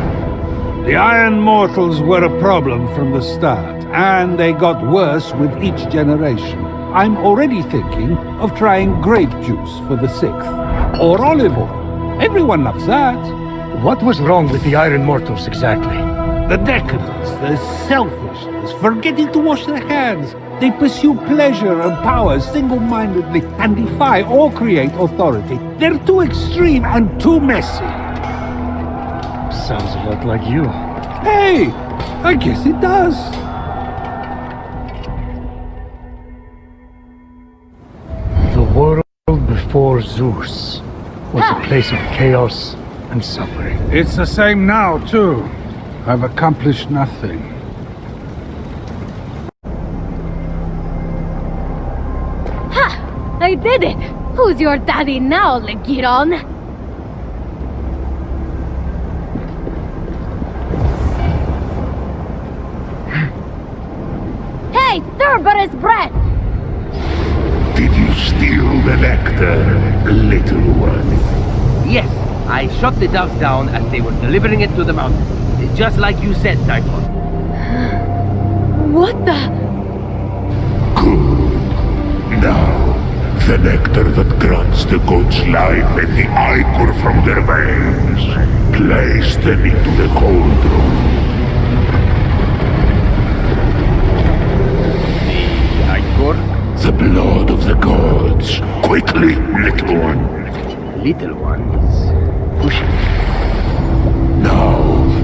S3: The Iron Mortals were a problem from the start, and they got worse with each generation. I'm already thinking of trying grape juice for the 6th. Or olive oil. Everyone loves that.
S4: What was wrong with the Iron Mortals exactly?
S3: The decadence, the selfishness, forgetting to wash their hands. They pursue pleasure and power single-mindedly and defy or create authority. They're too extreme and too messy.
S4: Sounds a lot like you.
S3: Hey, I guess it does.
S4: The world before Zeus was a place of chaos and suffering.
S3: It's the same now, too. I've accomplished nothing.
S2: Ha! I did it! Who's your daddy now, Ligyron? Nay, Cerberus breath!
S1: Did you steal the nectar, little one?
S10: Yes, I shot the doves down as they were delivering it to the mountain. Just like you said, Typhon.
S2: What the?
S1: Good. Now, the nectar that grants the gods life and the ichor from their veins. Place them into the cauldron.
S10: The ichor?
S1: The blood of the gods. Quickly, little one.
S10: Little one is pushing.
S1: Now,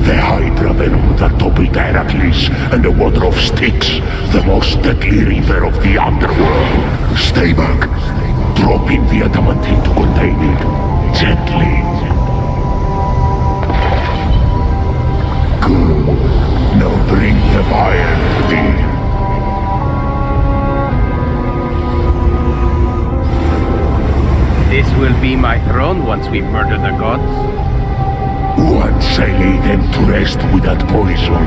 S1: the Hydra venom that toppled Heracles and the water of Styx, the most deadly river of the underworld. Stay back. Drop in the adamantine to contain it. Gently. Good. Now bring the fire to me.
S10: This will be my throne once we murder the gods.
S1: Once I lay them to rest with that poison,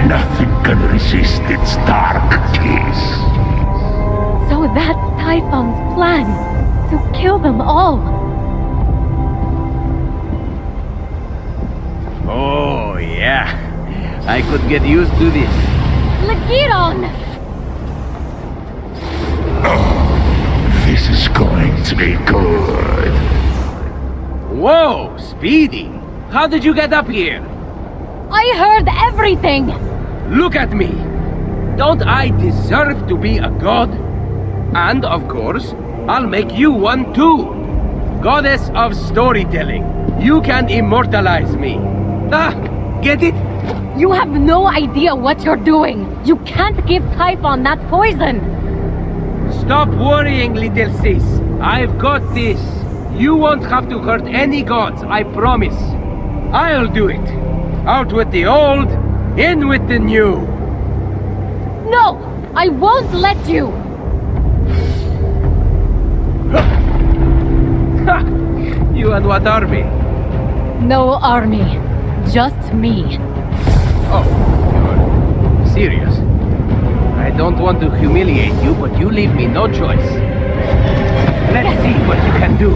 S1: nothing can resist its dark kiss.
S2: So that's Typhon's plan, to kill them all.
S10: Oh, yeah. I could get used to this.
S2: Ligyron!
S1: This is going to be good.
S10: Whoa, Speedy! How did you get up here?
S2: I heard everything!
S10: Look at me! Don't I deserve to be a god? And, of course, I'll make you one too! Goddess of storytelling, you can immortalize me. Ah, get it?
S2: You have no idea what you're doing! You can't give Typhon that poison!
S10: Stop worrying, little sis. I've got this. You won't have to hurt any gods, I promise. I'll do it. Out with the old, in with the new.
S2: No! I won't let you!
S10: You and what army?
S2: No army. Just me.
S10: Oh, you're serious? I don't want to humiliate you, but you leave me no choice. Let's see what you can do.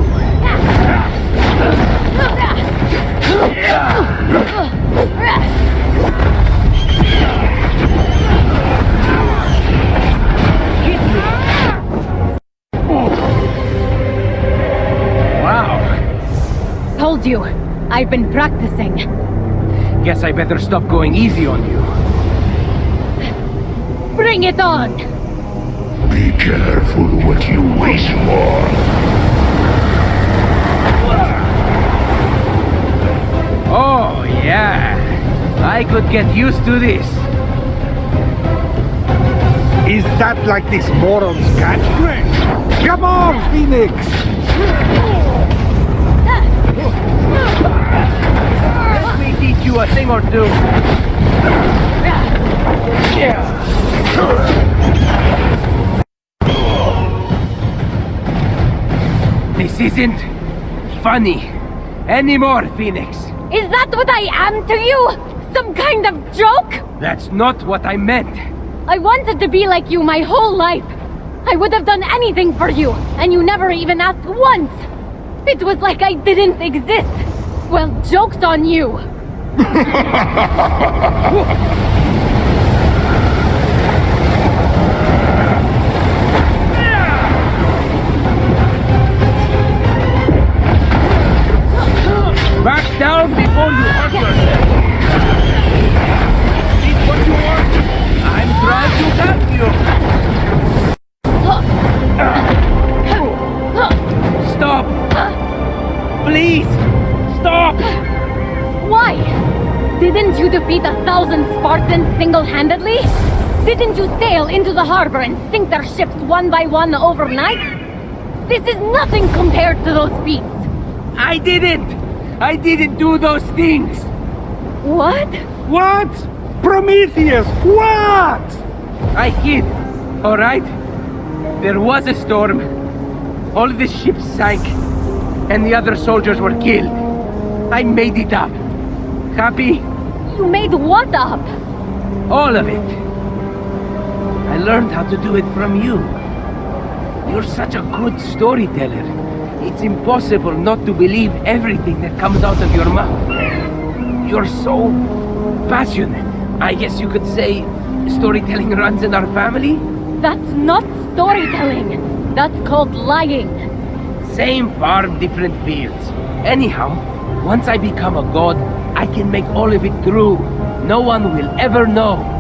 S10: Wow.
S2: Told you. I've been practicing.
S10: Guess I better stop going easy on you.
S2: Bring it on!
S1: Be careful what you wish for.
S10: Oh, yeah. I could get used to this.
S12: Is that like this moron's catchphrase? Come on, Phoenix!
S10: Let me teach you a thing or two. This isn't funny anymore, Phoenix.
S2: Is that what I am to you? Some kind of joke?
S10: That's not what I meant.
S2: I wanted to be like you my whole life. I would have done anything for you, and you never even asked once. It was like I didn't exist. Well, joke's on you.
S10: Back down before you hurt yourself. Eat what you want. I'm trying to help you. Stop! Please! Stop!
S2: Why? Didn't you defeat 1,000 Spartans single-handedly? Didn't you sail into the harbor and sink their ships one by one overnight? This is nothing compared to those feats.
S10: I didn't do those things!
S2: What?
S12: What? Prometheus, what?
S10: I hid, alright? There was a storm. All the ships sank, and the other soldiers were killed. I made it up. Happy?
S2: You made what up?
S10: All of it. I learned how to do it from you. You're such a good storyteller. It's impossible not to believe everything that comes out of your mouth. You're so passionate. I guess you could say storytelling runs in our family?
S2: That's not storytelling. That's called lying.
S10: Same farm, different fields. Anyhow, once I become a god, I can make all of it true. No one will ever know.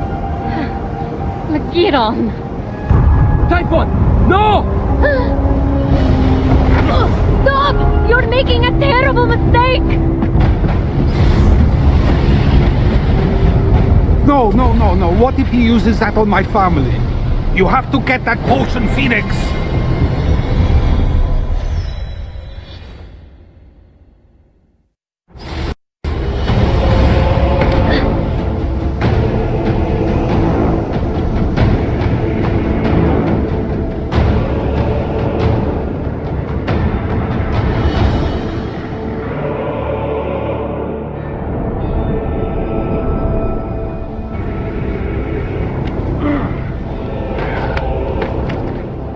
S2: Ligyron!
S10: Typhon! No!
S2: Stop! You're making a terrible mistake!
S3: No. What if he uses that on my family? You have to get that potion, Phoenix!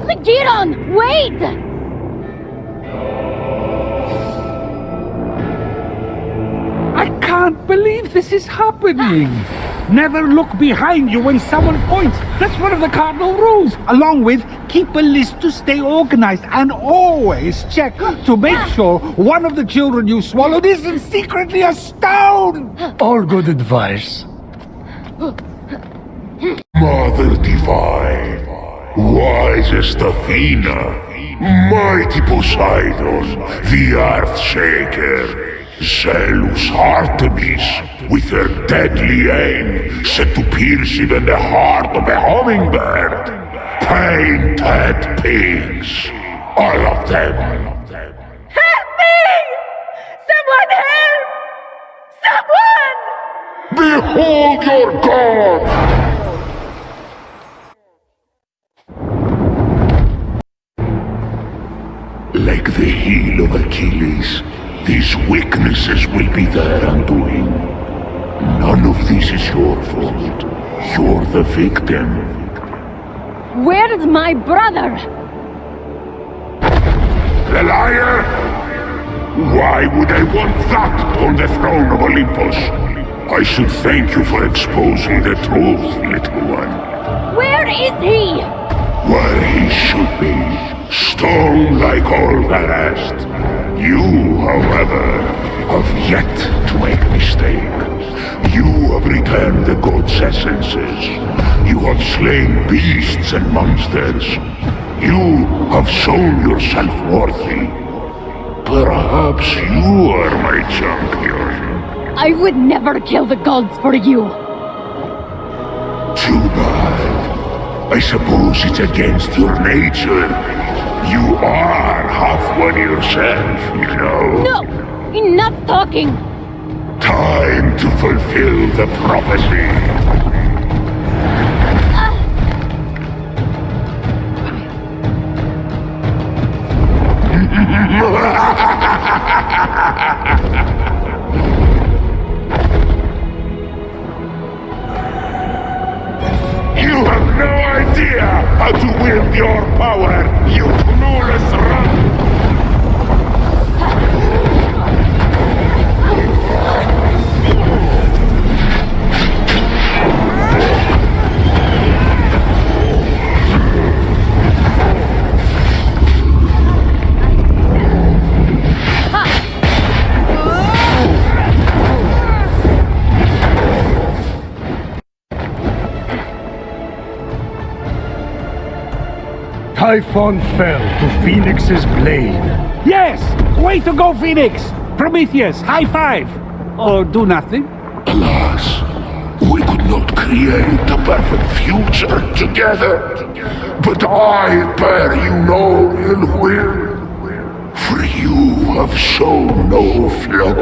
S2: Ligyron! Wait!
S3: I can't believe this is happening! Never look behind you when someone points. That's one of the cardinal rules. Along with, keep a list to stay organized and always check to make sure one of the children you swallowed isn't secretly a stone!
S4: All good advice.
S1: Mother Divine, wisest Athena, mighty Poseidon, the Earth-shaker, zealous Artemis, with her deadly aim set to pierce even the heart of a hummingbird, painted pigs, all of them.
S8: Help me! Someone help! Someone!
S1: Behold your god! Like the heel of Achilles, these weaknesses will be their undoing. None of this is your fault. You're the victim.
S2: Where's my brother?
S1: The liar? Why would I want that on the throne of Olympus? I should thank you for exposing the truth, little one.
S2: Where is he?
S1: Where he should be. Stone like all the rest. You, however, have yet to make a mistake. You have returned the gods' essences. You have slain beasts and monsters. You have shown yourself worthy. Perhaps you are my champion.
S2: I would never kill the gods for you.
S1: Too bad. I suppose it's against your nature. You are half one yourself, you know.
S2: No! Enough talking!
S1: Time to fulfill the prophecy. You have no idea how to wield your power, you clueless rat!
S4: Typhon fell to Phoenix's blade.
S3: Yes! Way to go, Phoenix! Prometheus, high five! Or do nothing?
S1: Alas, we could not create a perfect future together. But I bear you no ill will, for you have shown no flaw.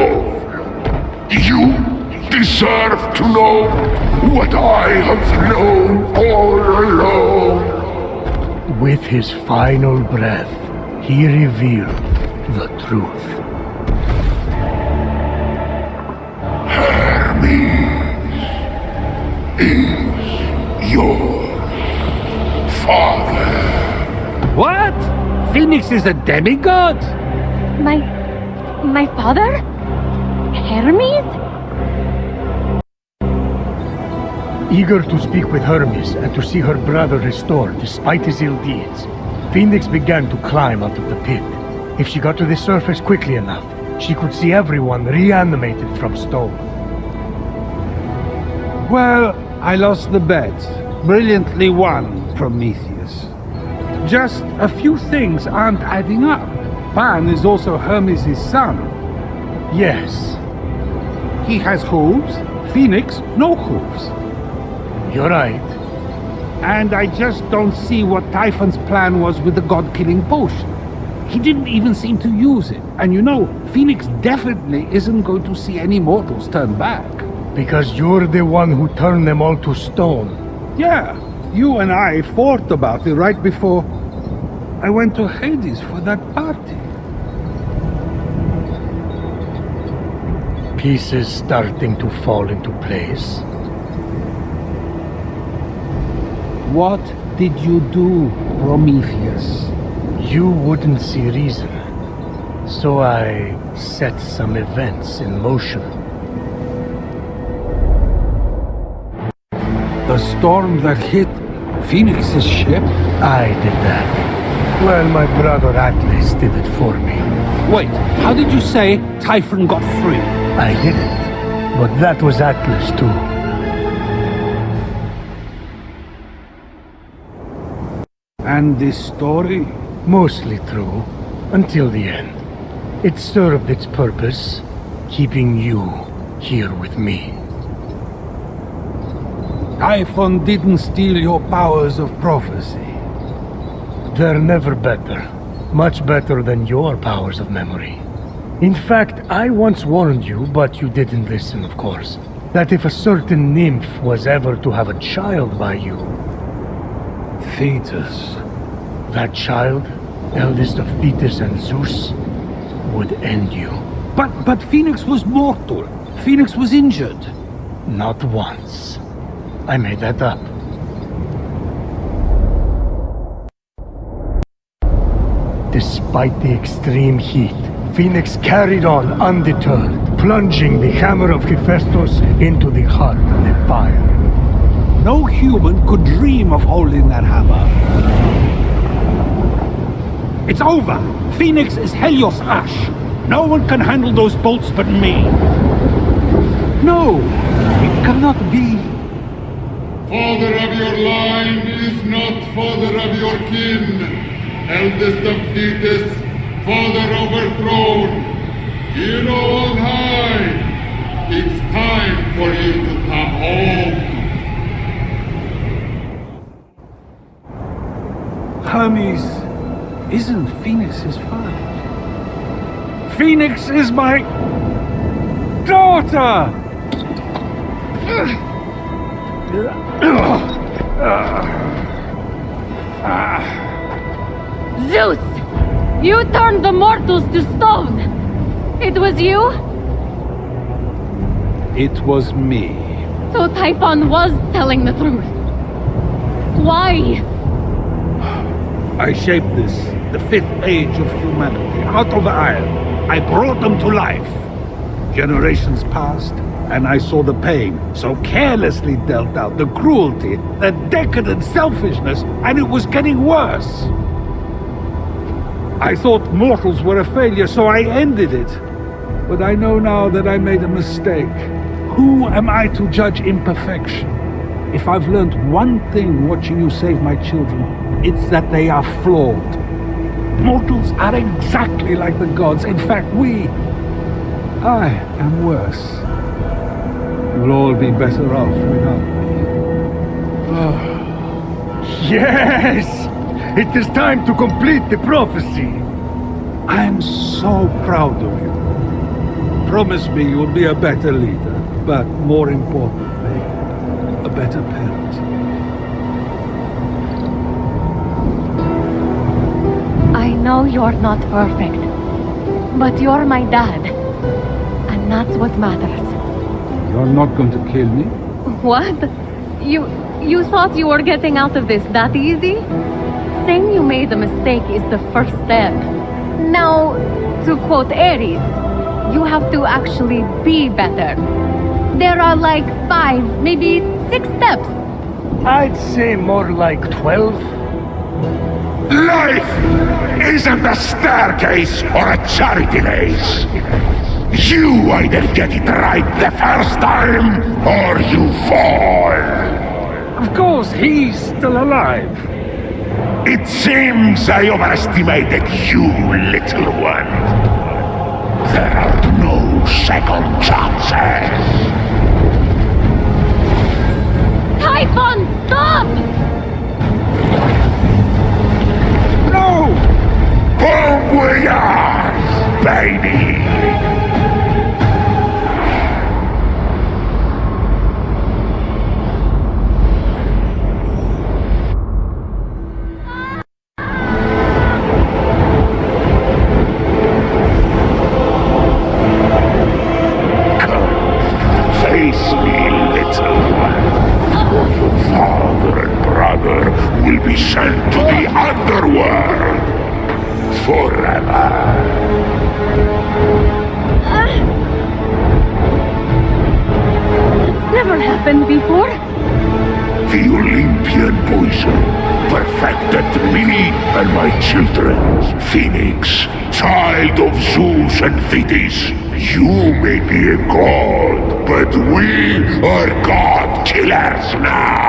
S1: You deserve to know what I have known all along.
S4: With his final breath, he revealed the truth.
S1: Hermes is yours. father.
S3: What? Phoenix is a demigod?
S2: My father? Hermes?
S4: Eager to speak with Hermes and to see her brother restored despite his ill deeds, Phoenix began to climb out of the pit. If she got to the surface quickly enough, she could see everyone reanimated from stone.
S3: Well, I lost the bet. Brilliantly won, Prometheus. Just a few things aren't adding up. Pan is also Hermes' son.
S4: Yes.
S3: He has hooves. Phoenix, no hooves.
S4: You're right.
S3: And I just don't see what Typhon's plan was with the god-killing potion. He didn't even seem to use it. And you know, Phoenix definitely isn't going to see any mortals turn back.
S4: Because you're the one who turned them all to stone.
S3: Yeah, you and I fought about it right before I went to Hades for that party.
S4: Pieces starting to fall into place.
S3: What did you do, Prometheus?
S4: You wouldn't see reason. So I set some events in motion.
S3: The storm that hit Phoenix's ship?
S4: I did that. Well, my brother Atlas did it for me.
S3: Wait, how did you say Typhon got free?
S4: I didn't. But that was Atlas too.
S3: And this story?
S4: Mostly true, until the end. It served its purpose, keeping you here with me.
S3: Typhon didn't steal your powers of prophecy.
S4: They're never better. Much better than your powers of memory. In fact, I once warned you, but you didn't listen, of course, that if a certain nymph was ever to have a child by you...
S3: Thetis.
S4: That child, eldest of Thetis and Zeus, would end you.
S3: But Phoenix was mortal. Phoenix was injured.
S4: Not once. I made that up. Despite the extreme heat, Phoenix carried on undeterred, plunging the hammer of Hephaistos into the heart of the fire.
S3: No human could dream of holding that hammer. It's over! Phoenix is Helios ash! No one can handle those bolts but me! No! It cannot be!
S1: Father of your line is not father of your kin! Eldest of Thetis, father overthrown! Hero on high! It's time for you to come home!
S3: Hermes isn't Phoenix's father. Phoenix is my daughter!
S2: Zeus! You turned the mortals to stone! It was you?
S3: It was me.
S2: So Typhon was telling the truth. Why?
S3: I shaped this, the fifth age of humanity, out of iron. I brought them to life. Generations passed, and I saw the pain, so carelessly dealt out, the cruelty, the decadent selfishness, and it was getting worse. I thought mortals were a failure, so I ended it. But I know now that I made a mistake. Who am I to judge imperfection? If I've learned one thing watching you save my children, it's that they are flawed. Mortals are exactly like the gods. In fact, I am worse. You'll all be better off without me.
S4: Yes! It is time to complete the prophecy.
S3: I am so proud of you. Promise me you'll be a better leader, but more importantly, a better parent.
S2: I know you're not perfect, but you're my dad, and that's what matters.
S3: You're not going to kill me?
S2: What? You thought you were getting out of this that easy? Saying you made a mistake is the first step. Now, to quote Ares, you have to actually be better. There are like 5, maybe 6 steps.
S4: I'd say more like 12.
S1: Life isn't a staircase or a charity race. You either get it right the first time, or you fall.
S3: Of course, he's still alive.
S1: It seems I overestimated you, little one. There are no second chances.
S2: Typhon, stop!
S3: No!
S1: Bon voyage, baby! Face me, little one. Your father and brother will be sent to the underworld forever.
S2: It's never happened before.
S1: The Olympian poison perfected me and my children. Phoenix, child of Zeus and Thetis, you may be a god, but we are god killers now!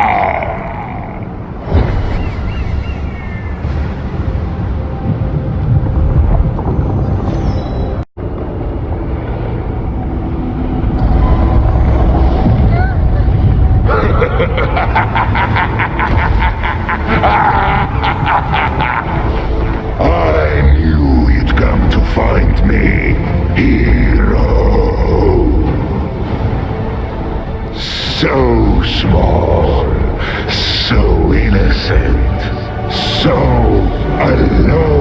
S1: I knew you'd come to find me, hero. So small, so innocent, so alone.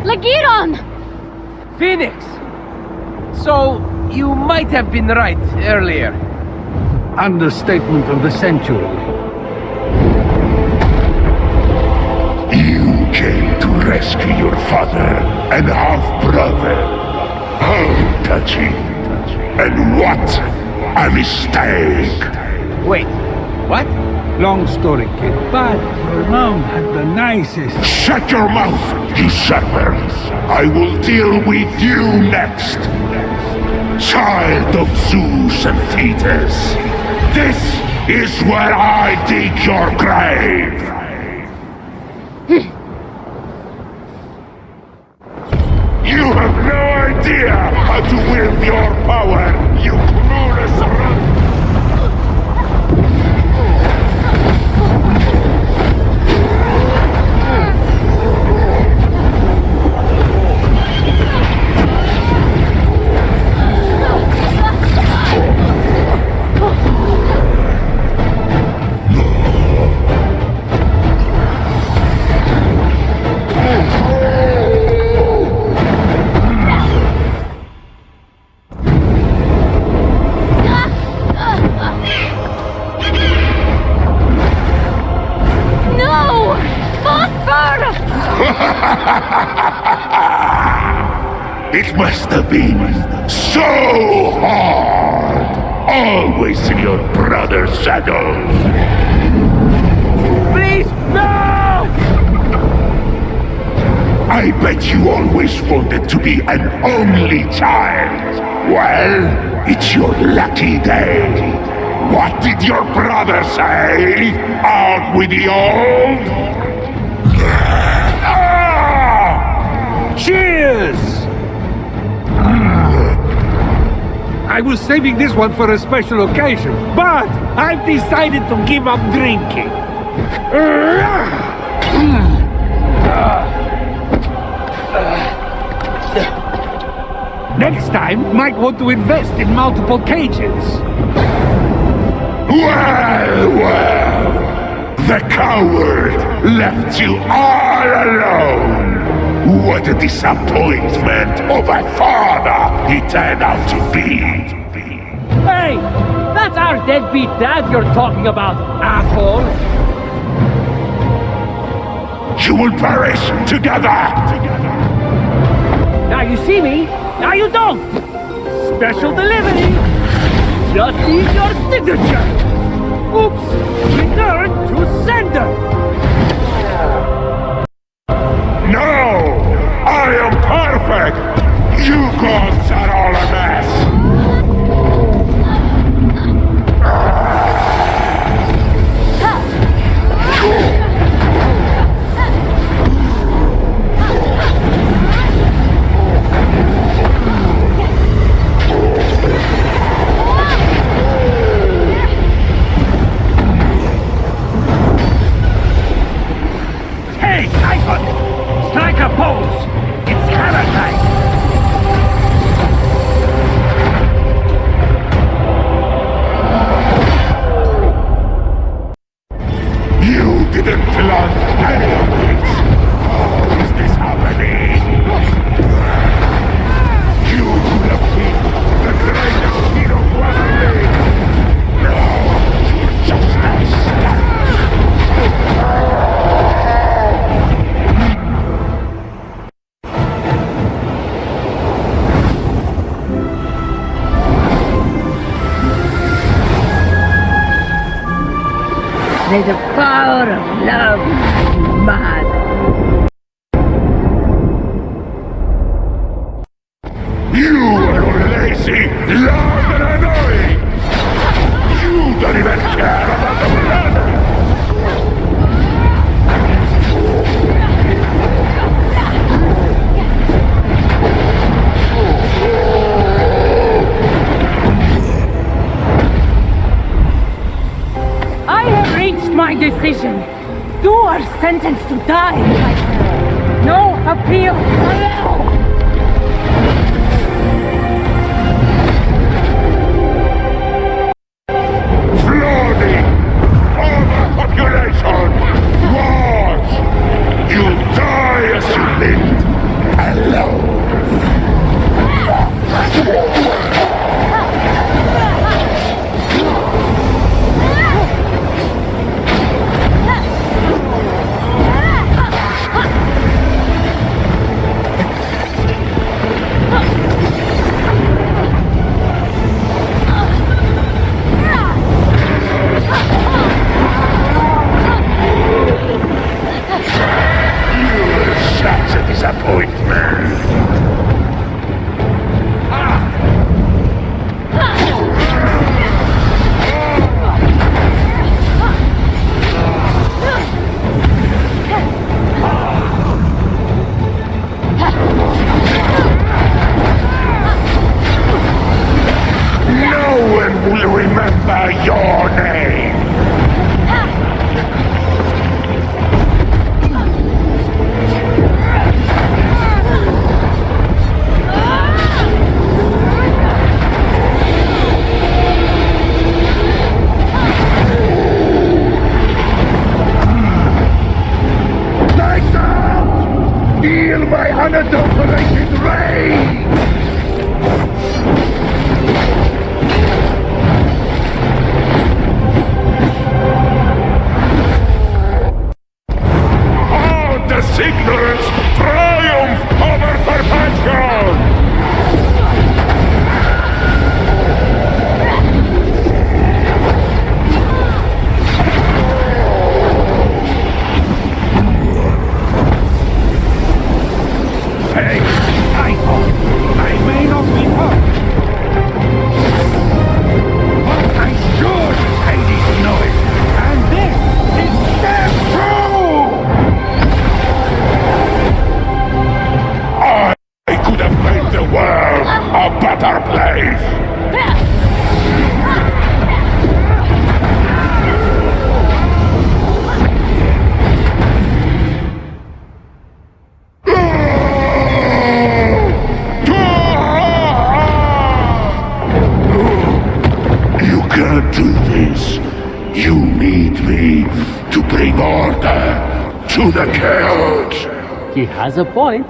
S2: Ligyron!
S10: Phoenix! So, you might have been right earlier.
S3: Understatement of the century.
S1: You came to rescue your father and half-brother. How touching. And what a mistake!
S10: Wait, what?
S3: Long story, kid. But your mom had the nicest...
S1: Shut your mouth, usurper! I will deal with you next! Child of Zeus and Thetis, this is where I dig your grave! You have no idea how to wield your power, you clueless rat! It must have been so hard, always in your brother's shadow.
S10: Please, no!
S1: I bet you always wanted to be an only child. Well, it's your lucky day. What did your brother say? Out with the old?
S3: Cheers! I was saving this one for a special occasion, but I've decided to give up drinking. Next time, might want to invest in multiple cages.
S1: Well! The coward left you all alone! What a disappointment of a father he turned out to be!
S6: Hey! That's our deadbeat dad you're talking about, asshole!
S1: You will perish together!
S6: Now you see me, now you don't! Special delivery! Just need your signature! Oops! Return to sender!
S1: No! I am perfect! You gods are all a mess!
S12: Hey, Typhon! Strike a pose! It's hammer time!
S1: You didn't plan any of this! How is this happening? You could have been the greatest hero who ever lived! Now you're just a slut!
S8: May the power of love be mad.
S1: You are lazy, loud and annoying! You don't even care about the planet!
S14: I have reached my decision. You are sentenced to die. No appeal.
S1: Flooding! Overpopulation! Wars! You'll die as you lived! Alone! Such a disappointment! No one will remember your name! Lights out! Feel my unadulterated rage! All this ignorance triumph over perfection!
S12: Hey, Typhon! I may not be hurt, but I sure as Hades know it, and this is damn true!
S1: I could have made the world a better place! to the chaos.
S6: He has a point.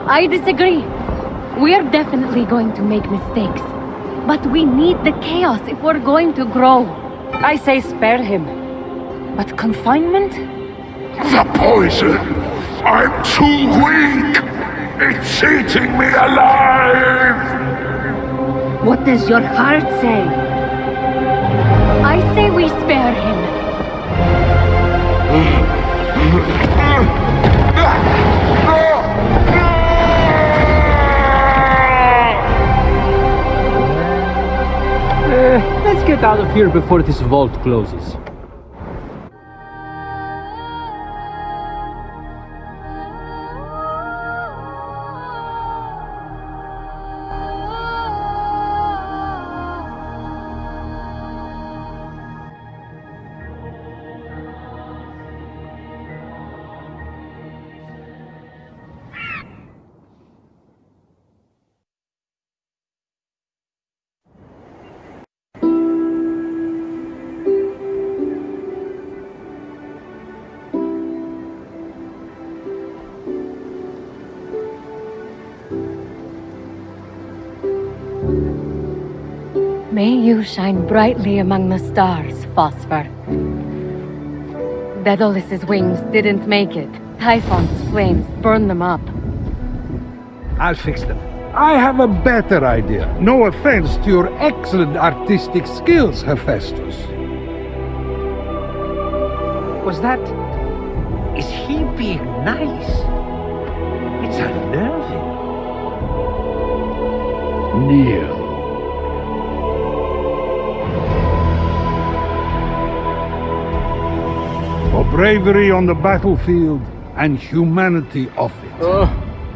S2: I disagree. We're definitely going to make mistakes. But we need the chaos if we're going to grow.
S14: I say spare him. But confinement?
S1: The poison! I'm too weak! It's eating me alive!
S8: What does your heart say?
S2: I say we spare him.
S6: Let's get out of here before this vault closes.
S2: May you shine brightly among the stars, Phosphor. Daedalus's wings didn't make it. Typhon's flames burned them up.
S12: I'll fix them.
S3: I have a better idea. No offense to your excellent artistic skills, Hephaistos.
S12: Was that... Is he being nice? It's unnerving.
S3: Kneel. For bravery on the battlefield and humanity off it.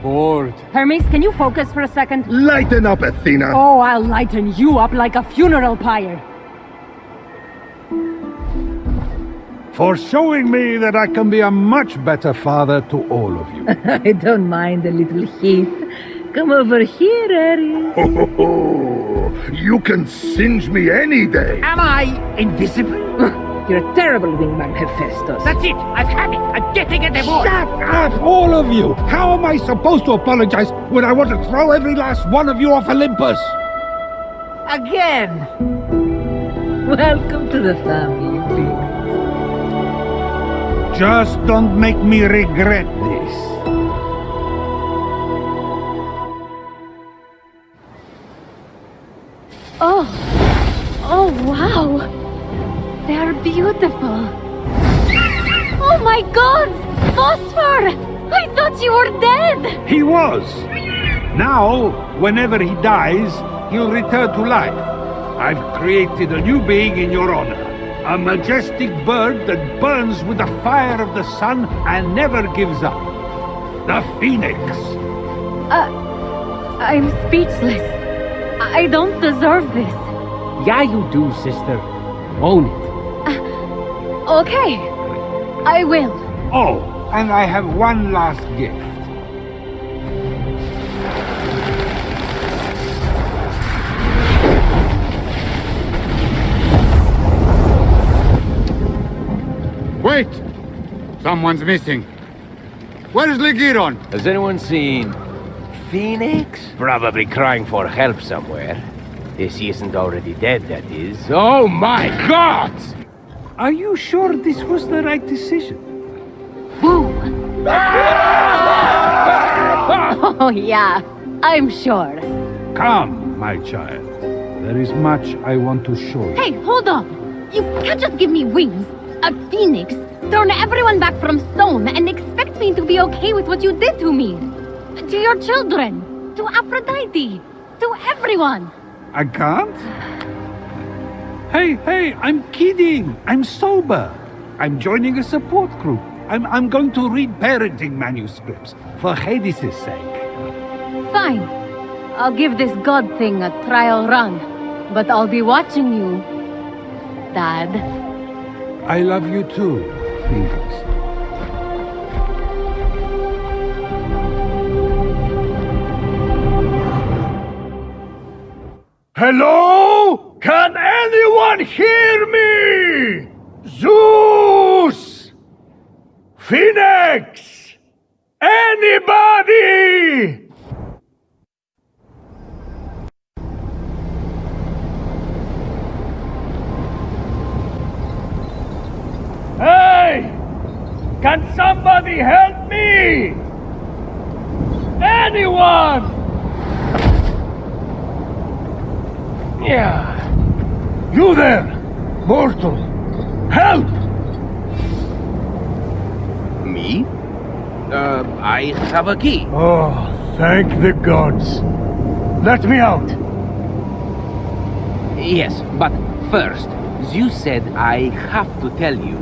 S6: Bored.
S14: Hermes, can you focus for a second?
S1: Lighten up, Athena!
S14: Oh, I'll lighten you up like a funeral pyre.
S3: For showing me that I can be a much better father to all of you.
S8: I don't mind a little heat. Come over here, Ares.
S1: Ho, ho, ho. You can singe me any day!
S12: Am I invisible?
S8: You're a terrible wingman, Hephaistos.
S12: That's it! I've had it! I'm getting a divorce!
S3: Shut up, all of you! How am I supposed to apologize when I want to throw every last one of you off Olympus?
S8: Again! Welcome to the family, please.
S3: Just don't make me regret this.
S2: Oh, wow! They're beautiful. Oh my god! Phosphor! I thought you were dead!
S3: He was. Now, whenever he dies, he'll return to life. I've created a new being in your honor. A majestic bird that burns with the fire of the sun and never gives up. The Phoenix.
S2: I'm speechless. I don't deserve this.
S6: Yeah, you do, sister. Own it.
S2: Okay. I will.
S3: Oh, and I have one last gift.
S5: Wait! Someone's missing. Where's Ligyron?
S15: Has anyone seen Phoenix? Probably crying for help somewhere. If he isn't already dead, that is. Oh my god!
S3: Are you sure this was the right decision?
S2: Woo! Oh yeah, I'm sure.
S3: Come, my child. There is much I want to show you.
S2: Hey, hold on! You can't just give me wings, a phoenix, turn everyone back from stone, and expect me to be okay with what you did to me. To your children, to Aphrodite, to everyone.
S3: I can't? Hey, I'm kidding. I'm sober. I'm joining a support group. I'm going to read parenting manuscripts for Hades' sake.
S2: Fine. I'll give this god thing a trial run. But I'll be watching you, Dad.
S3: I love you too, Phoenix.
S4: Hello? Can anyone hear me? Zeus! Phoenix! Anybody! Hey! Can somebody help me? Anyone!
S15: Yeah.
S4: You there, mortal! Help!
S15: Me? I have a key.
S4: Oh, thank the gods. Let me out.
S15: Yes, but first, Zeus said I have to tell you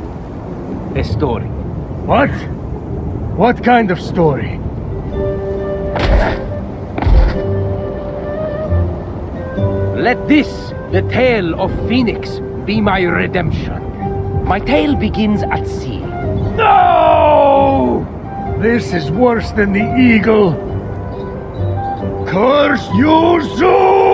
S15: a story.
S4: What? What kind of story?
S15: Let this, the tale of Phoenix, be my redemption. My tale begins at sea.
S4: No! This is worse than the eagle. Curse you, Zeus!